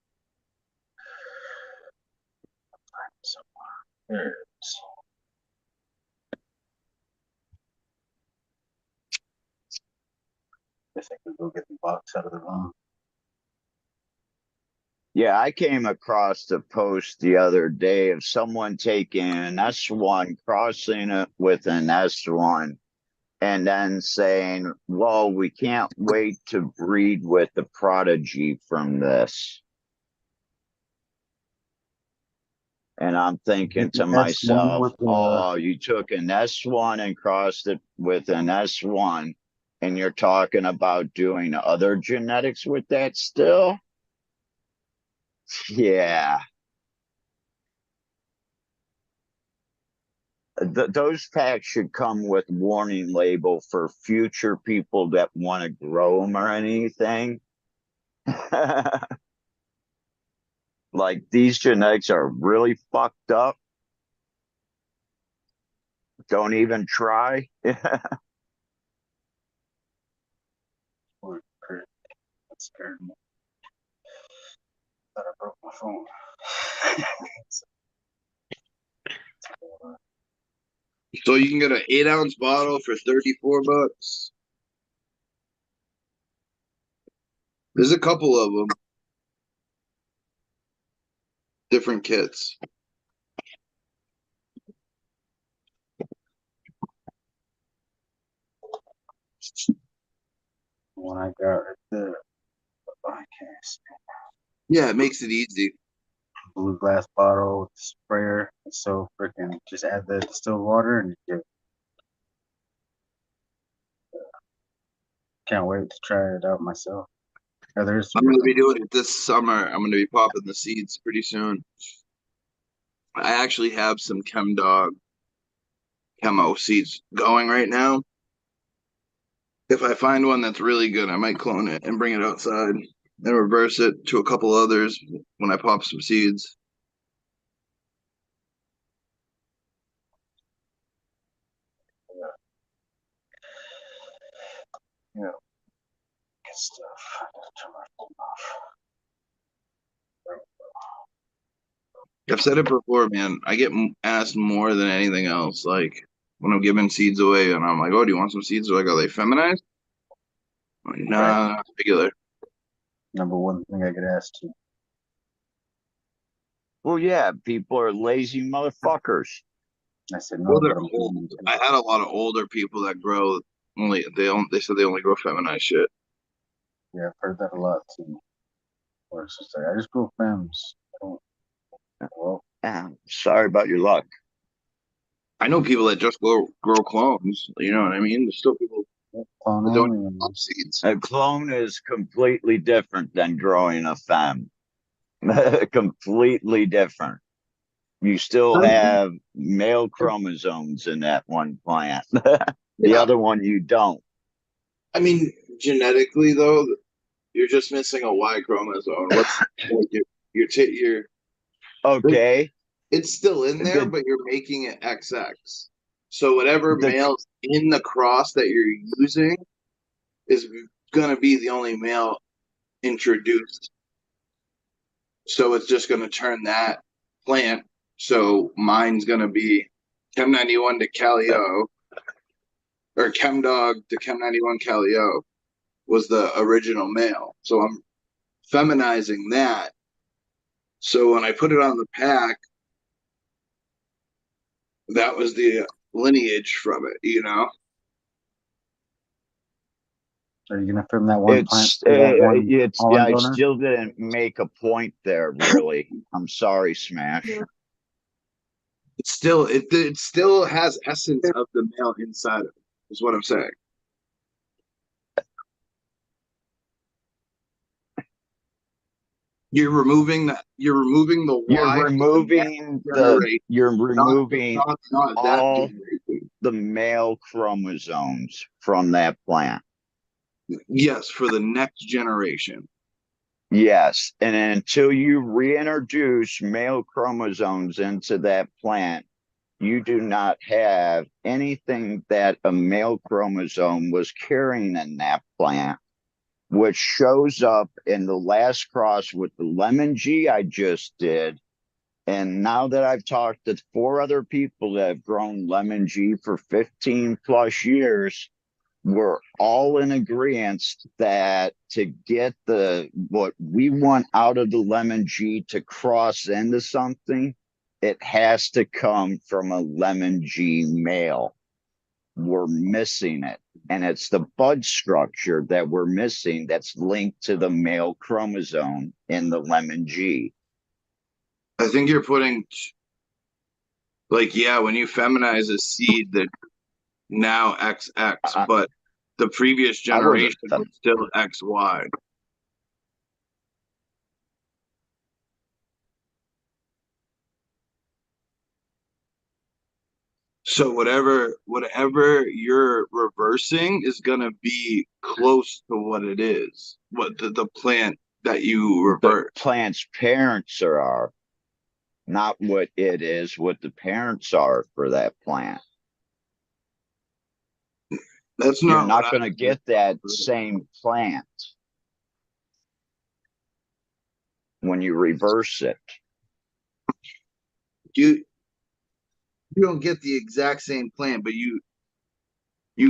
there it is. Guess I could go get the box out of the room. Yeah, I came across the post the other day of someone taking an S1, crossing it with an S1, and then saying, well, we can't wait to breed with the prodigy from this. And I'm thinking to S1 myself, with the oh, you took an S1 and crossed it with an S1, and you're talking about doing other genetics with that still? Yeah. Those packs should come with warning label for future people that want to grow them or anything. Like, these genetics are really fucked up. Don't even try. or that scared me. Thought I broke my phone. So you can get an 8-ounce bottle for $34. There's a couple of them, different kits. One I got right there. Oh, I can't see. Yeah, it makes it easy. Blue glass bottle with the sprayer. It's so freaking. Just add the distilled water and you can't wait to try it out myself. Yeah, there's I'm gonna be doing it this summer. I'm gonna be popping the seeds pretty soon. I actually have some ChemDog chemo seeds going right now. If I find one that's really good, I might clone it and bring it outside and reverse it to a couple others when I pop some seeds. yeah, good stuff. I gotta turn my phone off. I've said it before, man. I get asked more than anything else. Like when I'm giving seeds away, and I'm like, "Oh, do you want some seeds?" They're like, "Are they feminized?" I'm like, Right. nah, regular. Number one thing I get asked to. Well, yeah, people are lazy motherfuckers. I said Well, no, they're but I'm old. doing it. I had a lot of older people that grow only. They said they only grow feminized shit. Yeah, I've heard that a lot too. Or it's just like I just grow fems. I don't. Well, Sorry about your luck. I know people that just grow clones. You know what I mean? There's still people clone that don't them love and seeds. A clone is completely different than growing a fem. Completely different. You still have male chromosomes in that one plant. The Yeah, other one you don't. I mean, genetically though, you're just missing a Y chromosome. What's like your Okay. it's still in there, The but you're making it XX. So whatever the male's in the cross that you're using is gonna be the only male introduced. So it's just gonna turn that plant. So mine's gonna be Chem 91 to Calio, or Chem Dog to Chem 91 Calio was the original male. So I'm feminizing that. So when I put it on the pack, that was the lineage from it, you know? Are you gonna film that one plant? It's That one yeah, pollen I donor? still didn't make a point there, really. I'm sorry, Smash. It still has essence of the male inside of it, is what I'm saying. You're removing the Y from the next generation, You're not removing not that all generation. the male chromosomes from that plant. Yes, for the next generation. Yes, and until you reintroduce male chromosomes into that plant, you do not have anything that a male chromosome was carrying in that plant, which shows up in the last cross with the lemon G I just did. And now that I've talked to 4 other people that have grown lemon G for 15 plus years, we're all in agreement that to get what we want out of the lemon G to cross into something, it has to come from a lemon G male. We're missing it. And it's the bud structure that we're missing that's linked to the male chromosome in the lemon G. I think you're putting like, yeah, when you feminize a seed that now XX, but the previous I wasn't generation was still XY. So whatever you're reversing is gonna be close to what it is, what the plant that you the revert. plant's parents are, not what it is, what the parents are for that plant. That's You're not not what going to get that same plant when you reverse it. you you don't get the exact same plant, but you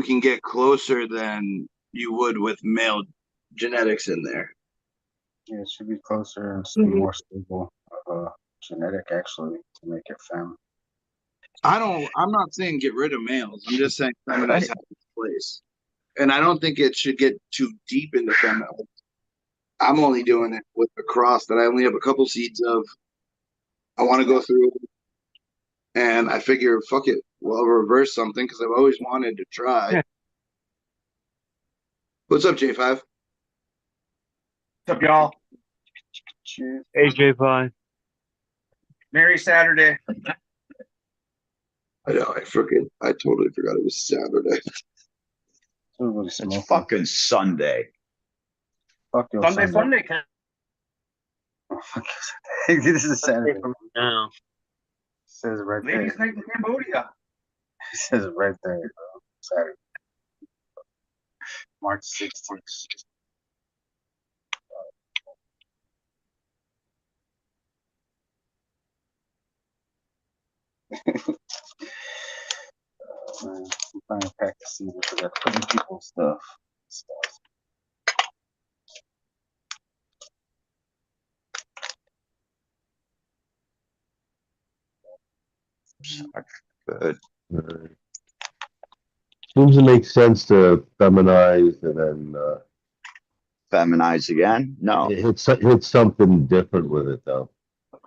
can get closer than you would with male genetics in there. Yeah, it should be closer and be more stable genetic actually to make it fem. I'm not saying get rid of males. I'm just saying feminize has its place. And I don't think it should get too deep into feminize. I'm only doing it with the cross that I only have a couple seeds of. I want to go through and I figure, fuck it, well, reverse something because I've always wanted to try. Yeah. What's up, J5? What's up, y'all? Cheers. AJ5. Merry Saturday. I know, I totally forgot it was Saturday. Everybody It's smoking. fucking Sunday. Fuck your Sunday Sunday. Funday. This is Saturday. It No. says right there. Ladies' night in Cambodia. It says right there, bro. Saturday. March 16th. Man, I'm trying to pack the seed because I put in people's stuff. Good. Seems to make sense to feminize and then Feminize again? No. hit something different with it though.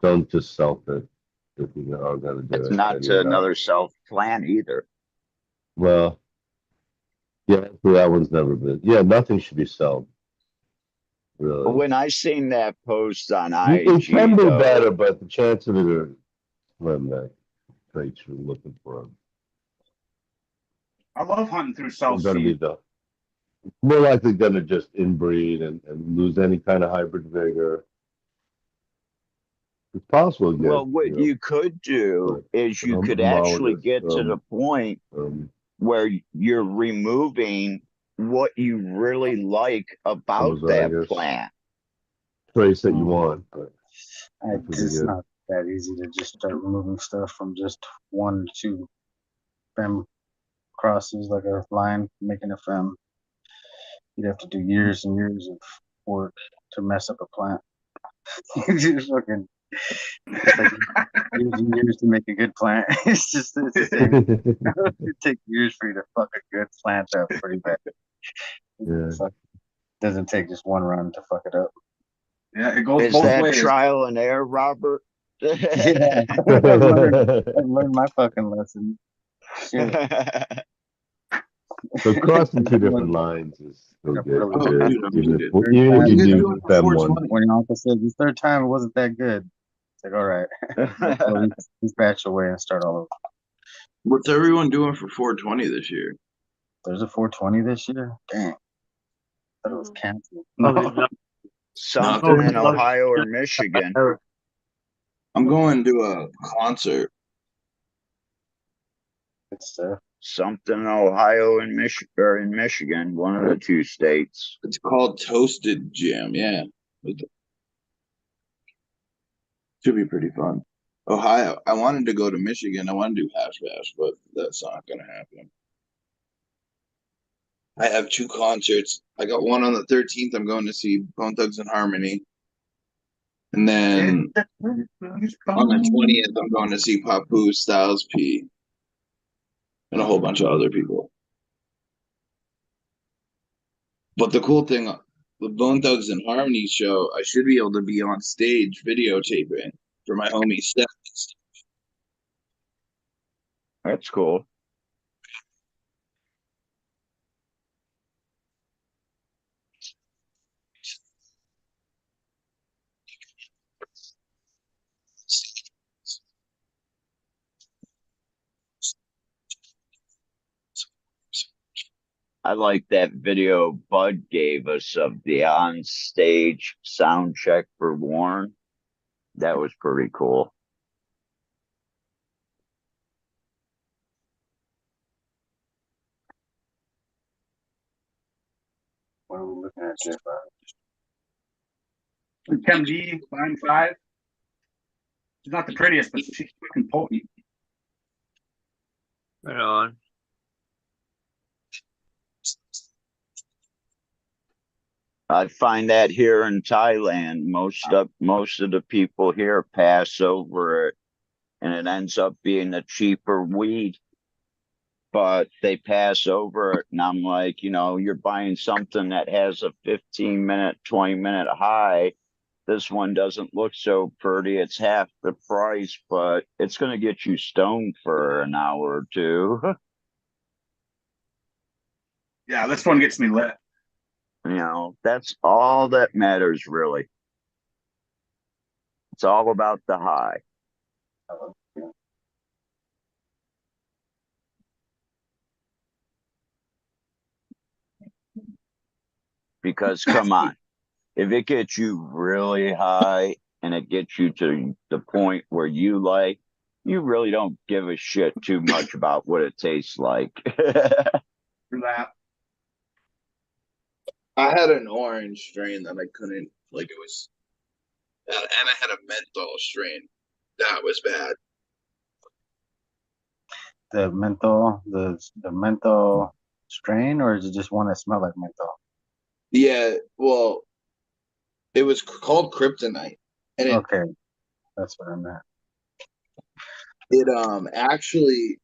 Don't just self it if you are gonna do It's it. not Then to you're not. another self plant either. Well, yeah, that one's never been. Yeah, nothing should be sold. Really, When I seen that post on it can IG, be though, better, but the chance of it are slim. That traits you're looking for. I love hunting through They're South going to be Sea. the more likely going to just inbreed and lose any kind of hybrid vigor. It's possible to well, get, what you could do but is you could actually homologous get to the point where you're removing what you really like about that homozygous plant. traits that you want. But It's not that easy to just start removing stuff from just 1 to 2 fem crosses like a line making a fem. You'd have to do years and years of work to mess up a plant. You just fucking It's like years and years to make a good plant. It's the same. It takes years for you to fuck a good plant up pretty bad. Yeah. Doesn't take just one run to fuck it up. Yeah, it goes Is both that ways. trial and error, Robert? Yeah, I've learned my fucking lesson. Shit. So crossing two different lines is still good. Oh, Oh, too. dude, I'm Even muted. if you What are you guys do doing for them one. 420? When your uncle said the third time it wasn't that good, it's like, all right, let's go these batch away and start all over. What's everyone doing for 420 this year? There's a 420 this year. Dang, I thought it was canceled. Probably No. not. Something in Oh, Ohio or Michigan. I'm going to a concert. Good stuff. Something in Ohio and in Michigan, one of the two states. It's called Toasted Jam. Yeah. Should be pretty fun. Ohio. I wanted to go to Michigan. I want to do Hash Bash, but that's not going to happen. I have two concerts. I got one on the 13th. I'm going to see Bone Thugs and Harmony. And then on the 20th, I'm going to see Papu, Styles P, and a whole bunch of other people. But the cool thing, the Bone Thugs and Harmony show, I should be able to be on stage videotaping for my homie Steph. That's cool. I like that video Bud gave us of the on stage sound check for Warren. That was pretty cool. What are we looking at, Jeff? Chem D, line 5. She's not the prettiest, but she's fucking potent. right on. I find that here in Thailand, most of the people here pass over it, and it ends up being a cheaper weed. But they pass over it, and I'm like, you're buying something that has a 15-minute, 20-minute high. This one doesn't look so pretty. It's half the price, but it's going to get you stoned for an hour or two. Yeah, this one gets me lit. That's all that matters, really. It's all about the high. Because come on, if it gets you really high and it gets you to the point where you really don't give a shit too much about what it tastes like. For that. I had an orange strain that I couldn't, like it was, and I had a menthol strain. That was bad. The menthol strain, or is it just one that smelled like menthol? Yeah, well, it was called kryptonite. And Okay, that's what I meant. it actually,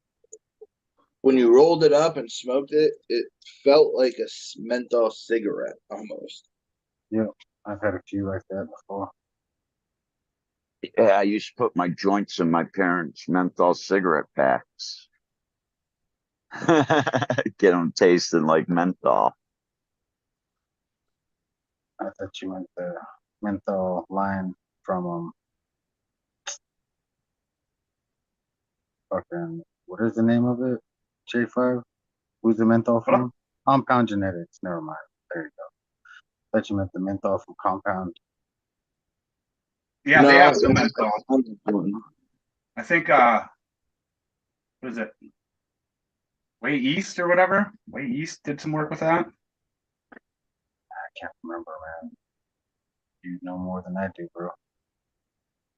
when you rolled it up and smoked it, it felt like a menthol cigarette almost. Yeah, I've had a few like that before. Yeah, I used to put my joints in my parents' menthol cigarette packs. Get them tasting like menthol. I thought you meant the menthol line from fucking, what is the name of it? J5? Who's the menthol from? Compound Genetics. Never mind. There you go. Thought you meant the menthol from Compound. Yeah, No, they have some menthol. menthol. I think what is it? Way East or whatever. Way East did some work with that. I can't remember, man. You know more than I do, bro.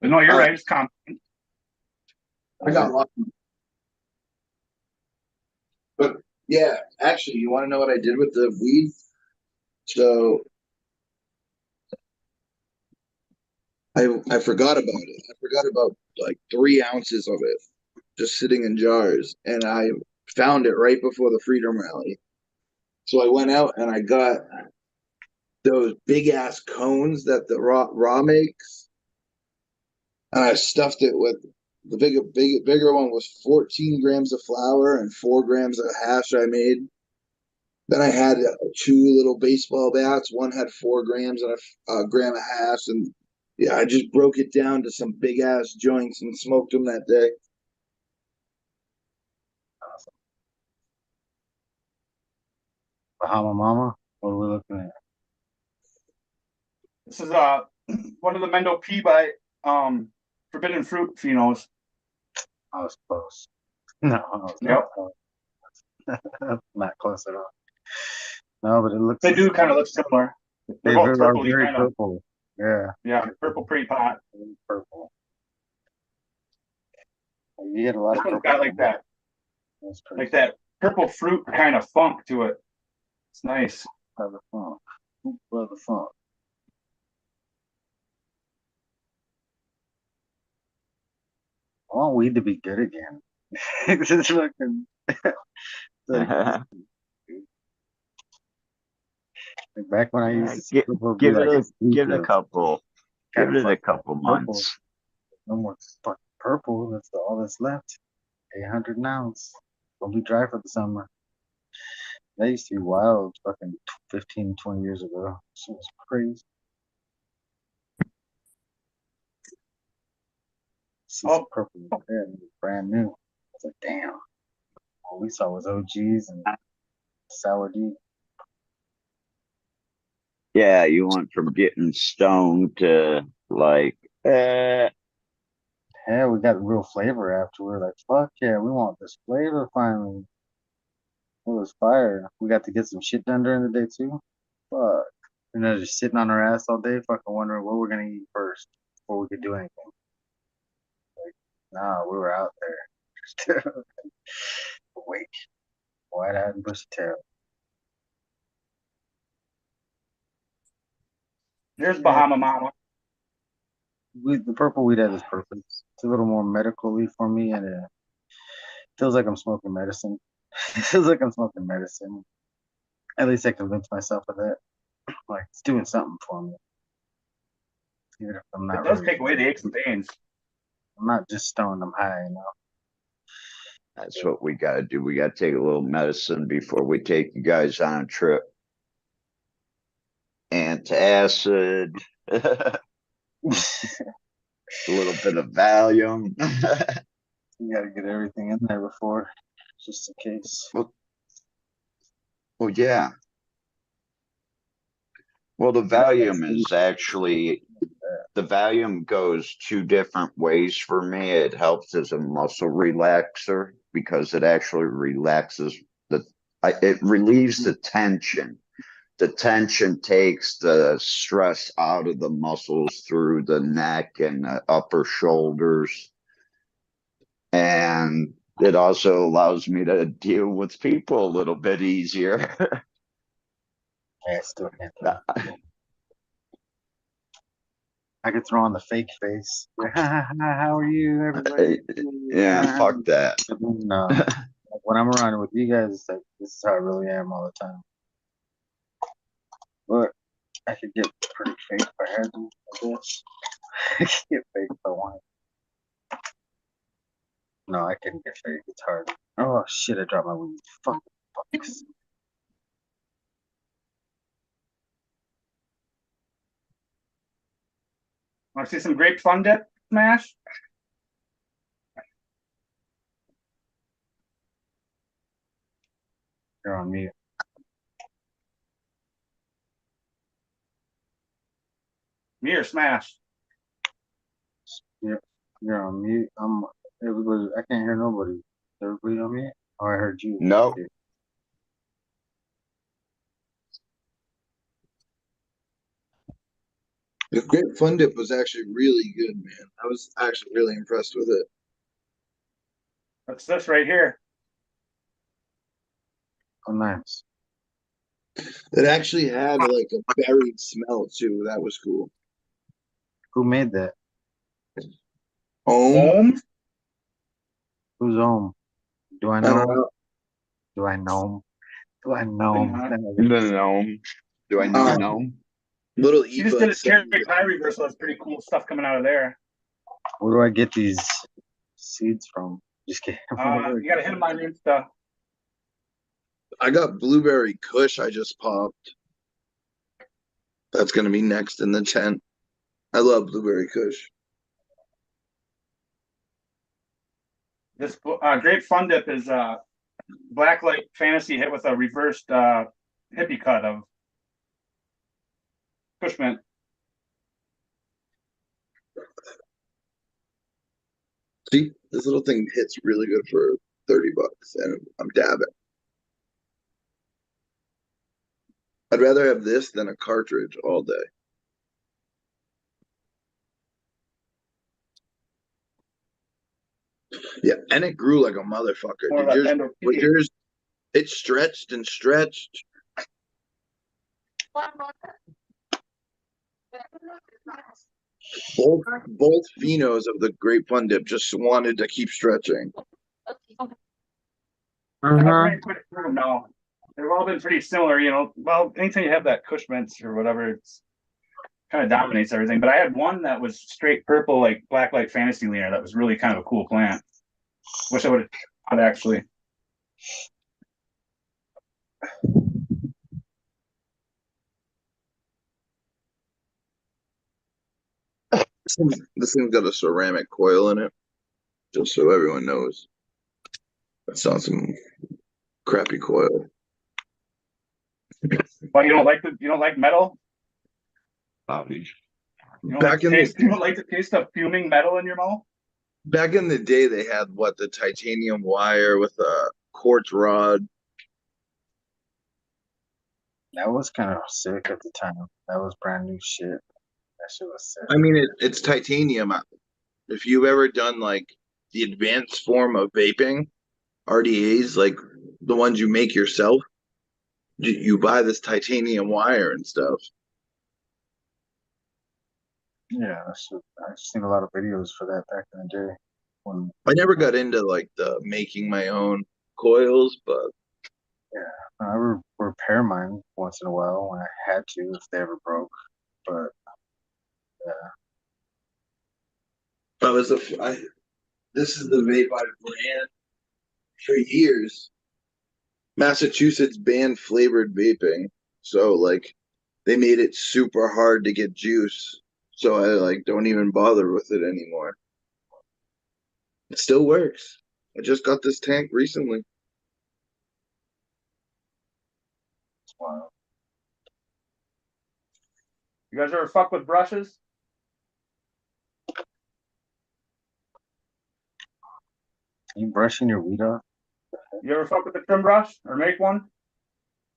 But no, you're right. It's compound. I got lucky. But yeah, actually, you want to know what I did with the weed? So I forgot about it. I forgot about like 3 ounces of it just sitting in jars, and I found it right before the Freedom Rally. So I went out and I got those big ass cones that the raw makes, and I stuffed it with the bigger one was 14 grams of flour and 4 grams of hash I made. Then I had two little baseball bats. One had 4 grams and a gram of hash, and yeah, I just broke it down to some big ass joints and smoked them that day. Bahama Mama. What are we looking at? This is one of the Mendo Peabody forbidden fruit phenos. I was close. No, I was Yep. not close at all. No, but it looks. They do kind of look similar. They They're both are purpley very kind of. purple. Yeah. Yeah, purple pretty pot. Purple. You get a lot This of one's purple. got like that, like that purple fruit kind of funk to it. It's nice. Love the funk. Love the funk. I want weed to be good again. It's just looking like back when I used to see people be Give it like, give it a couple, give it a couple purple. months. No more fucking purple. That's all that's left. 800 ounce. Gonna be dry for the summer. That used to be wild fucking 15, 20 years ago. It was crazy. See some purple there, it was brand new. I was like, damn. All we saw was OGs and sour D. Yeah, you went from getting stoned to like, Yeah, we got real flavor after. We were like, fuck yeah, we want this flavor finally. It was fire. We got to get some shit done during the day too. Fuck. And then just sitting on our ass all day, fucking wondering what we're gonna eat first before we could do anything. Like, nah, we were out there. Wait, wide-eyed and bushy tail. Here's Bahama Mama. The purple weed has its purpose. It's a little more medically for me, and it feels like I'm smoking medicine. It feels like I'm smoking medicine. At least I convinced myself of that. Like it's doing something for me. Even if I'm not It does really, take away the aches and pains. I'm not just stoned, I'm high, you know. that's what we got to do. We got to take a little medicine before we take you guys on a trip. Antacid, a little bit of Valium. You gotta get everything in there before, just in case. Well, yeah. Well, the Valium is actually, the Valium goes two different ways for me. It helps as a muscle relaxer because it actually relaxes it relieves the tension. The tension takes the stress out of the muscles through the neck and the upper shoulders. And it also allows me to deal with people a little bit easier. Yeah, I still can't. I could throw on the fake face. How are you, everybody? Yeah, fuck that. No, when I'm around with you guys, it's like this is how I really am all the time. But I could get pretty fake if I had to. I guess I could get fake if I wanted. No, I couldn't get fake. It's hard. Oh shit! I dropped my weed. Fuck. Want to see some grape fun dip smash? You're on mute. Me or smash? You're on mute. Everybody. I can't hear nobody. Everybody on mute? Oh, I heard you. No. The Grape Fun Dip was actually really good, man. I was actually really impressed with it. That's this right here. Oh, nice. It actually had like a berry smell too. That was cool. Who made that? Home. Home? Who's home? Do I I know don't him? know. Do I know him? Do I know him? No. Do I know? Uh, No. Little He just Eva did a said, Cherry Pie reversal. That's pretty cool stuff coming out of there. Where do I get these seeds from? Just kidding. You gotta hit him on Insta. I got blueberry Kush I just popped. That's gonna be next in the tent. I love blueberry Kush. This Grape Fun Dip is Blacklight Fantasy hit with a reversed hippie cut of Cushman. See, this little thing hits really good for $30, and I'm dabbing. I'd rather have this than a cartridge all day. Yeah, and it grew like a motherfucker. More of Did that yours? Bender Was yours? It stretched and stretched. Both phenos of the Great Fun Dip just wanted to keep stretching. No, they've all been pretty similar. You know, well, anytime you have that Cushman or whatever, it's kind of dominates everything. But I had one that was straight purple, like Blacklight Fantasy Leaner. That was really kind of a cool plant. Wish I would have actually. This thing's got a ceramic coil in it, just so everyone knows. That's not some crappy coil. Well, you don't like metal. Bobby. You Back in don't like the taste of fuming metal in your mouth. Back in the day, they had the titanium wire with a quartz rod. That was kind of sick at the time. That was brand new shit. That shit was sick. I mean, it's titanium. If you've ever done like the advanced form of vaping, RDAs, like the ones you make yourself, you buy this titanium wire and stuff. Yeah, I just seen a lot of videos for that back in the day. When I never got into like the making my own coils, but yeah, I would repair mine once in a while when I had to if they ever broke. But I was this is the vape I ran for years. Massachusetts banned flavored vaping, so like they made it super hard to get juice. So I like don't even bother with it anymore. It still works. I just got this tank recently. wow, You guys ever fuck with brushes? you brushing your weed off? You ever fuck with a trim brush or make one?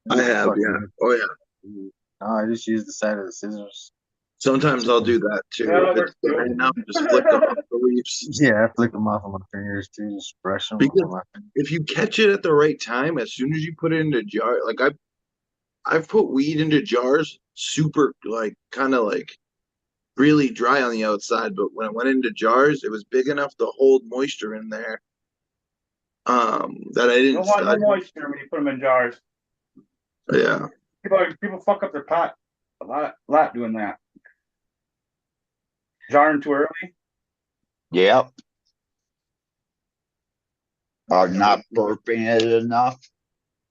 I have, Fuck yeah. you. Oh yeah. No, I just use the side of the scissors. Sometimes I'll do that too. Yeah, If it's dry enough, just flick them off the leaves. Yeah, I flick them off on my fingers too. Just brush them Because on my fingers. if you catch it at the right time, as soon as you put it into jar, like I've put weed into jars super like kind of like really dry on the outside, but when it went into jars, it was big enough to hold moisture in there. That I You didn't. don't want no moisture when you put them in jars. Yeah. People fuck up their pot a lot doing that. Jarring too early. Yep. Or not burping it enough.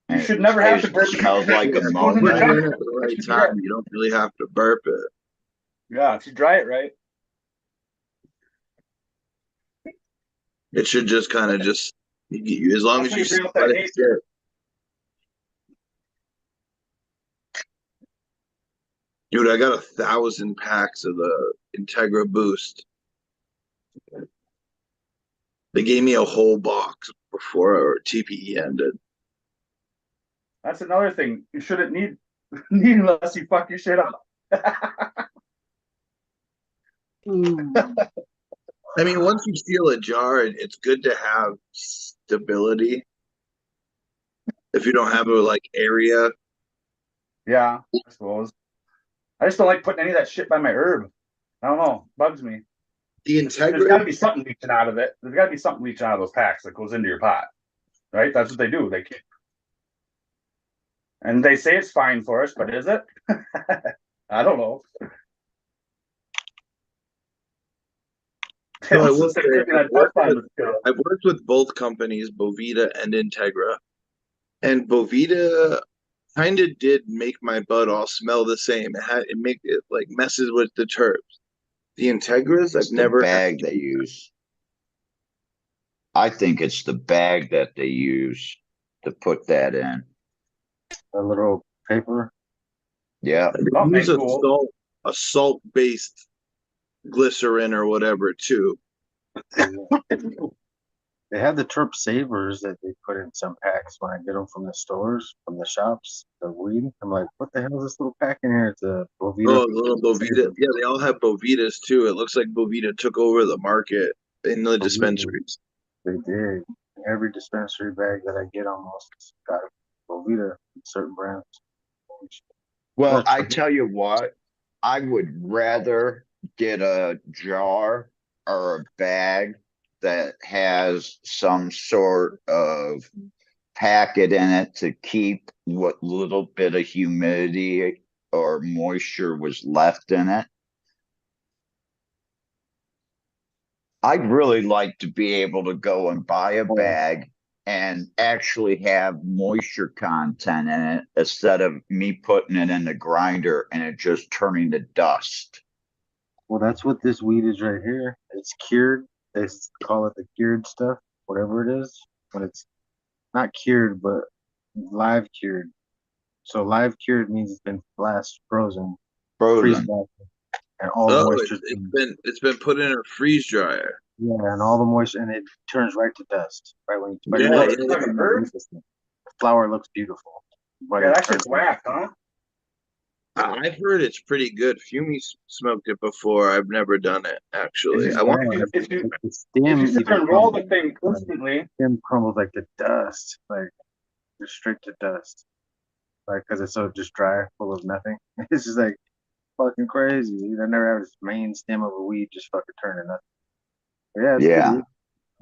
You should never have to burp. Smells like Yeah, if you put ammonia. it in at the right time, you don't really have to burp it. Yeah, if you dry it right. It should just kind of as long That's as how you you bring out let that it hate. sit. Dude, I got 1,000 packs of the Integra Boost. They gave me a whole box before our TPE ended. That's another thing. You shouldn't need unless you fuck your shit up. I mean, once you seal a jar, it's good to have stability. If you don't have a like area, Yeah, I suppose. I just don't like putting any of that shit by my herb. I don't know. Bugs me. The There's got to Integra, be something leaching out of it. There's got to be something leaching out of those packs that goes into your pot, right? That's what they do. They can't. And they say it's fine for us, but is it? I don't know. so I will say, I've worked with both companies, Bovita and Integra, and Bovita kind of did make my bud all smell the same. It make it like messes with the terps. The Integras, It's I've the never bag they use. I think it's the bag that they use to put that in. A little paper. Yeah. Oh, use cool. a salt based glycerin or whatever too. They have the terp savers that they put in some packs when I get them from the stores, from the shops, the weed. I'm like, what the hell is this little pack in here? It's a Bovita. Oh, the little Bovita. Yeah, they all have Bovitas too. It looks like Bovita took over the market in the dispensaries. They did. Every dispensary bag that I get almost got a Bovita in certain brands. Well, I tell you what, I would rather get a jar or a bag that has some sort of packet in it to keep what little bit of humidity or moisture was left in it. I'd really like to be able to go and buy a bag and actually have moisture content in it instead of me putting it in the grinder and it just turning to dust. Well, that's what this weed is right here. It's cured. They call it the cured stuff, whatever it is. When it's not cured, but live cured. So live cured means it's been flash frozen, freeze Frozen. dried, and all the Oh, moisture. it's been put in a freeze dryer. Yeah, and all the moisture, and it turns right to dust. Right when you Yeah, the flower looks beautiful, but Yeah, it that's turns just whack, huh? I've heard it's pretty good. Fumi smoked it before. I've never done it actually. It's I want. yeah, the if stem you sit there even and roll crumbles. the thing constantly, Stem crumbles like the dust, like just straight to dust, like because it's so just dry, full of nothing. It's just like fucking crazy. Dude. I never have this main stem of a weed just fucking turn to nothing. But yeah, it's good Yeah. weed.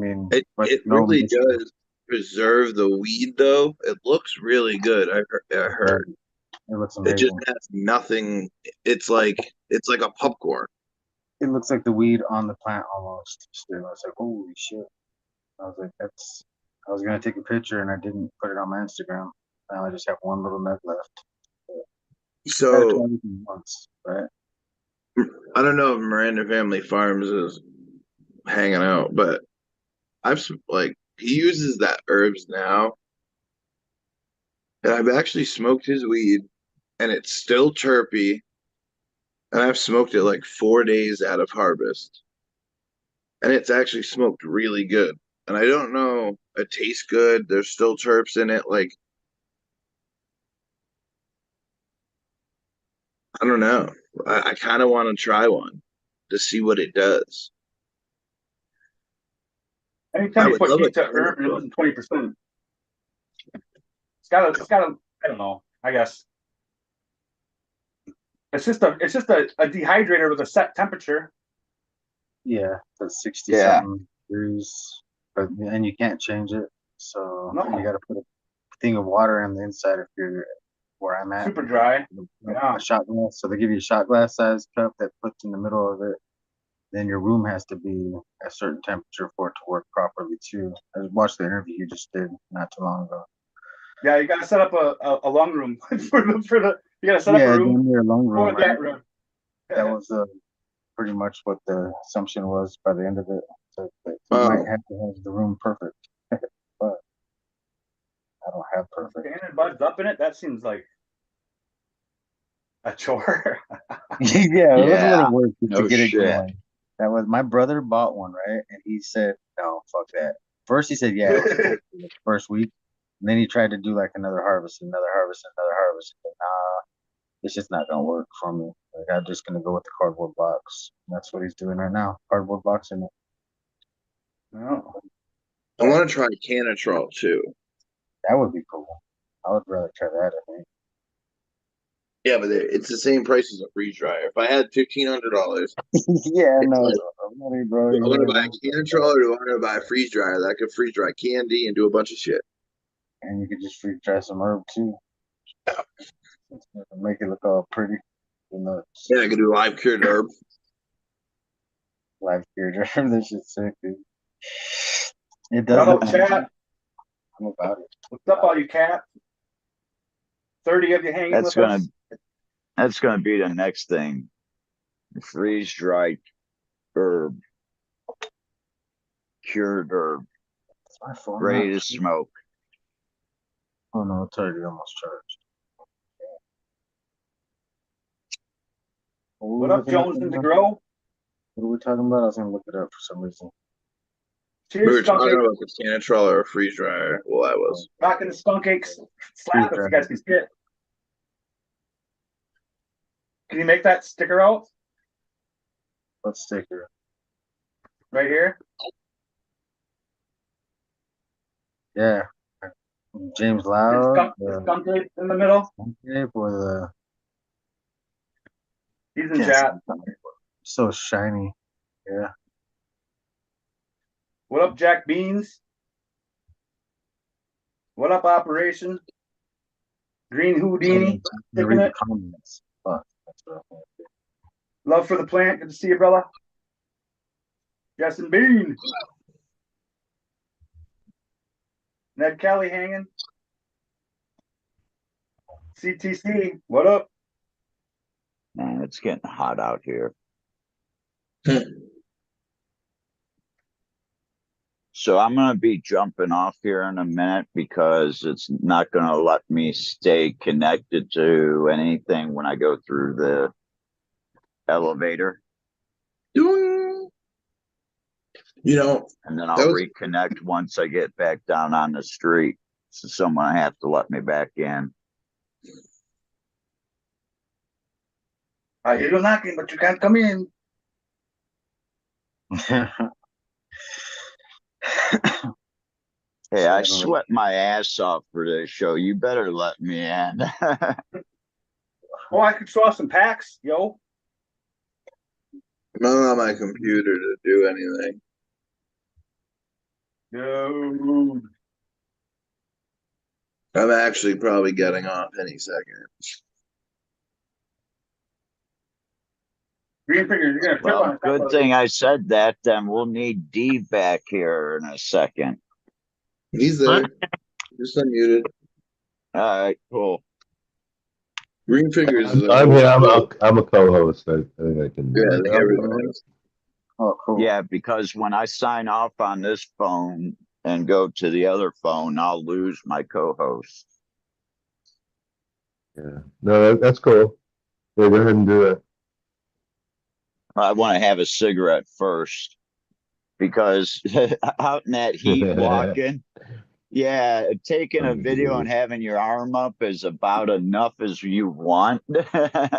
I mean, but It no really moisture. does preserve the weed though. It looks really good. I heard. It looks It just amazing. has nothing. It's like a popcorn. It looks like the weed on the plant almost. Still, I was like, holy shit. I was like, that's. I was gonna take a picture and I didn't put it on my Instagram. Now I just have one little nug left. Gotta try So everything once, right? I don't know if Miranda Family Farms is hanging out, but like he uses that herbs now, and I've actually smoked his weed, and it's still terpy, and I've smoked it like 4 days out of harvest, and it's actually smoked really good. And I don't know, it tastes good. There's still terps in it. Like I don't know. I kind of want to try one to see what it does. anytime I you would put love heat it. to herb, you're losing 20%. It's gotta. I don't know. I guess it's just a dehydrator with a set temperature. Yeah, that's 60 Yeah. something degrees, but and you can't change it. So No. you got to put a thing of water on the inside if you're where I'm at. Super dry. Yeah. A shot glass. So they give you a shot glass size cup that puts in the middle of it. Then your room has to be a certain temperature for it to work properly too. I watched the interview you just did not too long ago. Yeah, you gotta set up a long room for the you gotta set up a Yeah, room damn near a long for room, right? that room. That was pretty much what the assumption was by the end of it. So that you might have to have the room perfect, but I don't have perfect. Standing buds up in it. That seems like a chore. Yeah, it was a Yeah. little work to No get it shit. going. That was my brother bought one, right? And he said, no, fuck that. First he said, yeah, it was cool for the first week. And then he tried to do like another harvest, another harvest, another harvest. But nah, it's just not gonna work for me. Like I'm just gonna go with the cardboard box. And that's what he's doing right now. Cardboard box in it. No. I want to try Canatrol too. That would be cool. I would rather try that, I think. Yeah, but it's the same price as a freeze dryer. If I had $1,500, Yeah, it's no, like, money, bro. I'm You gonna ain't buy a losing that can much. or do I want to buy a freeze dryer that could freeze dry candy and do a bunch of shit? And you could just freeze dry some herb too. Make it look all pretty. You know, Yeah, I could do live cured herb. life here. This shit's sick, dude. It does Hello, look chat. I'm about it. What's up, all you cats? 30 of you hanging That's with gonna us. that's gonna be the next thing. Freeze dried herb, cured herb, It's my phone. ready to smoke. Oh no, it's already almost charged. What up, Jones and the Grow? What are we talking about? I was gonna look it up for some reason. We Cheers, were skunk talking aches. about the Sanitrol or a freeze dryer. Well, I was. Rocking the skunk aches. Slap if you guys can spit. Can you make that sticker out What sticker? right here? Yeah. James The Loud. skunk ache in the middle. Or He's in chat. so shiny. Yeah. What up, Jack Beans? What up, Operation? Green Houdini. Read Sticking the it. comments. Fuck. That's what I'm Love for the plant. Good to see you, brother. Justin Bean. Ned Kelly hanging. CTC. What up? Man, it's getting hot out here. So I'm going to be jumping off here in a minute because it's not going to let me stay connected to anything when I go through the elevator. You know, And then I'll that was reconnect once I get back down on the street. So someone have to let me back in. I hear you knocking, but you can't come in. Hey, I sweat my ass off for this show. You better let me in. Oh, I could draw some packs, yo. I'm not on my computer to do anything. Dude. I'm actually probably getting off any second. Green fingers, you're gonna trip on Well, it. good thing I said that. Then we'll need D back here in a second. He's there. Just unmuted. All right, cool. Green fingers is I'm here. I'm a co-host. I think I can. Yeah, I think everyone is. Oh, cool. Yeah, because when I sign off on this phone and go to the other phone, I'll lose my co-host. Yeah. No, that's cool. Yeah, go ahead and do it. I want to have a cigarette first because out in that heat walking, yeah, taking a video and having your arm up is about enough as you want. Nothing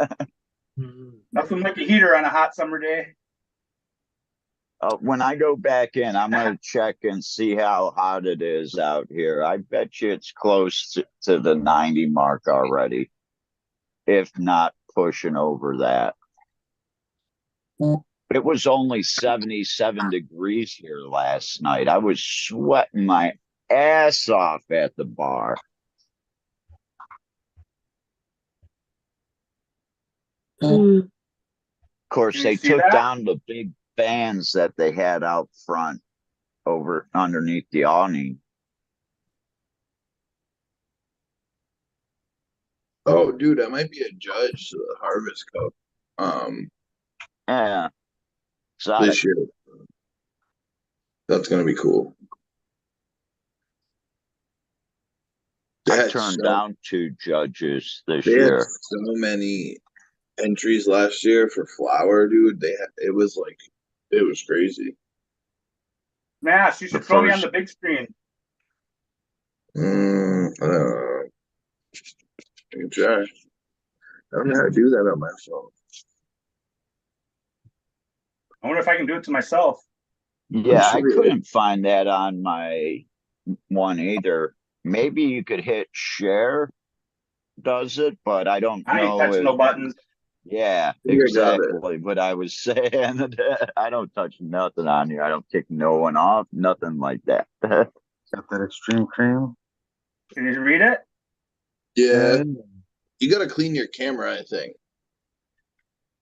like a heater on a hot summer day. When I go back in, I'm going to check and see how hot it is out here. I bet you it's close to the 90 mark already, if not pushing over that. It was only 77 degrees here last night. I was sweating my ass off at the bar. Of course, they took down the big fans that they had out front over underneath the awning. Oh, dude, I might be a judge to the Harvest Cup. Yeah. This year. That's gonna be cool. I turned down 2 judges this They year. had so many entries last year for flower, dude. It was crazy. Mash, you should throw me on the big screen. I don't know. I can try. I don't know how to do that on my phone. I wonder if I can do it to myself. Yeah, I couldn't find that on my one either. Maybe you could hit share does it, but I don't I ain't know touching if. no buttons. Yeah, You got it. exactly what I was saying. I don't touch nothing on here. I don't kick no one off, nothing like that. Got that extreme cream. Can you read it? Yeah, Yeah, you got to clean your camera, I think.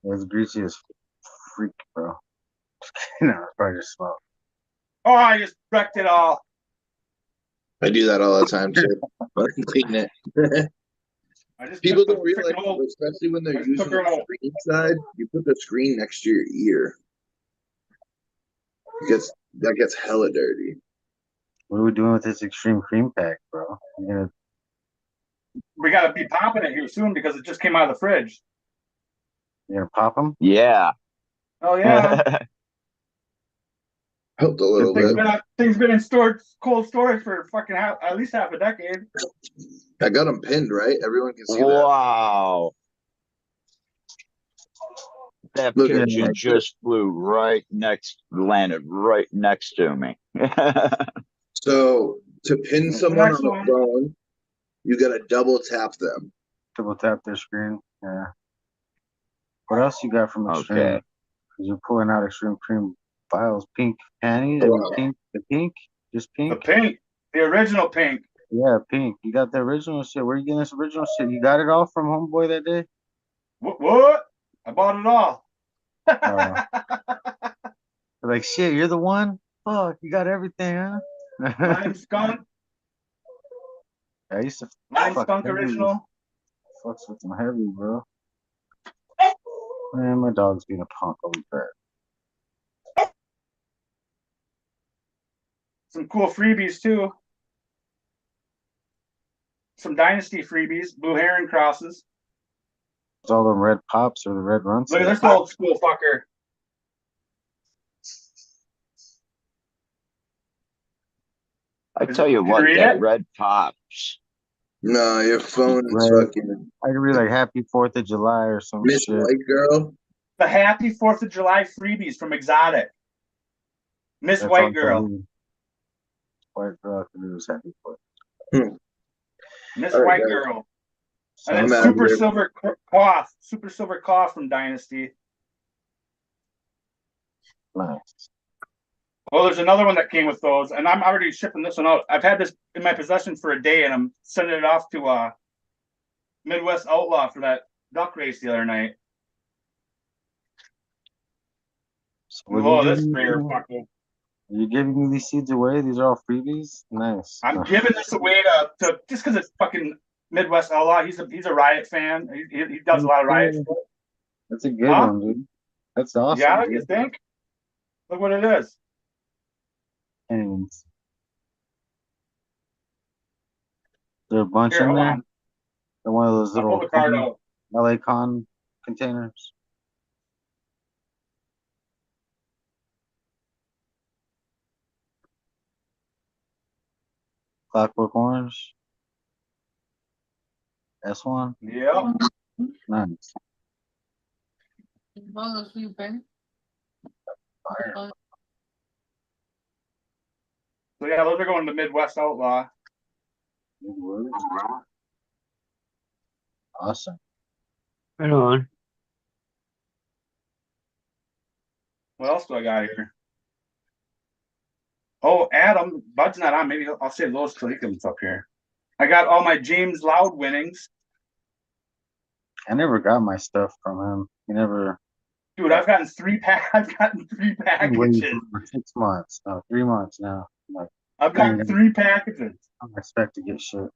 it's greasy as freak, bro. No, it's probably just smoke. Oh, I just wrecked it all. I do that all the time too. But I can clean it. I just People took the don't realize, freaking old. especially when I they're just took using her the out. screen side, you put the screen next to your ear. That gets hella dirty. What are we doing with this extreme cream pack, bro? We got to be popping it here soon because it just came out of the fridge. You gonna pop them? Yeah. Oh yeah, Helped a little bit. things been in cold storage for fucking at least half a decade. I got them pinned, right? Everyone can see that. Wow. That Look at picture that. just landed right next to me. So to pin The someone next on a one. phone, you got to double tap them. Double tap their screen. Yeah. What else you got from extreme? Okay. Because you're pulling out extreme cream vials, pink panties, Wow. pink, just The pink. pink, the original pink. Yeah, pink. You got the original shit. Where you getting this original shit? You got it all from Homeboy that day? What? I bought it all. Oh. Like, shit, you're the one? Fuck, you got everything, huh? Lime skunk, I used to lime fuck skunk heavy. original. Fucks with them heavy, bro. Man, my dog's being a punk over there. Some cool freebies too. Some dynasty freebies, blue heron crosses. It's all them red pops or the red runs. Look at this old school fucker. I tell you Can you what, read that it? red pops. No, your phone is Red. fucking I could read like Happy 4th of July or some Miss shit. White Girl. The Happy 4th of July freebies from Exotic. Miss That's all White I can Girl. read. White girl, I can read was Happy 4th. Miss All right, White guys. Girl. So And then I'm out of Super here. Silver Cloth. Super Silver Cloth from Dynasty. nice. Well, there's another one that came with those, and I'm already shipping this one out. I've had this in my possession for a day, and I'm sending it off to Midwest Outlaw for that duck race the other night. So Oh, this sprayer fucker. Are you giving me these seeds away? These are all freebies? Nice. I'm giving this away to just because it's fucking Midwest Outlaw. He's a Riot fan. He does a lot of Riot stuff. That's a good Huh? one, dude. That's awesome. Yeah, Dude. you think? Look what it is. And is there a bunch Here, in hold there? on. Or one of those I'll pull little the card out. LA Con containers? Clockwork Orange? S1? Yeah. Nice. So yeah, those are going to Midwest Outlaw. Good word. Awesome. Right on. What else do I got here? Oh, Adam, Bud's not on. Maybe I'll save those till he comes up here. I got all my James Loud winnings. I never got my stuff from him. He never Dude, I've gotten I've gotten three been waiting packages. for 6 months. No, 3 months now. I'm like, I've gotten 3 packages. I don't expect to get shit.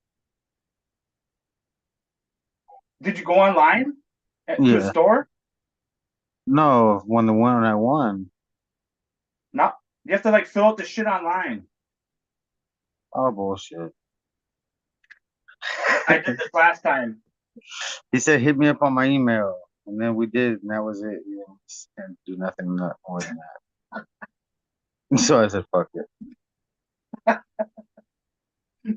Did you go online to the Yeah. store? No, when the one I won. No, you have to like fill out the shit online. Oh bullshit. I did this last time. He said hit me up on my email. And then we did, and that was it. You know, just can't do nothing more than that. So I said, fuck it.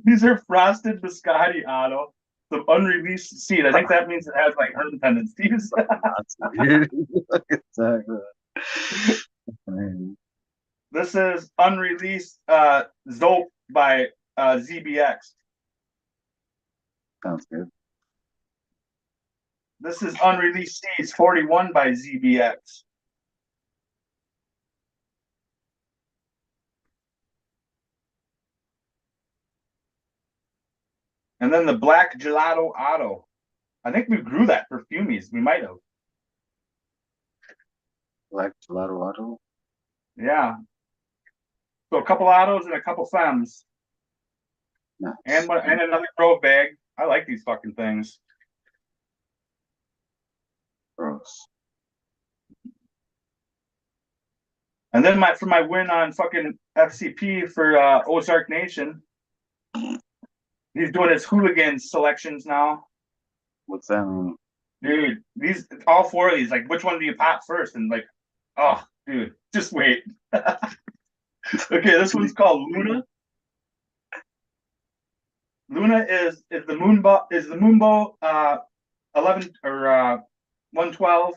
These are frosted biscotti auto, some unreleased seed. I think that means it has like herb tendencies. Exactly. This is unreleased Zope by ZBX. Sounds good. This is Unreleased Seeds 41 by ZBX. And then the Black Gelato Auto. I think we grew that for Fumies. We might have. Black Gelato Auto. Yeah. So a couple autos and a couple femmes. Nice. And another grove bag. I like these fucking things. Gross. And then for my win on fucking FCP for Ozark Nation, he's doing his hooligan selections now. What's that mean? Dude, all four of these, like, which one do you pop first? And like, oh, dude, just wait. Okay, this one's called Luna. Luna is the Moonbow 11 or 112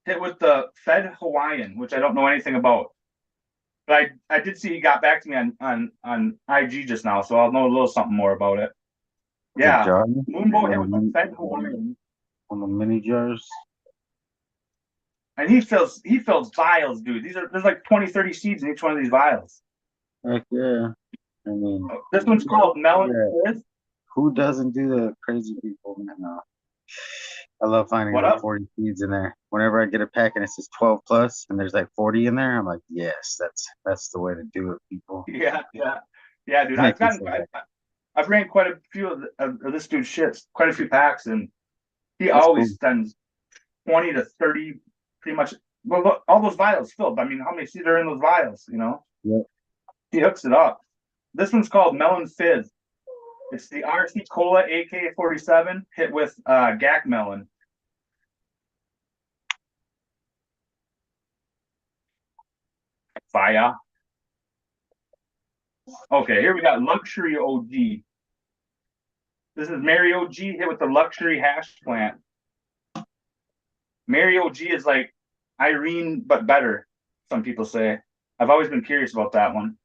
hit with the Fed Hawaiian, which I don't know anything about. But I did see he got back to me on IG just now, so I'll know a little something more about it. Yeah, Moonbow hit with the Fed Hawaiian. On the mini jars. And he fills vials, dude. There's like 20, 30 seeds in each one of these vials. Heck yeah. I mean, this one's called Melon Fizz. Who doesn't do the crazy people? No. I love finding like 40 seeds in there. Whenever I get a pack and it says 12 plus and there's like 40 in there, I'm like, yes, that's the way to do it, people. Yeah, dude. I've ran quite a few of this dude's shits, quite a few packs, and he always sends 20 to 30, pretty much. Well, look, all those vials filled. I mean, how many seeds are in those vials? You know. Yep. He hooks it up. This one's called Melon Fizz. It's the RC Cola AK-47 hit with Gak Melon. Fire. Okay, here we got Luxury OG. This is Mary OG hit with the Luxury Hash Plant. Mary OG is like Irene, but better, some people say. I've always been curious about that one.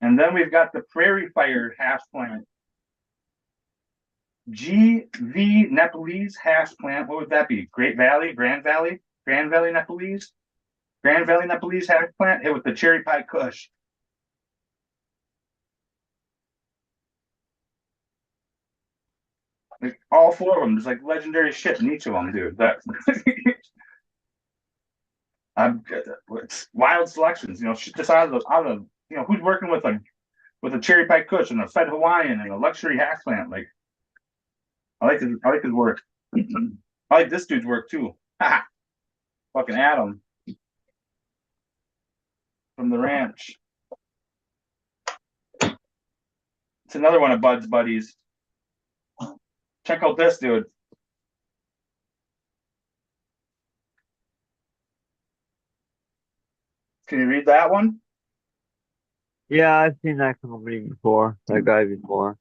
And then we've got the Prairie Fire Hash Plant. GV Nepalese Hash Plant. What would that be? Grand Valley Nepalese? Grand Valley Nepalese Hash Plant hit with the Cherry Pie Kush. Like all four of them, there's like legendary shit in each of them, dude. It's wild selections, you know, shit just out of you know, who's working with a Cherry Pie Kush and a Fed Hawaiian and a Luxury Hash Plant. Like, I like his work. I like this dude's work too. Fucking Adam from the ranch. It's another one of Bud's buddies. Check out this dude. Can you read that one? Yeah, I've seen that company before. That guy before.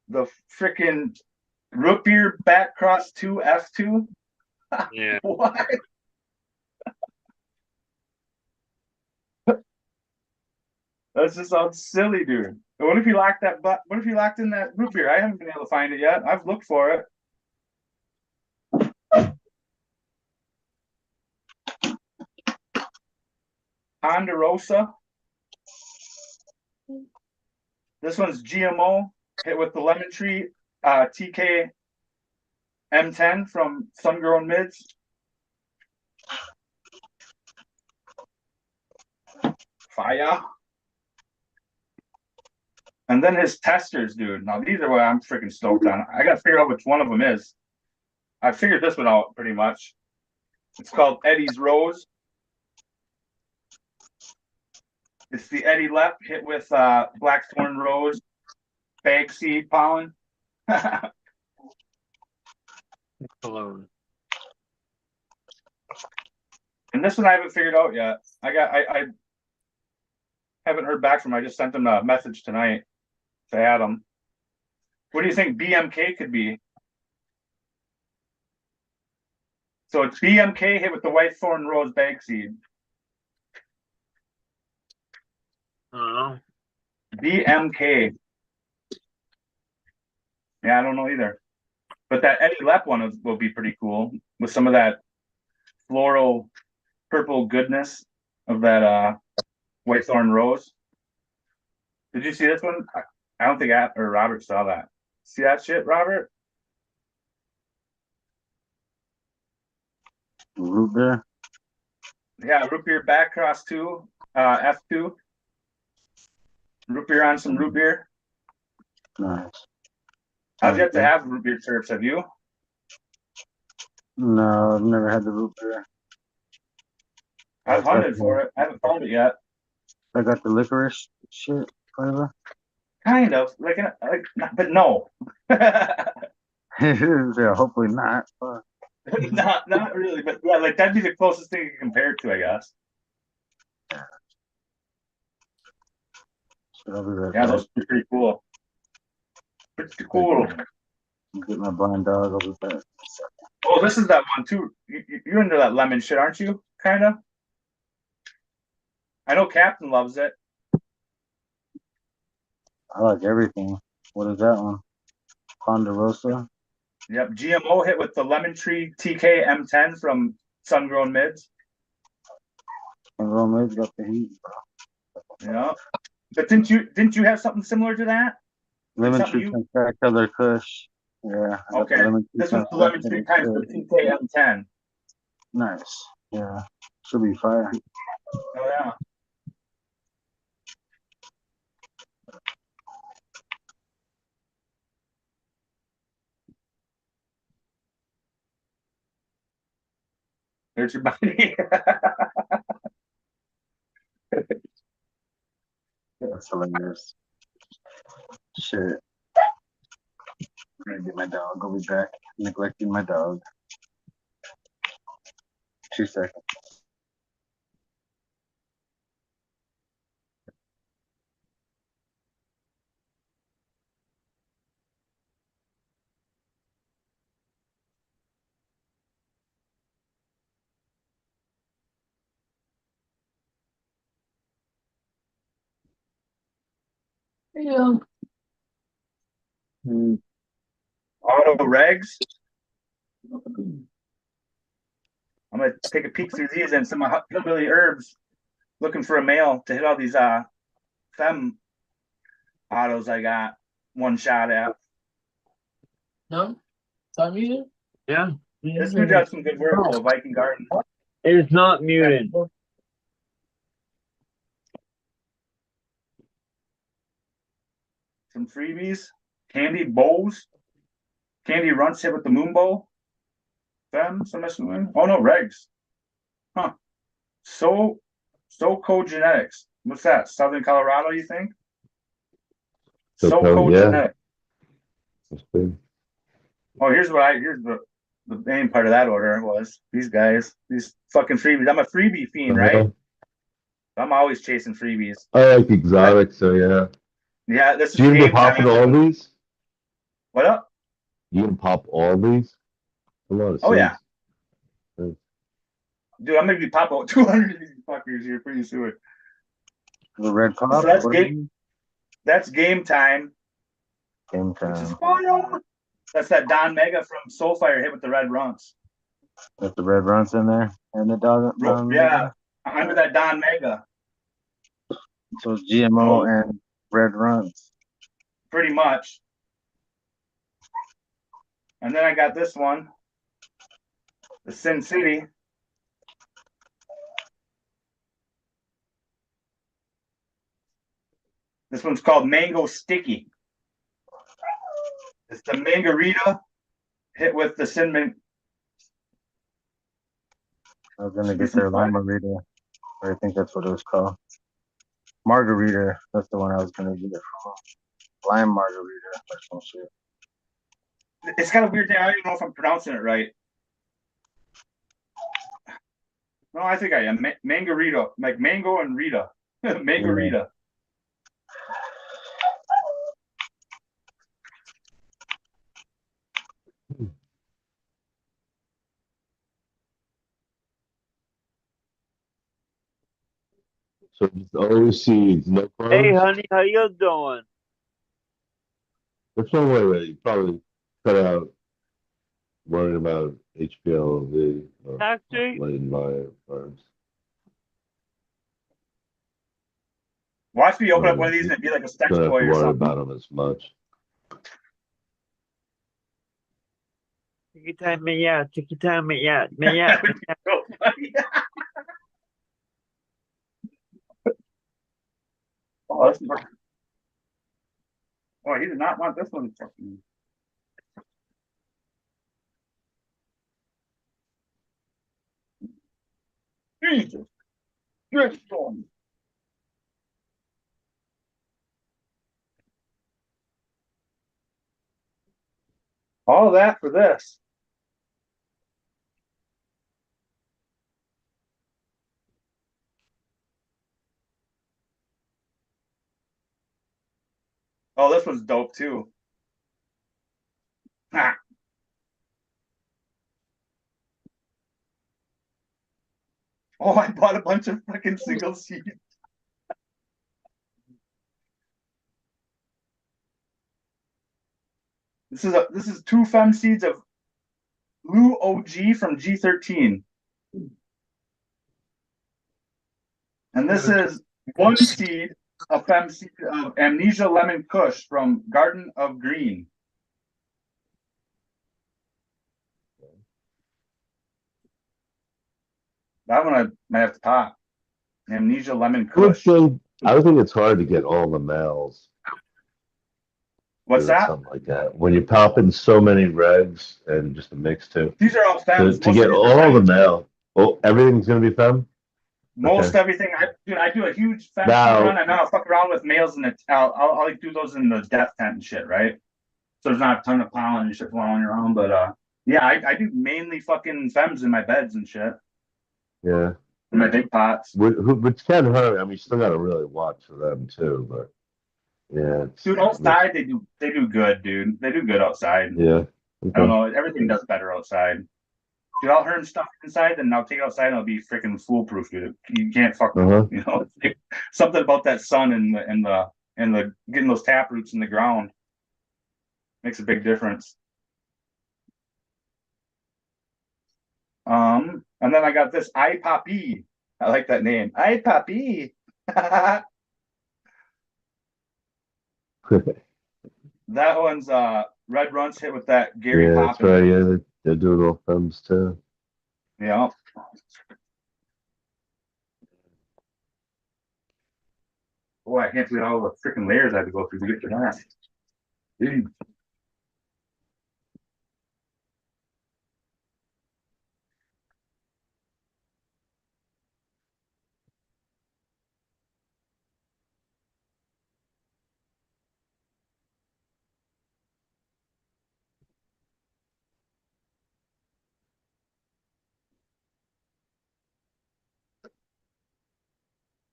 The freaking Root Beer Bat Cross 2 F2. Yeah. What? That just sounds silly, dude. What if you locked that what if you locked in that root beer? I haven't been able to find it yet. I've looked for it. Ponderosa. This one's GMO hit with the Lemon Tree TK M10 from Sun Grown Mids. Fire. And then his testers, dude. Now these are what I'm freaking stoked on. I gotta figure out which one of them is. I figured this one out pretty much. It's called Eddie's Rose. It's the Eddie Lep hit with Blackthorn Rose, bag seed pollen. Cologne. And this one I haven't figured out yet. I haven't heard back from him. I just sent him a message tonight to Adam. What do you think BMK could be? So it's BMK hit with the White Thorn Rose bag seed. I don't know. BMK. Yeah, I don't know either. But that Eddie Lepp one will be pretty cool with some of that floral purple goodness of that White Thorn Rose. Did you see this one? I don't think or Robert saw that. See that shit, Robert? Root beer. Yeah, root beer back cross 2, F2. Root beer on some root beer. Nice. I've yet to have root beer chirps. Have you? No, I've never had the root beer. I've hunted for it. I haven't found it yet. I got the licorice shit flavor. Kind of like but no. Yeah, hopefully not. But not really, but yeah, like that'd be the closest thing you can compare it to, I guess. so I'll be right Yeah, back. those are pretty cool. Pretty cool. Get my blind dog. I'll be back. Oh, this is that one too. You're into that lemon shit, aren't you? Kind of. I know Captain loves it. I like everything. What is that one? Ponderosa. Yep, GMO hit with the Lemon Tree TK M10 from Sun Grown Mids. And Romade's got the heat, bro. Yeah, but didn't you have something similar to that? Lemon tree color Kush. Yeah. Okay. This was the Lemon Tree times the TK M10. Nice. Yeah. Should be fire. Oh yeah. There's your body. That's hilarious. Shit. I'm gonna get my dog. I'll be back. Neglecting my dog. 2 seconds. Yeah. Auto regs. I'm gonna take a peek through these and some hillbilly herbs, looking for a male to hit all these fem autos I got one shot at. No? Start muted? Yeah. This dude does some good work though, Viking Garden. It is not muted. Some freebies. Candy bows. Candy runts hit with the moon bow. Fem, some SUN. Oh no, regs. Huh. So genetics. What's that? Southern Colorado, you think? So, yeah. Genetics. That's good. Oh, here's the main part of that order was these guys, these fucking freebies. I'm a freebie fiend, right? I'm always chasing freebies. I like exotic, so yeah. Yeah, this is Do you game gonna pop time. all these? What up? You gonna pop all these? A lot of Oh yeah. sense. Dude, I'm gonna be popping 200 of these fuckers here pretty soon. The red pop. So that's game time. Game time. Which is fire. That's that Don Mega from Soulfire hit with the red runts. With the red runts in there and the dog. Yeah, under that Don Mega. So it's GMO and red runts. Pretty much. And then I got this one, the Sin City. This one's called Mango Sticky. It's the Mangarita hit with the cinnamon. I was gonna get their Limerita. I think that's what it was called. Margarita. That's the one I was gonna get it from. Lime margarita or some shit. It's got a weird name. I don't even know if I'm pronouncing it right. No, I think I am. Mangarita, like mango and Rita. Mangarita. Yeah. So just always seeds, no clones? Hey, honey, how you doing? There's no way you probably cut out worrying about HPLV or Actually, latent biofarms. Watch me open up one of these You and it'd be like a sex don't have toy to or worry something. about them as much. take your time, mate. Yeah, take your time, mate. Yeah, mate. Yeah. That would be so funny. Oh, oh, he did not want this one. Jesus. Good storm. All that for this. Oh, this one's dope too. Ha. Oh, I bought a bunch of fucking single seed. This is two fem seeds of Blue OG from G13. And this is one seed, a fem seed of Amnesia Lemon Kush from Garden of Green. That one I might have to pop. Amnesia Lemon Kush. I would think it's hard to get all the males What's doing that? something like that. When you pop in so many reds and just a mix too. These are all fems. To Most of get these all are the fems. male, everything's gonna be fem. Most Okay. everything. I do a huge fem seed Now- run, and then I'll fuck around with males in the. I'll like do those in the death tent and shit, right? So there's not a ton of pollen and shit flowing around, but yeah, I do mainly fucking fems in my beds and shit. Yeah. In my big pots. Which can hurt. I mean, you still gotta really watch for them too, but yeah. Dude, outside they do good, dude. They do good outside. Yeah. I don't Okay. know. Everything does better outside. Dude, I'll herm stuff inside, then I'll take it outside and it'll be freaking foolproof, dude. You can't fuck with Uh-huh. it, you know. Something about that sun and the getting those tap roots in the ground makes a big difference. And then I got this iPoppy. I like that name. iPoppy. That one's Red Runts hit with that Gary Yeah, that's Poppin. right. Yeah, they're doing all thumbs too. Yeah. Boy, I can't believe all the freaking layers I had to go through to get to that. Dude.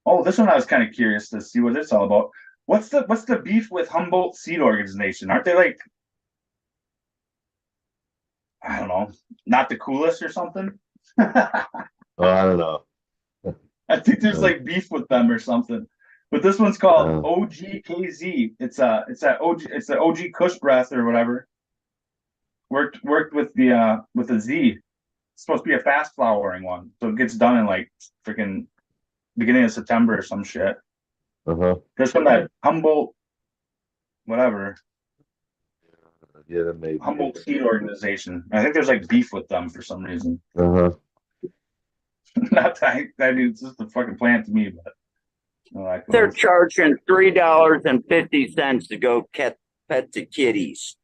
Oh, this one I was kind of curious to see what it's all about. What's the beef with Humboldt Seed Organization? Aren't they like, I don't know, not the coolest or something? Oh, I don't know. I think there's like beef with them or something. But this one's called Oh. OGKZ. It's the OG Kush breath or whatever. Worked with the Z. It's supposed to be a fast flowering one, so it gets done in like freaking beginning of September or some shit. Uh-huh. There's from that Humboldt, whatever. Yeah, that may be. Humboldt Seed Organization. I think there's like beef with them for some reason. Uh-huh. Not that it's just a fucking plant to me, but like They're charging $3.50 to go pet the kitties.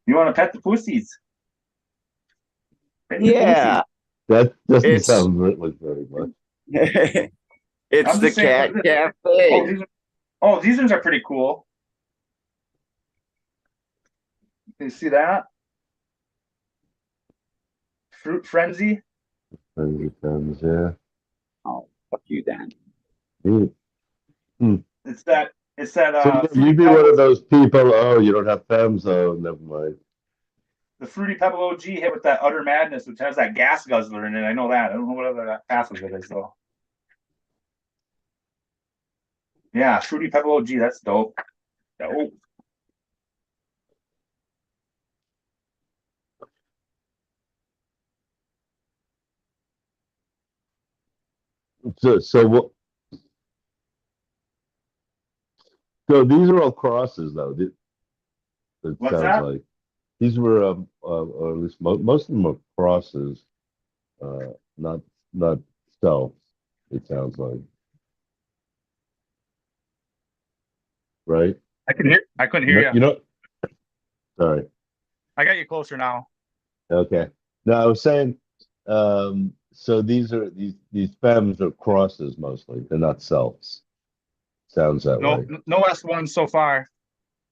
you want to pet the pussies? Pet the Yeah. That doesn't It's- sound like very much. It's I'm the just saying, cat pussies. cafe. These ones are pretty cool. Can you see that? Fruit Frenzy. Thumbs, yeah. Oh, fuck you, Dan. Neat. It's that So Fruity you'd be one of Pebbles, those people, oh, you don't have thumbs, oh, never mind. the Fruity Pebble OG hit with that Utter Madness, which has that gas guzzler in it. I know that. I don't know what other half of it is though. Yeah, Fruity Pebble OG, that's dope. Dope. So what? So these are all crosses, though. It What's sounds that? like these were, or at least most of them are crosses, not stealth. It sounds like, right? I couldn't hear you. You know. Sorry. I got you closer now. Okay. No, I was saying. So these femmes are crosses mostly. They're not selves. Sounds that No, way. no S1 so far.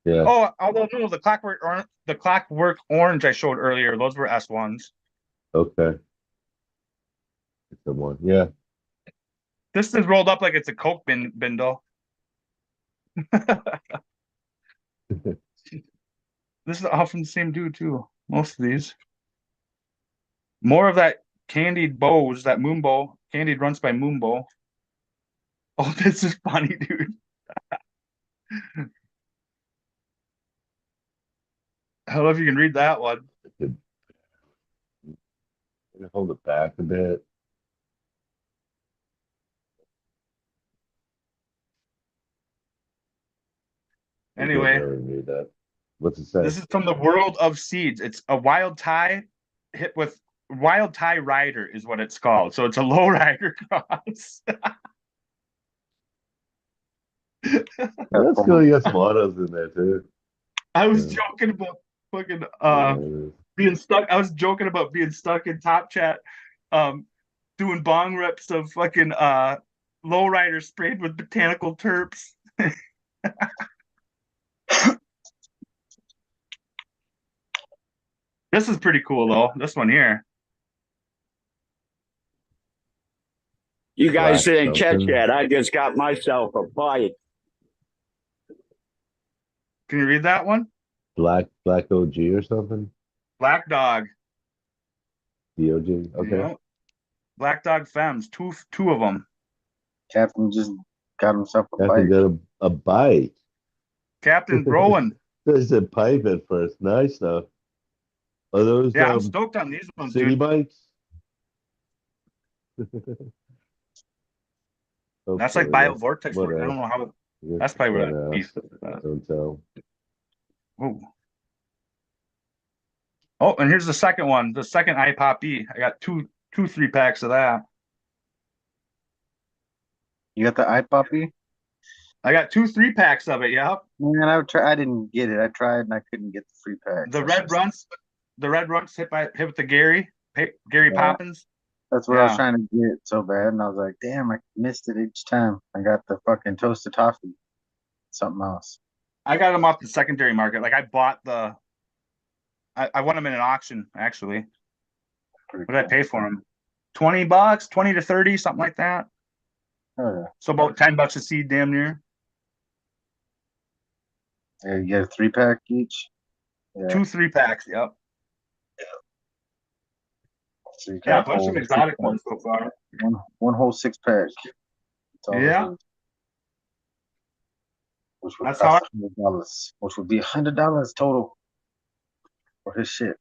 Yeah. Oh, although no, the clockwork orange I showed earlier, those were S1s. Okay. It's the one. Yeah. This is rolled up like it's a Coke bindle. This is often the same dude too. Most of these. More of that candied bows, that moonbow. Candied runs by moonbow. Oh, this is funny, dude. I don't know if you can read that one. Hold it back a bit. I can't Anyway, really read that. What's it say? this is from the world of seeds. It's a wild tie hit with wild tie rider is what it's called. So it's a low rider cross. That's cool. You got some autos in there too. I was Yeah. joking about fucking Yeah. being stuck. I was joking about being stuck in Top Chat, doing bong rips of fucking lowrider sprayed with botanical terps. This is pretty cool though. This one here. You guys Black didn't catch something. that. I just got myself a bite. Can you read that one? Black OG or something. Black Dog. DOG. Okay. Yeah. Black Dog Femmes. Two of them. Captain just got himself a Captain bite. got a bite. Captain's rolling. They said pipe at first. Nice though. Are those Yeah, I'm stoked on these ones, city dude. bikes? That's like Hopefully, BioVortex work. I don't know how. I guess That's probably what what I beef. don't tell. Ooh. Oh, and here's the second one. The second iPop E. I got two 3-packs of that. You got the iPoppy? I got 2 3-packs of it. Yeah. Man, I would try. I didn't get it. I tried and I couldn't get the free packs. The red runs hit with the Gary Yeah. Poppins. That's what I was Yeah. trying to get so bad, and I was like, damn, I missed it each time. I got the fucking toasted toffee, something else. I got them off the secondary market. Like I bought I won them in an auction actually. Pretty What did I pay for them? $20, 20 to 30, something like that. Oh yeah. So about $10 a seed, damn near. Yeah, you get a 3-pack each. Yeah. 2 3-packs. Yep. So you Yeah, a got bunch of exotic ones so far. one whole 6-pack. Yeah. Which would That's how cost $100, which would be $100 total for his shit.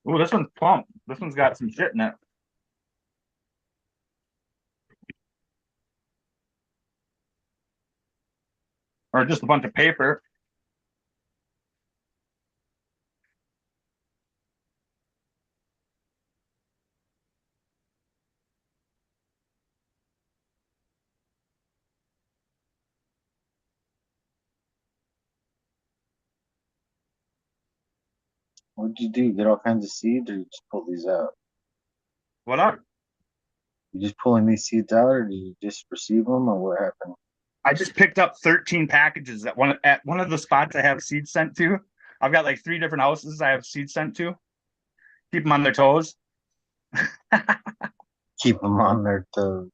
Oh, this one's plump. This one's got some shit in it. Or just a bunch of paper. What did you do? Get all kinds of seeds, or you just pull these out? What up? You just pulling these seeds out, or did you just receive them, or what happened? I just picked up 13 packages at one of the spots I have seeds sent to. I've got like 3 different houses I have seeds sent to. Keep them on their toes. Keep them on their toes.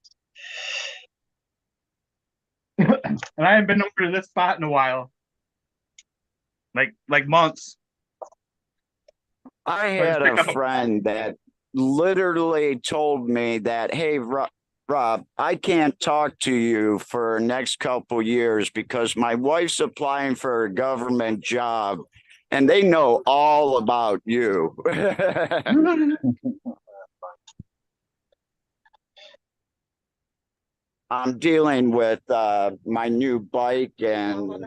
And I haven't been over to this spot in a while. Like months. I just had picked a up friend that literally told me that, hey, Rob, I can't talk to you for next couple years because my wife's applying for a government job and they know all about you. I'm dealing with my new bike and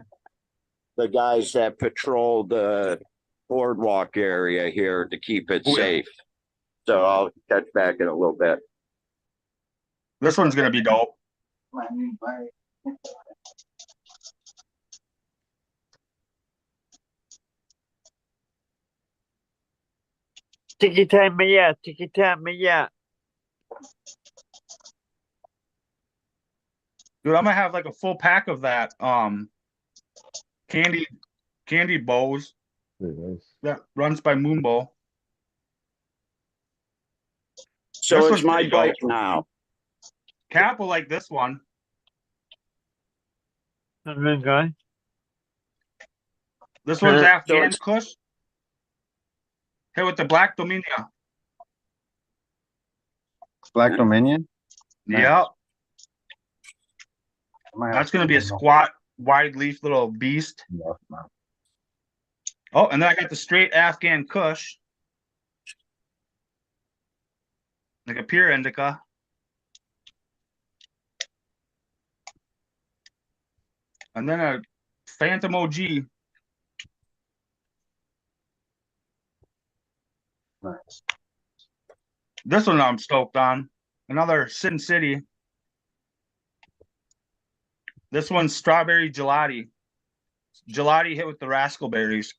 the guys that patrol the boardwalk area here to keep it safe. So I'll catch back in a little bit. This one's gonna be dope. Tiki time, yeah. Tiki time, yeah. Dude, I'm gonna have like a full pack of that candy bows Very nice. that runs by Moonbow. So This it's one's my pretty dope. bike now. Cap will like this one. Okay. This one's So Afghan it's- Kush. Hit with the Black Dominia. Black Dominion. Nice. Yep. I might have That's gonna be a some squat, wide leaf little beast. left now. Oh, and then I got the straight Afghan Kush. Like a pure indica. And then a Phantom OG. Nice. This one I'm stoked on. Another Sin City. This one's Strawberry Gelati. Gelati hit with the Rascal Berries.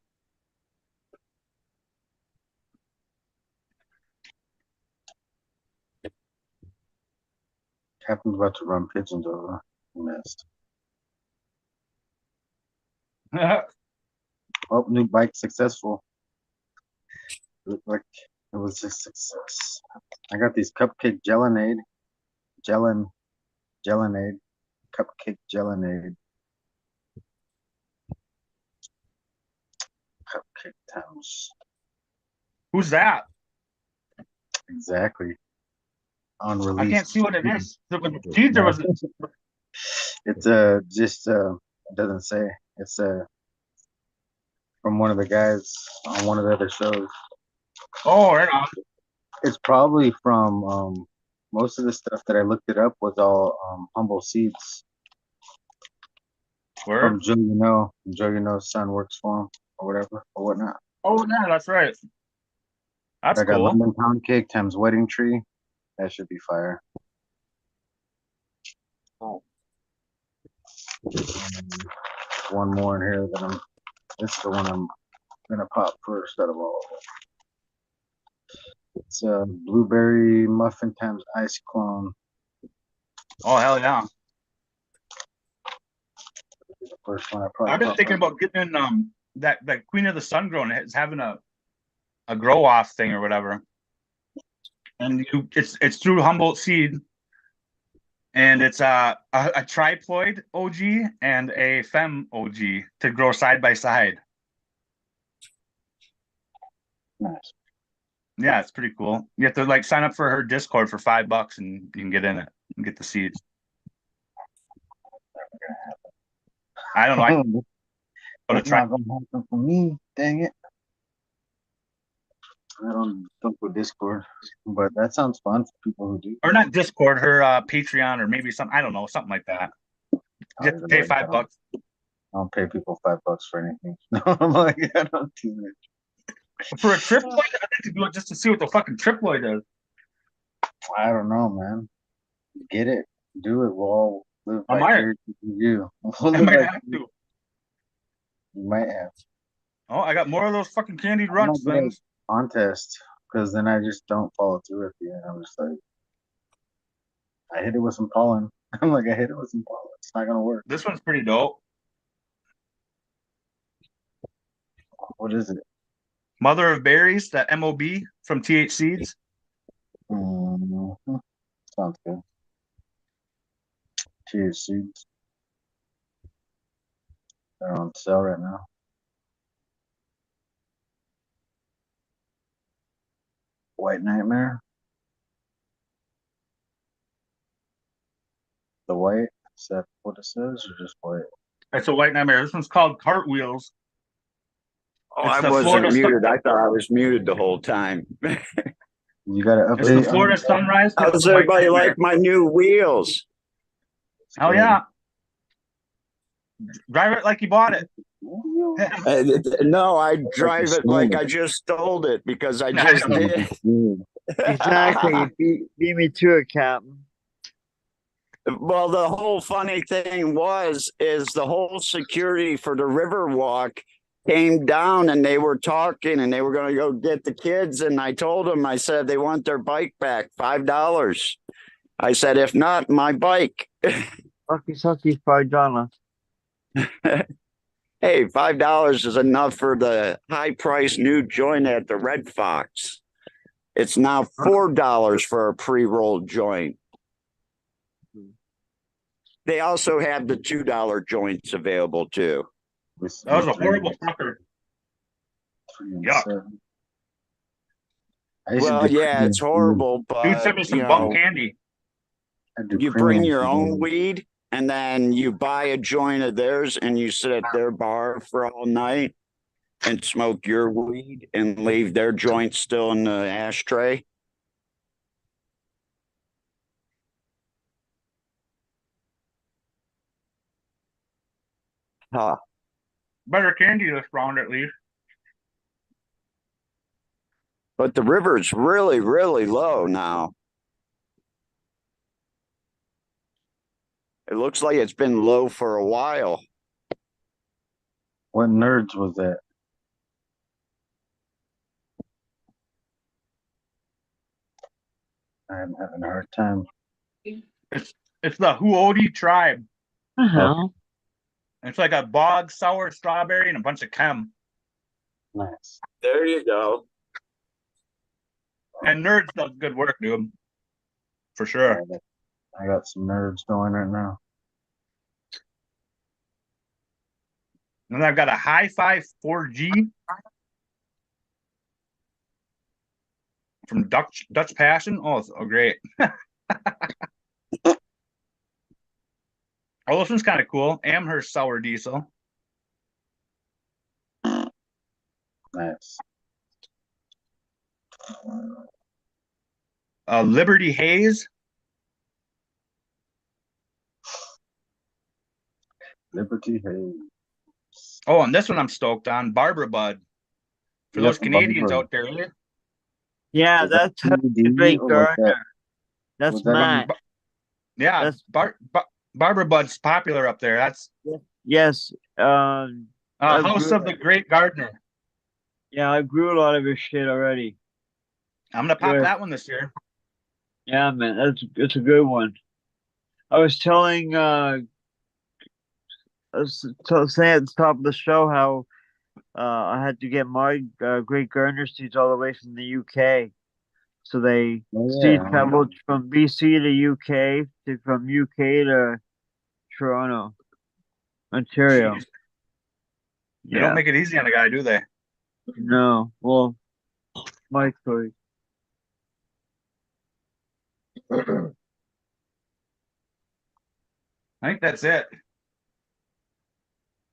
Captain's about to run pigeons over. He missed. Oh, new bike successful. Looked like it was a success. I got these cupcake gelinade. Gelinade. Cupcake gelinade. Cupcake Thames. Who's that? Exactly. On I release. can't see what it is. Geez, there was It's just it doesn't say. It's from one of the guys on one of the other shows. oh, right on. It's probably from most of the stuff that I looked it up was all humble seeds Where? from Joe You Know. Joe You Know's son works for him or whatever or whatnot. Oh, yeah, that's right. That's I got cool. London Pound Cake times Wedding Tree. That should be fire. Oh. One more in here that I'm. This is the one I'm gonna pop first out of all of them. It's a blueberry muffin times ice clone. Oh, hell yeah. The first one I probably. I've been thinking about getting in that Queen of the Sun grown is having a grow off thing or whatever. And it's through Humboldt Seed. And it's a triploid OG and a fem OG to grow side by side. Nice. Yeah, it's pretty cool. You have to like sign up for her Discord for $5 and you can get in it and get the seeds. I don't know. That's not gonna happen for me. Dang it. I don't with Discord, but that sounds fun for people who do. Or not Discord, her Patreon or maybe some, I don't know, something like that. You have to pay $5. I don't pay people $5 for anything. No, I'm like, I don't do it. For a triploid, I think to do it just to see what the fucking triploid is. I don't know, man. Get it, do it. We'll all live I might. vicariously through you. We'll I live might like have to. you might have. Oh, I got more of those fucking candied I'm runts not good at things. contest because then I just don't follow through with you. I'm just like, I hit it with some pollen. I'm like, I hit it with some pollen. It's not gonna work. This one's pretty dope. What is it? Mother of Berries, that MOB from TH Seeds. Mm-hmm. Sounds good. Cheers, seeds. They're on sale right now. White Nightmare. The white. Is that what it says, or just white? It's a white nightmare. This one's called Cartwheels. Oh, It's I the wasn't Florida muted. I thought I was muted the whole time. You got to It's the update. Florida Sunrise. How does everybody like my new wheels? Oh good. yeah. Drive it like you bought it. No, I drive it like smell I it. just stole it because I just did. Good. Exactly. You beat me to it, Captain. Well, the whole funny thing is the whole security for the Riverwalk came down and they were talking and they were going to go get the kids. And I told them, I said, they want their bike back, $5. I said, if not, my bike. Lucky sucky $5. Hey, $5 is enough for the high price new joint at the Red Fox. It's now $4 for a pre-rolled joint. They also have the $2 joints available too. With That was a three- horrible fucker. 3 and Yuck. 7. I used to Well, do yeah, premium it's weed. horrible, Dude sent but me you some bum know, candy. I do you bring premium your own weed. weed and then you buy a joint of theirs and you sit at their bar for all night and smoke your weed and leave their joint still in the ashtray. Huh. Better candy this round at least. But the river's really, really low now. It looks like it's been low for a while. What nerds was that? I'm having a hard time. It's the Huodi tribe. Uh-huh. It's like a bog sour strawberry and a bunch of chem. Nice. There you go. And Nerds does good work, dude. For sure. I got some nerds going right now. And I've got a Hi-Fi 4G from Dutch Passion. Oh, it's great. Oh, this one's kind of cool. Amherst sour diesel. Nice. Liberty Haze. Liberty Haze. Oh, and this one I'm stoked on. Barbara Bud. For those Yep, Canadians Barbara. out there. Really? Yeah, Was that that's a CBD great or was that- Gardner. That's was that on- Matt. Yeah, That's Barbara Bud's popular up there. That's yes. I House grew- of the Great Gardener. Yeah, I grew a lot of his shit already. I'm gonna pop Good. that one this year. Yeah, man, it's a good one. I was telling I was saying at the top of the show how I had to get my great gardener seeds all the way from the UK. So they Oh, seed yeah. traveled from BC to UK from UK to Toronto, Ontario. Jeez. They don't make it easy on a guy, do they? No, well, my choice. I think that's it.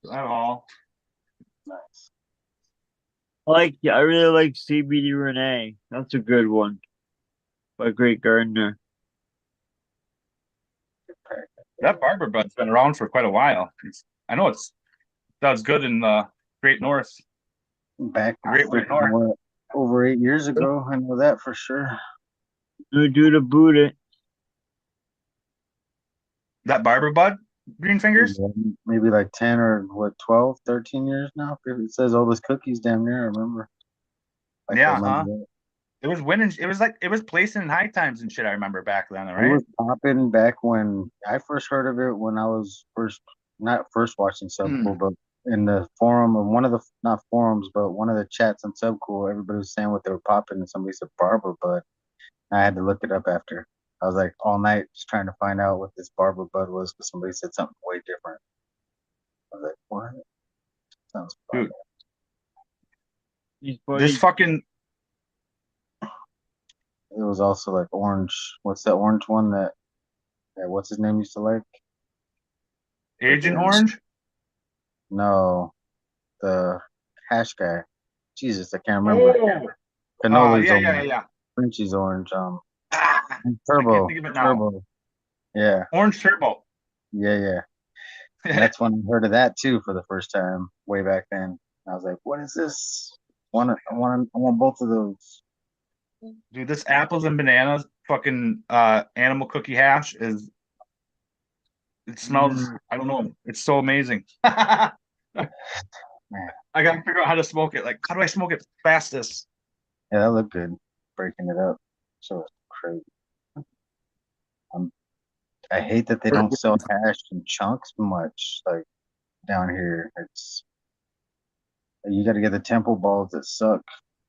That's all. Nice. I really like CBD Renee. That's a good one. By Great Gardener. That Barbara Bud's been around for quite a while. I know it's does good in the Great North. Back Great White North. what, over 8 years ago. I know that for sure. No do to boot it. That Barbara Bud, Green Fingers. Maybe like 10 or what, 12, 13 years now. It says all those cookies damn near, I remember. Like, Yeah, I remember that. It was winning. It was placing in high times and shit. I remember back then, It right? was popping back when I first heard of it, when I was not first watching Subcool, but in the forum of one of the, not forums, but one of the chats on Subcool, everybody was saying what they were popping, and somebody said Barber Bud. I had to look it up after. I was like all night just trying to find out what this Barber Bud was because somebody said something way different. I was like, what? Sounds fun. Dude. This fucking. It was also like orange. What's that orange one that what's his name used to like? Agent Orange? No, the hash guy. Jesus, I can't remember. Cannoli's orange. Yeah. Frenchie's orange. I Turbo. can't think of it now. Turbo. Yeah. Orange Turbo. Yeah. And that's when I heard of that too for the first time way back then. I was like, "What is this? I want both of those." Dude, this apples and bananas fucking animal cookie hash is it smells I don't know, it's so amazing. I Man, gotta figure out how to smoke it. Like, how do I smoke it fastest? yeah, that looked good. Breaking it up, so it's crazy. I hate that they don't sell hash in chunks much. Like down here, it's you got to get the temple balls that suck,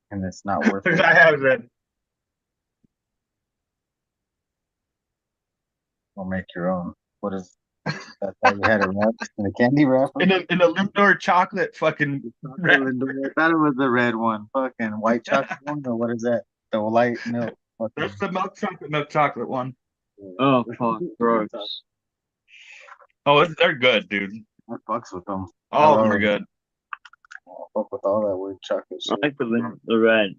and it's not worth it. I have it. Or make your own. What is that's how you had it wrapped in a candy wrapper? In a Lindor chocolate fucking I thought it was the red one. Fucking white chocolate one, or what is that? The light milk. That's the milk chocolate one. Oh, fuck, gross. Oh, they're good, dude. I fucks with them. All of them are good. I fuck with all that weird chocolate I shit. like the red.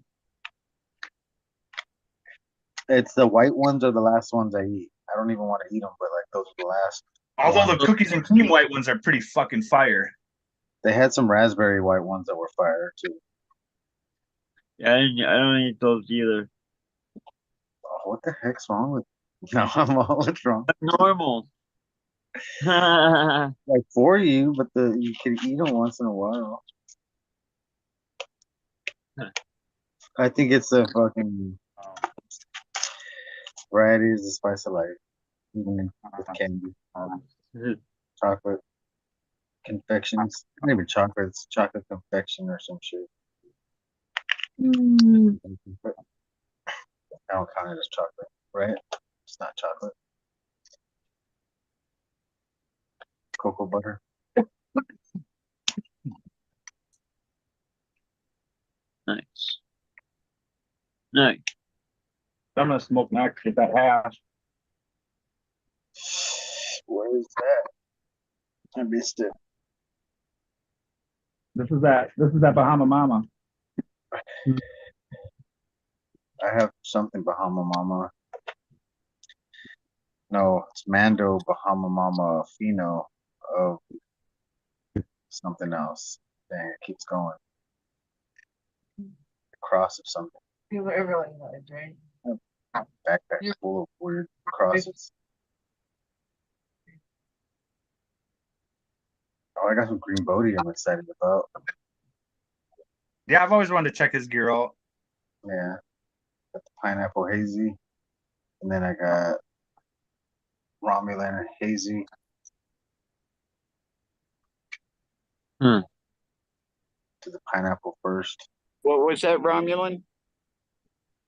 It's the white ones are the last ones I eat. I don't even want to eat them, but like those are the last. Although the cookies and cream white ones are pretty fucking fire. They had some raspberry white ones that were fire too. Yeah, I don't eat those either. Oh, what the heck's wrong with? No, I'm all what's wrong. Normal. Like for you, but you can eat them once in a while. I think it's the fucking variety is the spice of life. Even with candy, chocolate confections. Not even chocolate. It's chocolate confection or some shit. I don't count it as chocolate, right? It's not chocolate. Cocoa butter. Nice. Nice. I'm gonna smoke now to get that hash. Where is that? I missed it. This is that Bahama Mama. I have something Bahama Mama. No, it's Mando Bahama Mama Fino of something else. Dang, it keeps going. Cross of something. Everyone knows, right? Backpack full of weird crosses. Oh, I got some green Bodhi I'm excited about. Yeah, I've always wanted to check his gear out. Yeah. Got the pineapple hazy. And then I got Romulan hazy. Hmm. To the pineapple first. What was that, Romulan?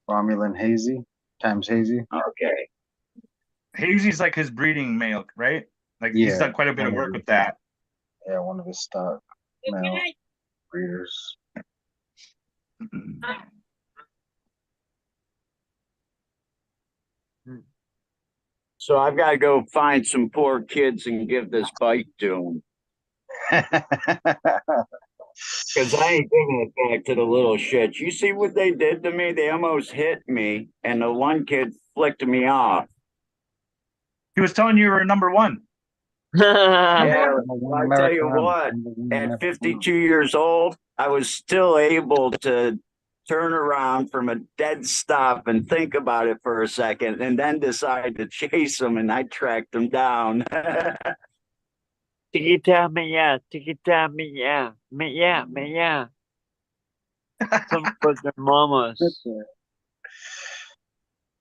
Romulan hazy times hazy. Okay. Hazy's like his breeding male, right? Like he's done quite a bit of work with that. Yeah, one of his stock male breeders. So I've got to go find some poor kids and give this bike to them. Because I ain't giving it back to the little shits. You see what they did to me? They almost hit me, and the one kid flicked me off. He was telling you were number one. Yeah, I tell you what, at 52 years old, I was still able to turn around from a dead stop and think about it for a second and then decide to chase him, and I tracked him down. Tikita maya, tikita maya, maya, maya. Some about their mamas.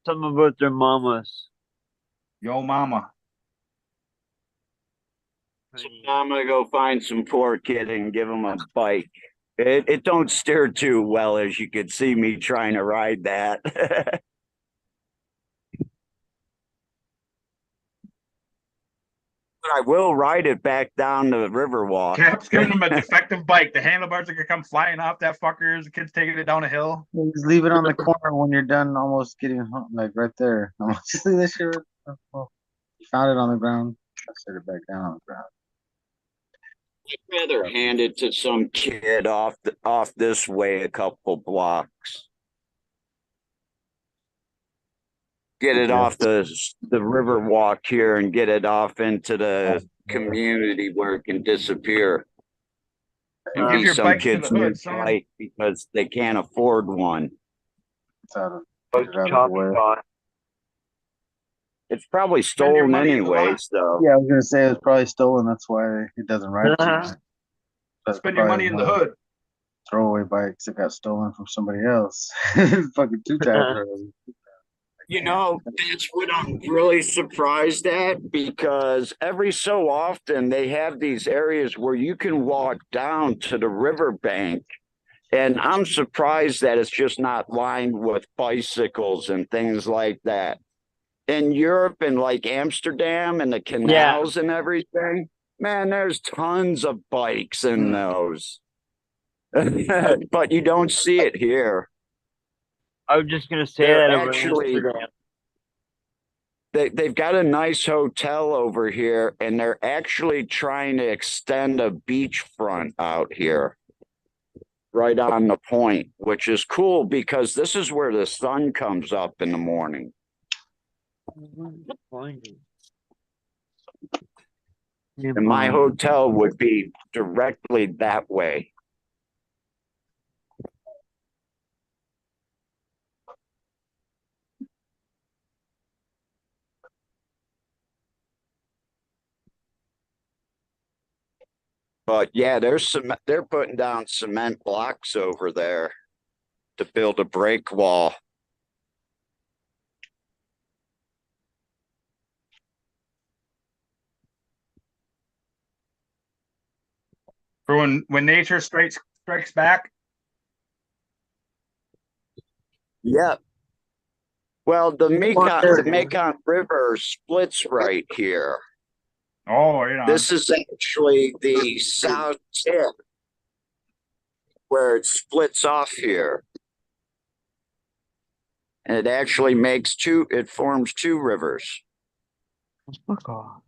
Some about their mamas. Yo, mama. So now I'm gonna go find some poor kid and give him a bike. It don't steer too well, as you could see me trying to ride that. But I will ride it back down the Riverwalk. Cap's giving him a defective bike. The handlebars are gonna come flying off that fucker. The kid's taking it down a hill. Just leave it on the corner when you're done almost getting home, like right there. Just leave that shit. You found it on the ground. I set it back down on the ground. I'd rather hand it to some kid off this way a couple blocks. get it Yeah. off the river walk here and get it off into the community where it can disappear. And Give be your some bike to kids the new hood, son. bike because they can't afford one. It's out of, get it out of the Chop way. spot. It's probably Spend your stolen money in the anyway, lot. so Yeah, I was gonna say it was probably stolen. That's why it doesn't ride. too much. That's Spend your money in the hood. Throwaway bikes that got stolen from somebody else. Fucking two times. you know, that's what I'm really surprised at because every so often they have these areas where you can walk down to the riverbank. And I'm surprised that it's just not lined with bicycles and things like that. In Europe and like Amsterdam and the canals and everything, man, there's tons of bikes in those. But you don't see it here. I was just gonna say They're that about actually Amsterdam. they've got a nice hotel over here, and they're actually trying to extend a beachfront out here, right on the point, which is cool because this is where the sun comes up in the morning. And my hotel would be directly that way. But yeah, they're putting down cement blocks over there to build a break wall. For when nature strikes back. Yep. Well, the Mekong River splits right here. Oh, right on. This is actually the south tip where it splits off here. And it actually forms two rivers. Fuck off.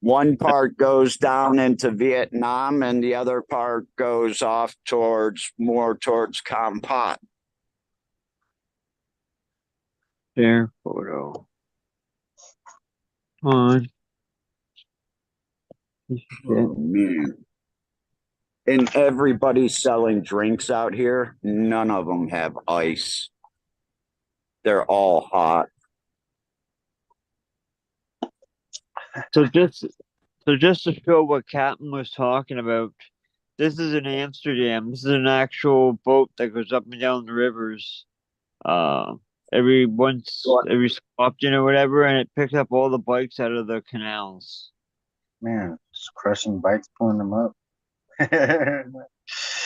One part goes down into Vietnam and the other part goes off more towards Kampot. Share photo. Come on. Oh, man. And everybody's selling drinks out here. None of them have ice. They're all hot. So just to show what Captain was talking about, this is in Amsterdam. This is an actual boat that goes up and down the rivers. Every so often or whatever, and it picks up all the bikes out of the canals. Man, just crushing bikes, pulling them up.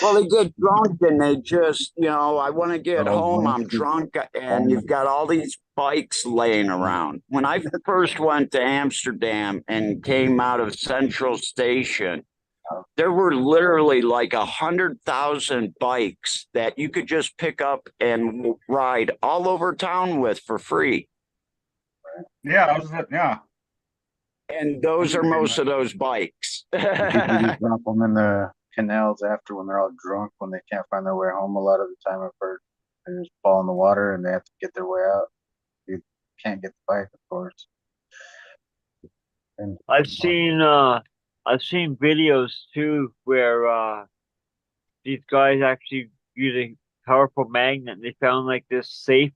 Well, they get drunk and they just, I want to get Oh, home. I'm wasted. drunk, and you've got all these bikes laying around. When I first went to Amsterdam and came out of Central Station, there were literally like 100,000 bikes that you could just pick up and ride all over town with for free. Yeah, yeah. And those are most of those bikes. People just drop them in the canals after when they're all drunk, when they can't find their way home. A lot of the time, I've heard they just fall in the water and they have to get their way out. You can't get the bike, of course. And I've seen videos too where these guys actually use a powerful magnet. And they found like a safety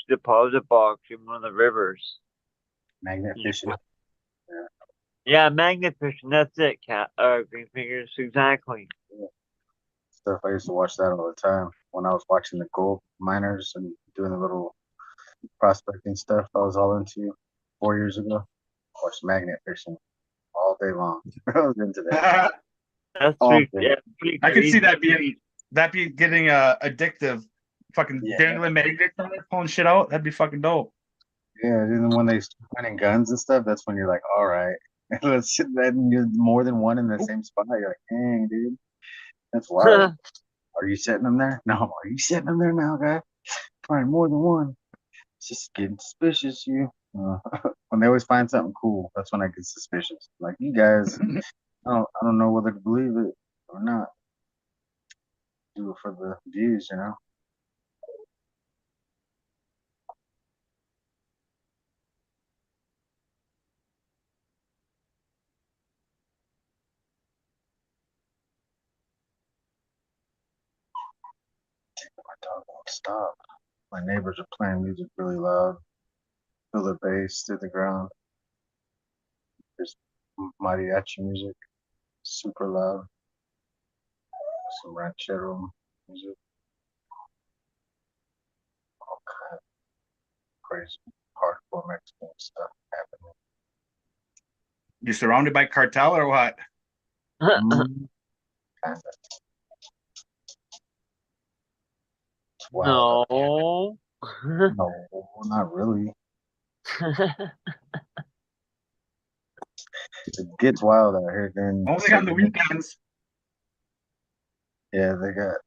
deposit box in one of the rivers. magnet fishing. Yeah, magnet fishing. That's it, Green Fingers. Exactly. Yeah. Stuff I used to watch that all the time when I was watching the gold miners and doing the little prospecting stuff I was all into 4 years ago. Watched magnet fishing all day long. I was into that. That's All pretty, day. pretty I could see crazy. that be getting addictive. Fucking Yeah. dangling magnets on it, pulling shit out. That'd be fucking dope. Yeah, and then when they start finding guns and stuff, that's when you're like, all right, let's then you're more than one in the same spot. You're like, dang, dude, that's wild. Are you setting them there? No, are you setting them there now, guy? Find more than one. It's just getting suspicious, you. When they always find something cool, that's when I get suspicious. Like you guys, I don't know whether to believe it or not. do it for the views, you know. My dog won't stop. My neighbors are playing music really loud. Feel the bass through the ground. There's mariachi music, super loud. Some ranchero music, all kind of crazy hardcore Mexican stuff happening. You're surrounded by cartel or what? Kind of. It's wild. No. No, not really. It gets wild out here during Only on certain the weekends. Yeah, they got a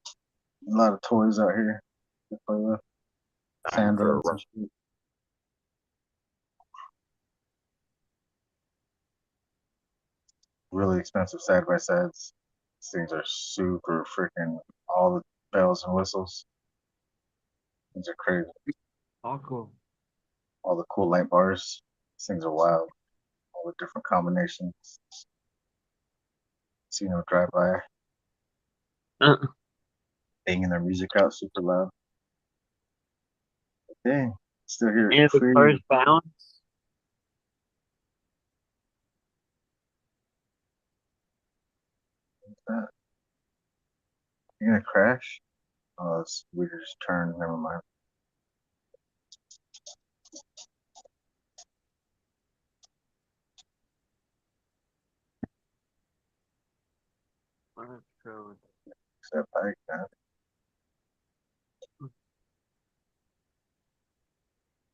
lot of toys out here to play with. Sand runs and shit. Really expensive side by sides. These things are super freaking all the bells and whistles. These are crazy. Oh, cool. All the cool light bars. These things are wild. All the different combinations. See no drive by, banging their music out super loud. Dang, still hear it And the clear. cars bounce. That. You gonna crash? Oh, we just turned. Never mind. Except I can.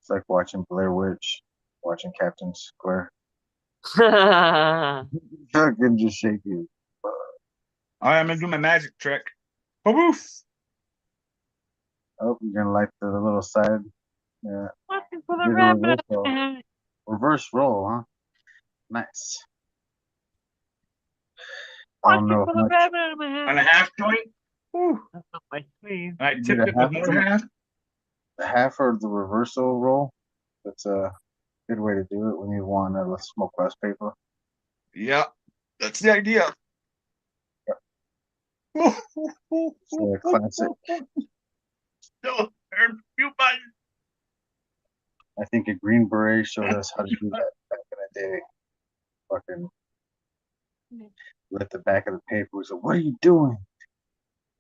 It's like watching Blair Witch, watching Captain Square. I can just shake you. All right, I'm gonna do my magic trick. Woof! Oh, you're gonna like the little side. Yeah. Watching for the Did a rabbit. reverse roll. Reverse roll, huh? Nice. I don't Watching know for if the much. rabbit out of my head. On a half joint. Woo. That's not my sleeve. And I You tipped did it a with half more half. The half or the reversal roll. That's a good way to do it when you want a smoke glass paper. Yeah, that's the idea. It's a classic. I think a Green Beret showed us how to do that back in the day. Fucking lit the back of the paper. We said, "What are you doing?"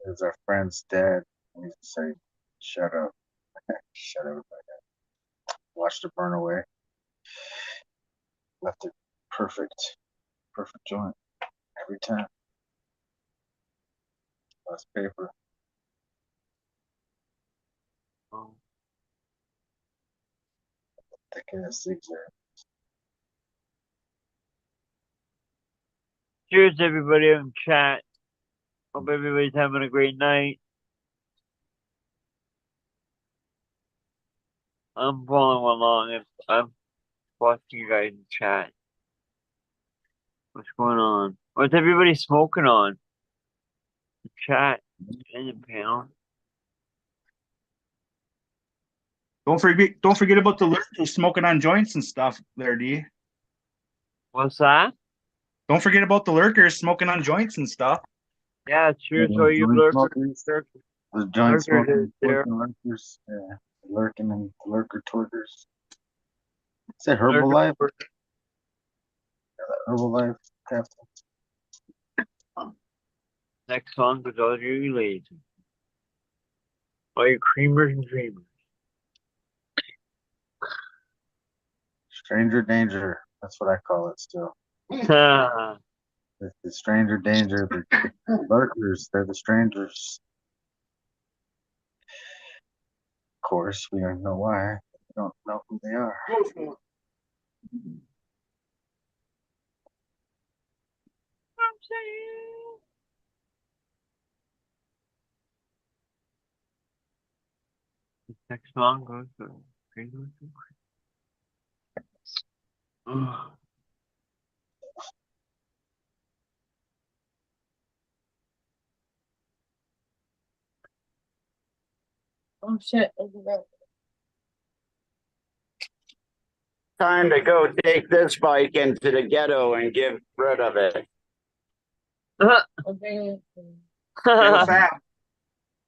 It was our friend's dad. And he used to say, "Shut up, shut everybody up." Watched it burn away. Left it perfect, perfect joint every time. Last paper. Oh. Thick ass zigzag. Cheers, everybody in chat. Hope everybody's having a great night. I'm following along and I'm watching you guys in chat. What's going on? What's everybody smoking on? The chat and the panel. Don't forget about the lurkers smoking on joints and stuff there, D. What's that? Don't forget about the lurkers smoking on joints and stuff. Yeah, cheers to Those all you joint lurkers. smokers, those joint Lurkers smoking is there. lurkers. Yeah, lurking and lurker twerkers. Is that Lurker Herbalife? twerkers. Herbalife captain. Next song goes all you ladies. All you creamers and dreamers. Stranger danger. That's what I call it still. Ah, It's the stranger danger. The lurkers, they're the strangers. Of course, we don't know why. We don't know who they are. I'm saying. Next song goes to creamers and creamers. Oh shit. It's a red. Time to go take this bike into the ghetto and get rid of it. I'll bring it. Hey, what's that?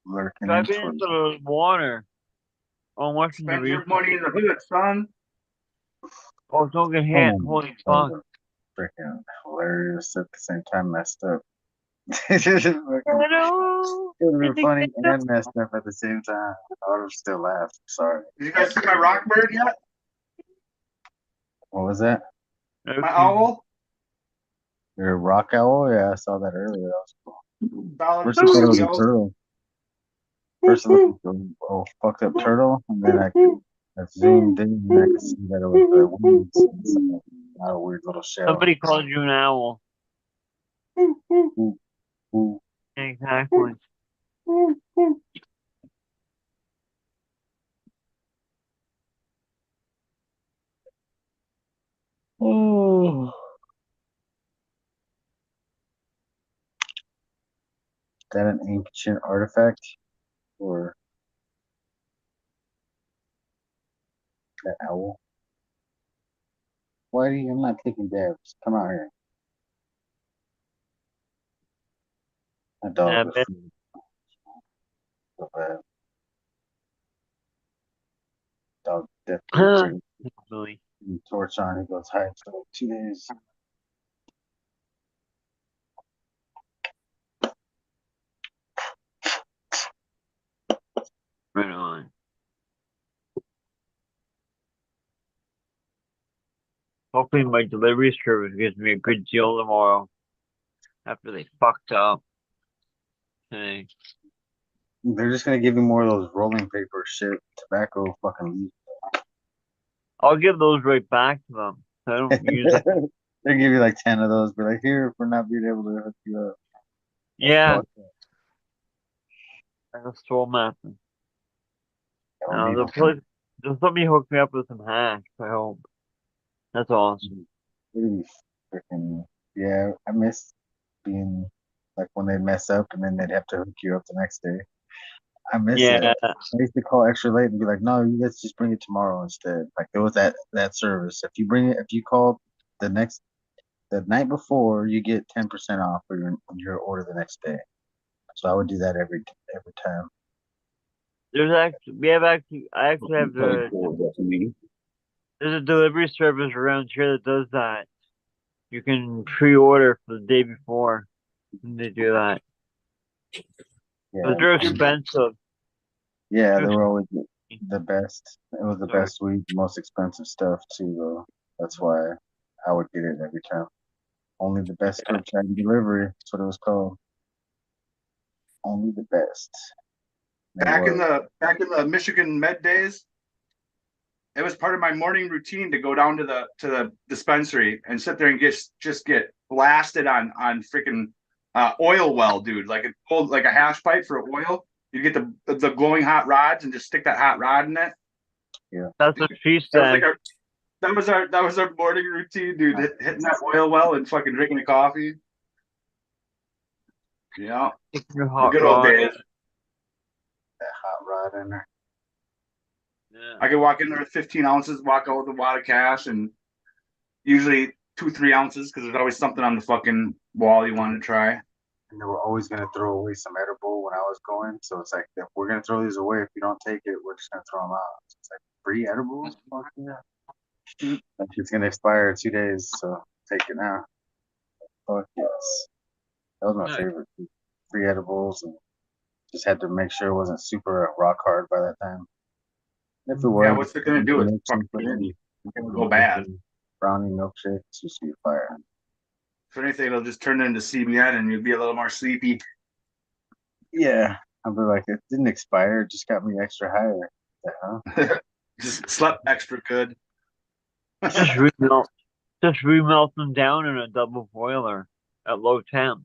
Lurking Drive in into towards the water. Oh, I'm watching the Spend your replay. money in the hood, son. Oh, don't get hit. Oh, Holy that fuck. was freaking hilarious at the same time messed up. It would have been funny and messed up at the same time. I would have still laughed. Sorry. Did you guys see my rock bird yet? What was that? My owl? Your rock owl? Yeah, I saw that earlier. That was cool. Solid First I thought it was a yellow. turtle. First I looked at the fucked up turtle, and then I zoomed in and I could see that it was the wings. It's not a weird little shell. Somebody called you an owl. Ooh. Exactly. Oh. Is that an ancient artifact? Or that owl? Why do you? I'm not taking dabs. Come out here. My dog Yeah, was man. so bad. Dog definitely Really. torch on. He goes hide for like 2 days. Right on. Hopefully my delivery service gives me a good deal tomorrow. After they fucked up. Hey. They're just gonna give you more of those rolling paper shit, tobacco fucking leaf. I'll give those right back to them. I don't use it. They give you like 10 of those. Be like, here for not being able to hook you up. Yeah. Fuck that. Like a store mapping. I don't need They'll them. put just let me hook me up with some hash, I hope. That's awesome. It'd be freaking yeah. I miss being like when they mess up and then they'd have to hook you up the next day. I miss Yeah. that. I used to call extra late and be like, "No, you guys just bring it tomorrow instead." Like there was that service. If you call the night before, you get 10% off for your order the next day. So I would do that every time. I actually have there's a delivery service around here that does that. You can pre-order for the day before and they do that. Yeah, But they're expensive. yeah, they were always the best. It was the best week, most expensive stuff too, though. That's why I would get it every time. Only the best curbside delivery. That's what it was called. Only the best. Back in the Michigan Med days, it was part of my morning routine to go down to the dispensary and sit there and just get blasted on freaking oil well, dude. Like it pulled like a hash pipe for oil. You get the glowing hot rods and just stick that hot rod in it. Yeah, that's what she said. That was our morning routine, dude. Hitting that oil well and fucking drinking a coffee. Yeah, Your the hot good old rod. days. that hot rod in there. Yeah. I could walk in there with 15 ounces, walk out with a wad of cash, and usually 2-3 ounces because there's always something on the fucking wall you want to try. And they were always gonna throw away some edible when I was going. So it's like if we're gonna throw these away, if you don't take it, we're just gonna throw them out. So it's like free edibles. Fuck yeah. Like it's gonna expire in 2 days, so take it now. Fuck yes. That was my Nice. favorite. Free edibles and just had to make sure it wasn't super rock hard by that time. If it was, Yeah, what's it gonna do? It's fucking go bad. Brownie milkshakes used to be fire. If anything, it'll just turn into CBN and you'll be a little more sleepy. Yeah, I'll be like, it didn't expire, it just got me extra higher. Huh? Just slept extra good. Just remelt them down in a double boiler at low temp.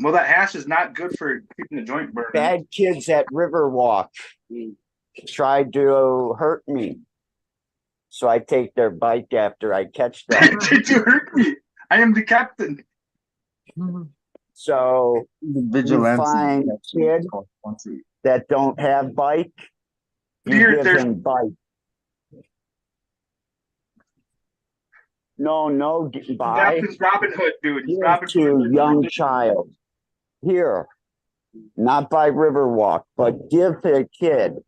Well, that hash is not good for keeping the joint burning. Bad kids at Riverwalk tried to hurt me. So I take their bike after I catch them. Did you hurt me? I am the captain. So The vigilance you find kids that don't have bike You Deer, give there's him bite. No, bye. That's Robin Hood, dude. He's Give Robin to Hood. young child. Here, not by Riverwalk, but give to a kid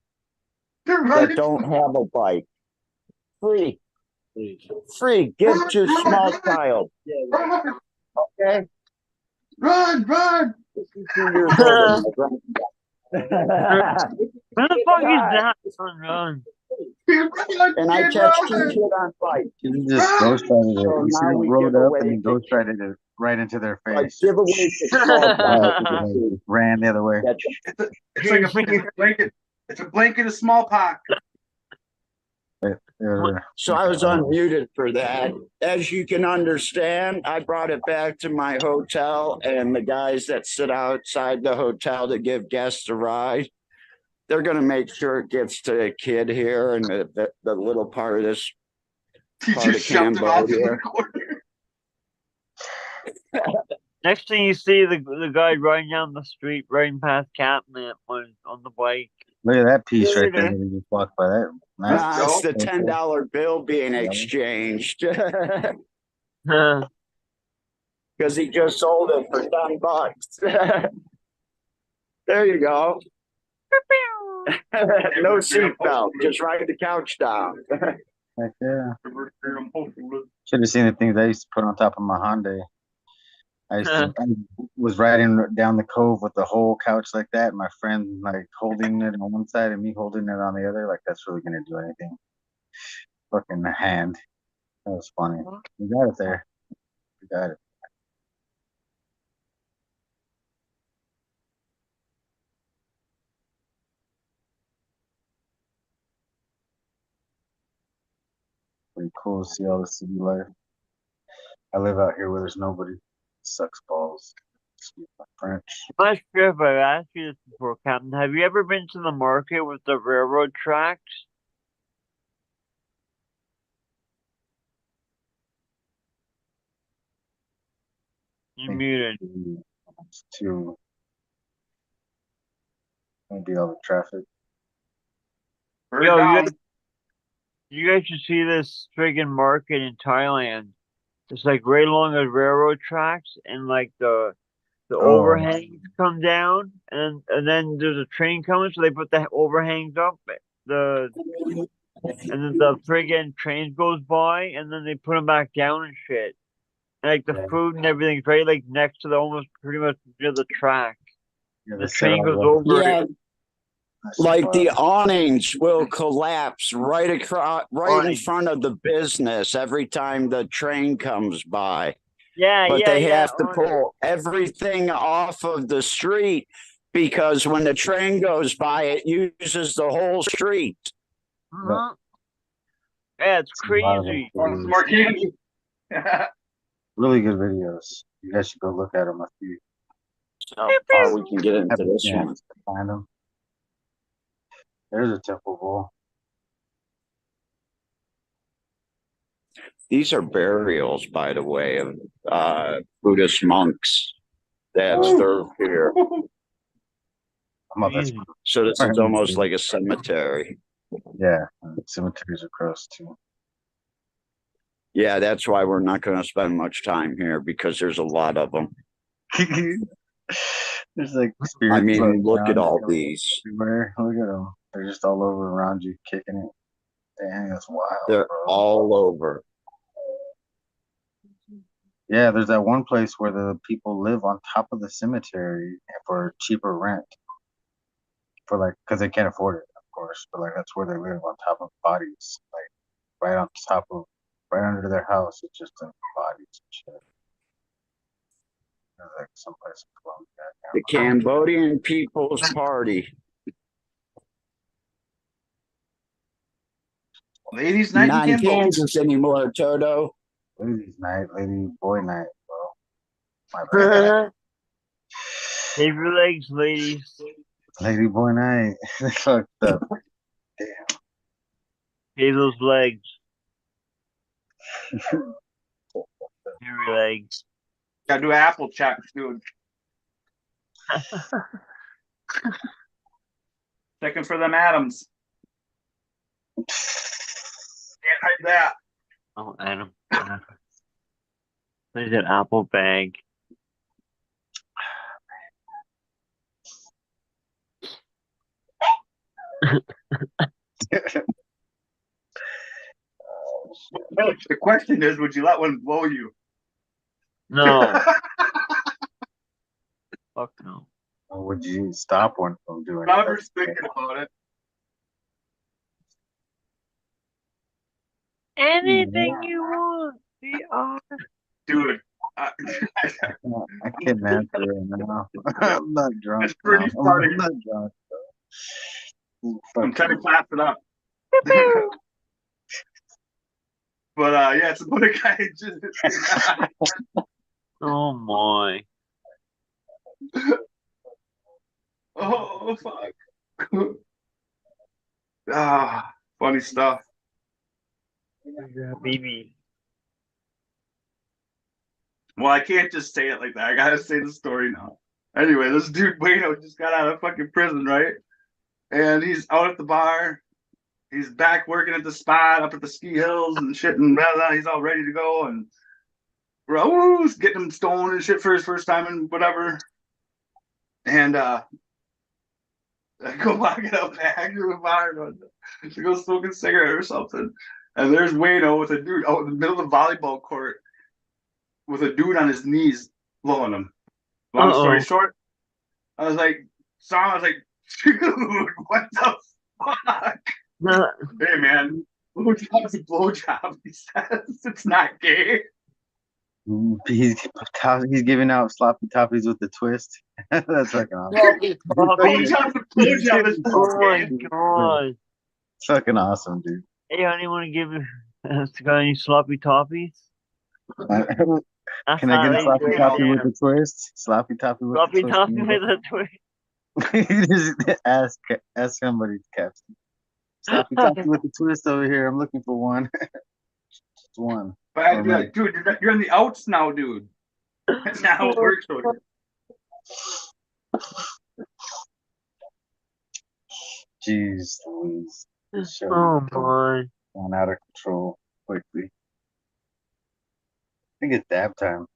that don't have a bike. Free. Free. Give to small child. Okay. Run! 2 years old. Where the fuck is that? Run. And I catch 2 kids on bike. You just ghostwrited it. So You should now have we rolled give up away and then to ghostwrited it right into their like face. give away to small child. Ran the other way. It's like a blanket. It's a blanket of smallpox. So I was unmuted for that. As you can understand, I brought it back to my hotel, and the guys that sit outside the hotel to give guests a ride, they're going to make sure it gets to a kid here and the little part of this He part just of shoved it off in Cambodia. the corner. Next thing you see, the guy riding down the street, riding past Catnip on the bike. Look at that piece right there. That you just walked by that. Nice. It's the $10 bill being exchanged Huh. because he just sold it for $10. There you go. No seatbelt, just ride the couch down. Heck yeah. Should have seen the things I used to put on top of my Hyundai. I was riding down the cove with the whole couch like that, and my friend like holding it on one side and me holding it on the other. Like that's really gonna do anything. Fucking hand. That was funny. You got it there. You got it. Pretty cool to see all the city life. I live out here where there's nobody. Sucks balls. Excuse my French. I'm not sure if I've asked you this before, Captain. Have you ever been to the market with the railroad tracks? You're muted. To maybe all the traffic. Yo, you guys should see this friggin' market in Thailand. It's like right along the railroad tracks, and like the overhangs come down, and then there's a train coming, so they put the overhangs up. And then the friggin' train goes by, and then they put them back down and shit. And, like the food and everything's right like next to the almost pretty much near the track. The train goes over. Yeah, like the awnings will collapse right across, right in front of the business every time the train comes by. But they have to pull everything off of the street because when the train goes by, it uses the whole street. Yeah, it's crazy. More candy. Really good videos. You guys should go look at them. Or we can get into this one. Find them. There's a temple bowl. These are burials, by the way, of Buddhist monks that serve here. So this is almost like a cemetery. Yeah, cemeteries are gross too. Yeah, that's why we're not going to spend much time here because there's a lot of them. There's like I mean, look at all these. Everywhere. Look at them. They're just all over around you, kicking it. Dang, that's wild. They're all over. Yeah, there's that one place where the people live on top of the cemetery for cheaper rent. For like, because they can't afford it, of course. But like, that's where they live on top of bodies, like right on top of, right under their house. It's just bodies and shit. There's like someplace in Colombia. The Cambodian People's Party. Ladies' night Not in in Cambodia. Kansas anymore, Toto. Ladies' night, lady boy night, bro. My bad. Save your legs, ladies. Lady boy night. Fucked up. Damn. Save those legs. Save your legs. Gotta do apple check, dude. Checking for them atoms. Can't hide that. Oh, Adam. What is it? Apple bag. The question is, would you let one blow you? No. Fuck no. Or would you stop one from doing I it? was thinking about it. Anything you want. We are. Dude. I can't answer it now. I'm not drunk. It's pretty now. funny. I'm not drunk. I'm trying to clap it up. But yeah, it's about a guy just Oh my. oh fuck. Ah, funny stuff. Baby. Well, I can't just say it like that. I gotta say the story now. Anyway, this dude Wayno just got out of fucking prison, right? And he's out at the bar. He's back working at the spot up at the ski hills and shit, and blah, blah. He's all ready to go, and we're all getting him stoned and shit for his first time and whatever. And I go walking up back to the bar to go smoke a cigarette or something. And there's Wayno with a dude out in the middle of the volleyball court with a dude on his knees blowing him. Long story short, I was like, dude, what the fuck? Hey man, blowjob's a blowjob. He says it's not gay. He's giving out sloppy toffees with the twist. That's fucking awesome. Blowjob's a blowjob. It's Oh my gay. god. It's fucking awesome, dude. Hey, honey, want to give me any sloppy toffees? Can I get a sloppy toffee with a twist? Sloppy toffee with sloppy a twist. toffee with a twist? You just ask somebody, Captain. Sloppy toffee with a twist over here. I'm looking for one. Just one. But I'd be like, dude, you're on the outs now, dude. That's not how it works. Jeez Louise. This show Oh is my. going out of control quickly. I think it's dab time.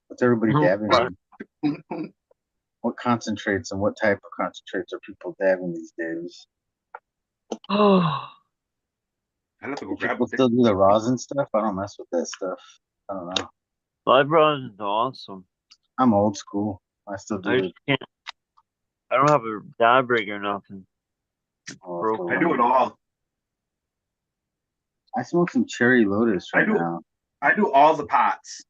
What's everybody dabbing on? What concentrates and what type of concentrates are people dabbing these days? Oh. I have to go grab People still do the rosin stuff? I don't mess with that stuff. I don't know. Live rosin is awesome. I'm old school. I still do I it. just can't. I don't have a dab rig or nothing. Oh, I do it all. I smoke some cherry lotus right now. I do all the pots.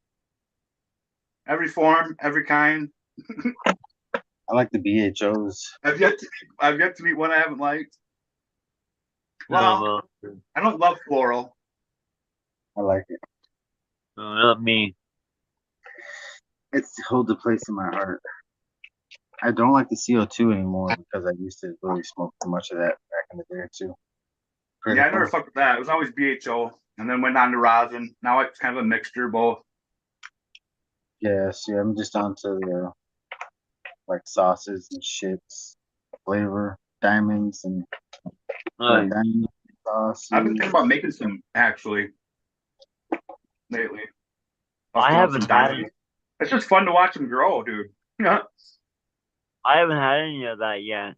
Every form, every kind. I like the BHOs. I've yet to meet one I haven't liked. Well, I don't love floral. I like it. No, not me. It holds a place in my heart. I don't like the CO2 anymore because I used to really smoke too much of that back in the day too. Yeah, I never fucked with that. It was always BHO, and then went on to rosin. Now it's kind of a mixture of both. Yes, yeah, I'm just onto the like sauces and shits, flavor, diamonds and diamond sauce. I've been thinking about making some actually lately. I haven't had it. It's just fun to watch them grow, dude. Yeah. I haven't had any of that yet.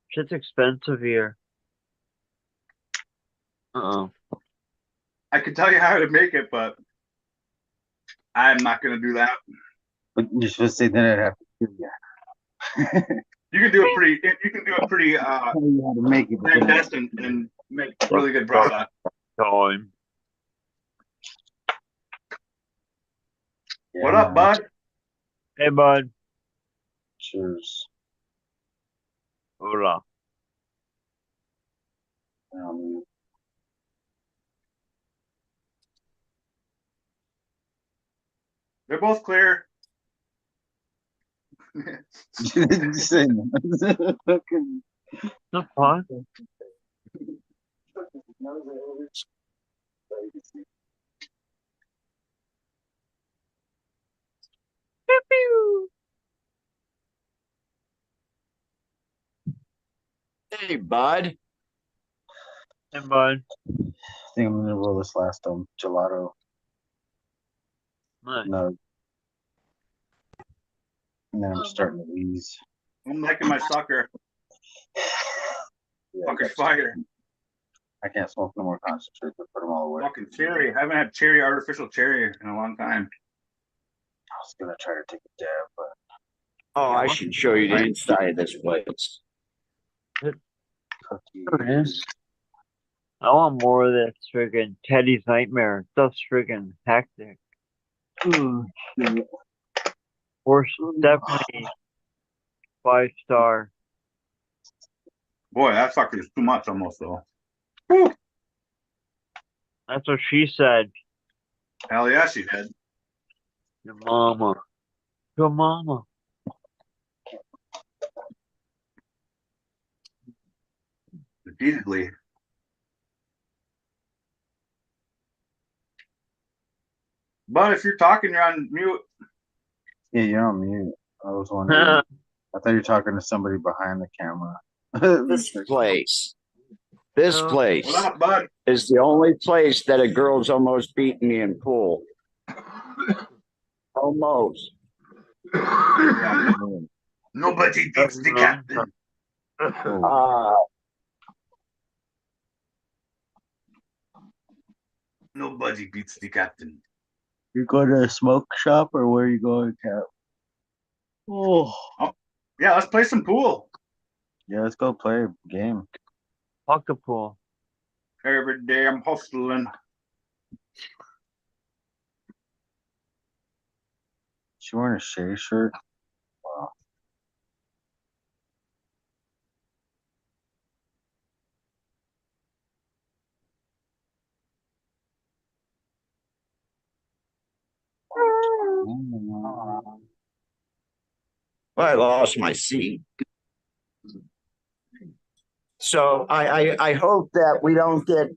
Shit's expensive here. Uh-oh. I could tell you how to make it, but I'm not gonna do that. But you're supposed to say that I'd have to kill you. You can do it pretty. You can do it pretty. Tell you how to make it. Clandestine and make really good product. Time. Yeah, What up, bud? Hey, bud. Cheers. Hola. They're both clear. Say no. The fuck? Pew, pew. Hey, bud. Hey, bud. I think I'm gonna roll this last gelato. Nice. No. And then I'm starting to wheeze. I'm liking my sucker. Yeah, Fucking fire. I can't smoke no more concentrate to put them all away. Fucking cherry. I haven't had artificial cherry in a long time. I was gonna try to take a dab, but Oh, I should show you the inside of this place. cookies. I want more of this friggin' Teddy's Nightmare. Stuff's friggin' hectic. Ooh, shit. Or definitely 5-star. Boy, that sucker is too much almost though. That's what she said. Hell yeah, she did. Your mama. Your mama. Repeatedly. But if you're talking, you're on mute. Yeah, you're on mute. I was wondering. I thought you were talking to somebody behind the camera. This place. This place What up, bud? is the only place that a girl's almost beaten me in pool. Almost. Nobody beats the captain. Nobody beats the captain. You go to a smoke shop or where are you going, Cap? Oh. Yeah, let's play some pool. Yeah, let's go play a game. Fuck the pool. Every day I'm hustling. She wearing a Shay shirt. Wow. I lost my seat. So I hope that we don't get.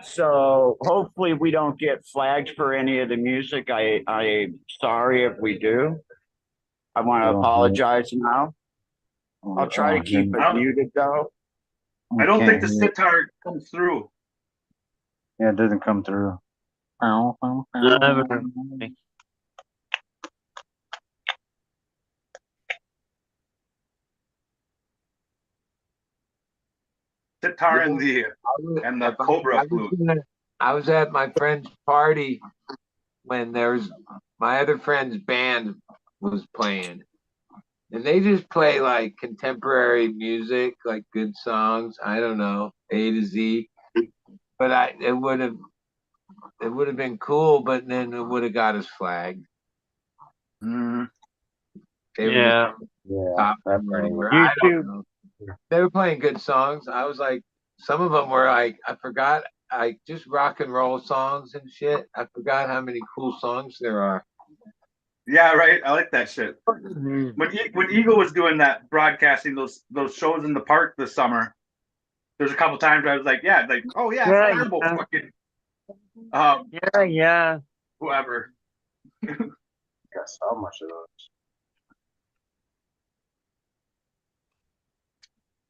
So hopefully we don't get flagged for any of the music. I'm sorry if we do. I want to apologize now. I'll try to keep it muted though. I don't think the sitar comes through. Yeah, it doesn't come through. Sitar and the cobra flute. I was at my friend's party when there's my other friend's band was playing. And they just play like contemporary music, like good songs. I don't know, A to Z. But it would have been cool, but then it would have got us flagged. Mm. Yeah. Yeah. I don't know. They were playing good songs. I was like, some of them were like, I forgot, like just rock and roll songs and shit. I forgot how many cool songs there are. Yeah, right. I like that shit. When Eagle was doing that, broadcasting those shows in the park this summer, there's a couple times I was like, yeah, like, oh yeah, I forgot about fucking yeah. whoever. Got so much of those.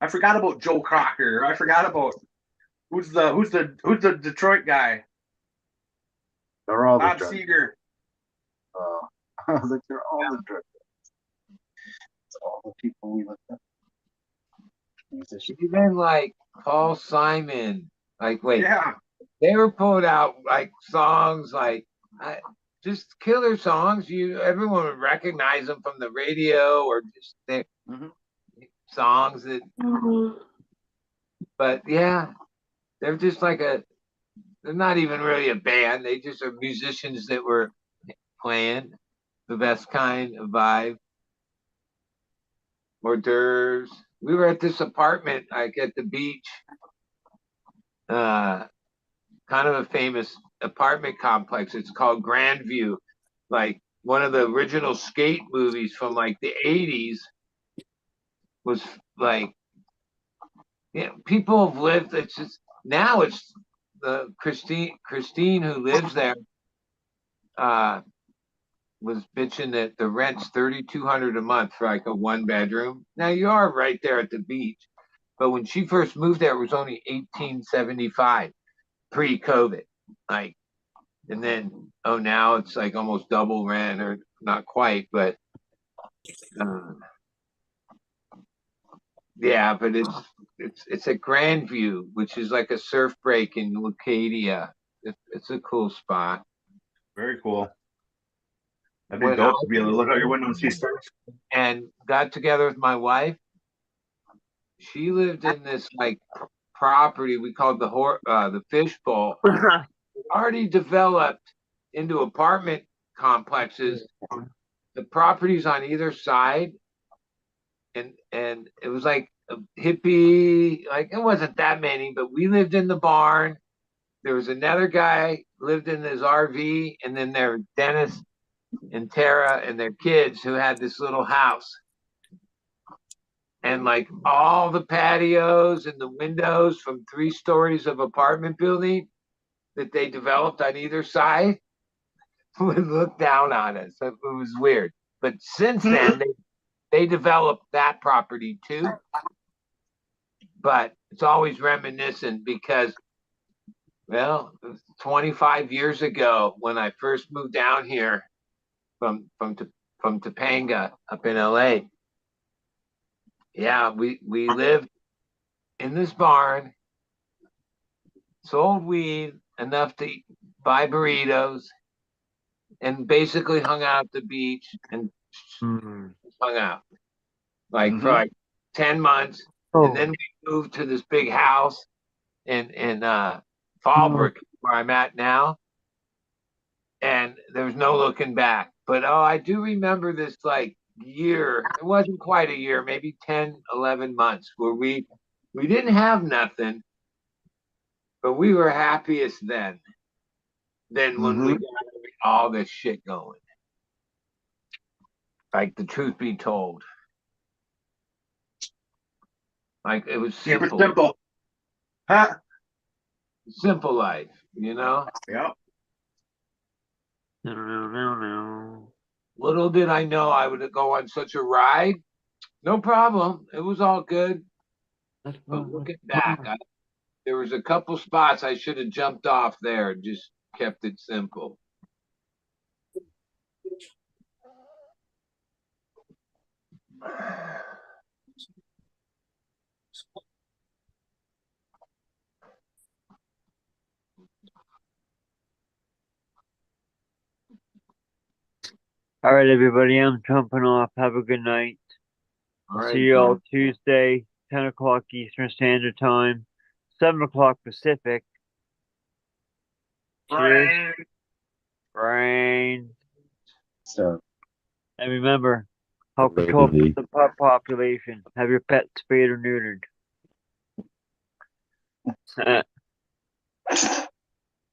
I forgot about Joe Crocker. I forgot about who's the Detroit guy. They're all Bob the drug. Seger. I was like, they're all the drug. It's all the people we looked at. Even like Paul Simon, like wait, yeah, they were pulling out like songs like just killer songs. Everyone would recognize them from the radio or just songs that. But yeah, they're just like they're not even really a band. They just are musicians that were playing the best kind of vibe. Hors d'oeuvres. We were at this apartment, like at the beach, kind of a famous apartment complex. It's called Grandview, like one of the original skate movies from like the 80s was like, people have lived. It's just now it's the Christine who lives there. was bitching that the rent's $3,200 a month for like a 1 bedroom. Now you are right there at the beach, but when she first moved there, it was only $1,875 pre-COVID. Like, and then now it's like almost double rent, or not quite, but yeah, but it's at Grandview, which is like a surf break in Lucadia. It's a cool spot. Very cool. That'd be When dope I to be able to look out your window and see stars. and got together with my wife, she lived in this like property we called the fishbowl, already developed into apartment complexes. The properties on either side, and it was like a hippie, like it wasn't that many, but we lived in the barn. There was another guy lived in his RV, and then there were Dennis and Tara and their kids who had this little house. And like all the patios and the windows from 3 stories of apartment building that they developed on either side would look down on us. It was weird. But since then, they developed that property too. But it's always reminiscent because, well, 25 years ago when I first moved down here from Topanga up in LA. Yeah, we lived in this barn, sold weed enough to buy burritos, and basically hung out at the beach and hung out like for like 10 months. And then we moved to this big house in Fallbrook, where I'm at now. And there's no looking back. But I do remember this like year. It wasn't quite a year, maybe 10, 11 months where we didn't have nothing, but we were happiest then when we got all this shit going. Like, the truth be told. Like, it was Super simple. simple. Huh? Simple life, you know? Yeah. Little did I know I would go on such a ride. No problem. It was all good. But looking back, there was a couple spots I should have jumped off there and just kept it simple. All right, everybody, I'm jumping off. Have a good night. All right, See you all John. Tuesday, 10 o'clock Eastern Standard Time, 7 o'clock Pacific. Cheers. Brain. So And remember, help control the pet population. Have your pets spayed or neutered.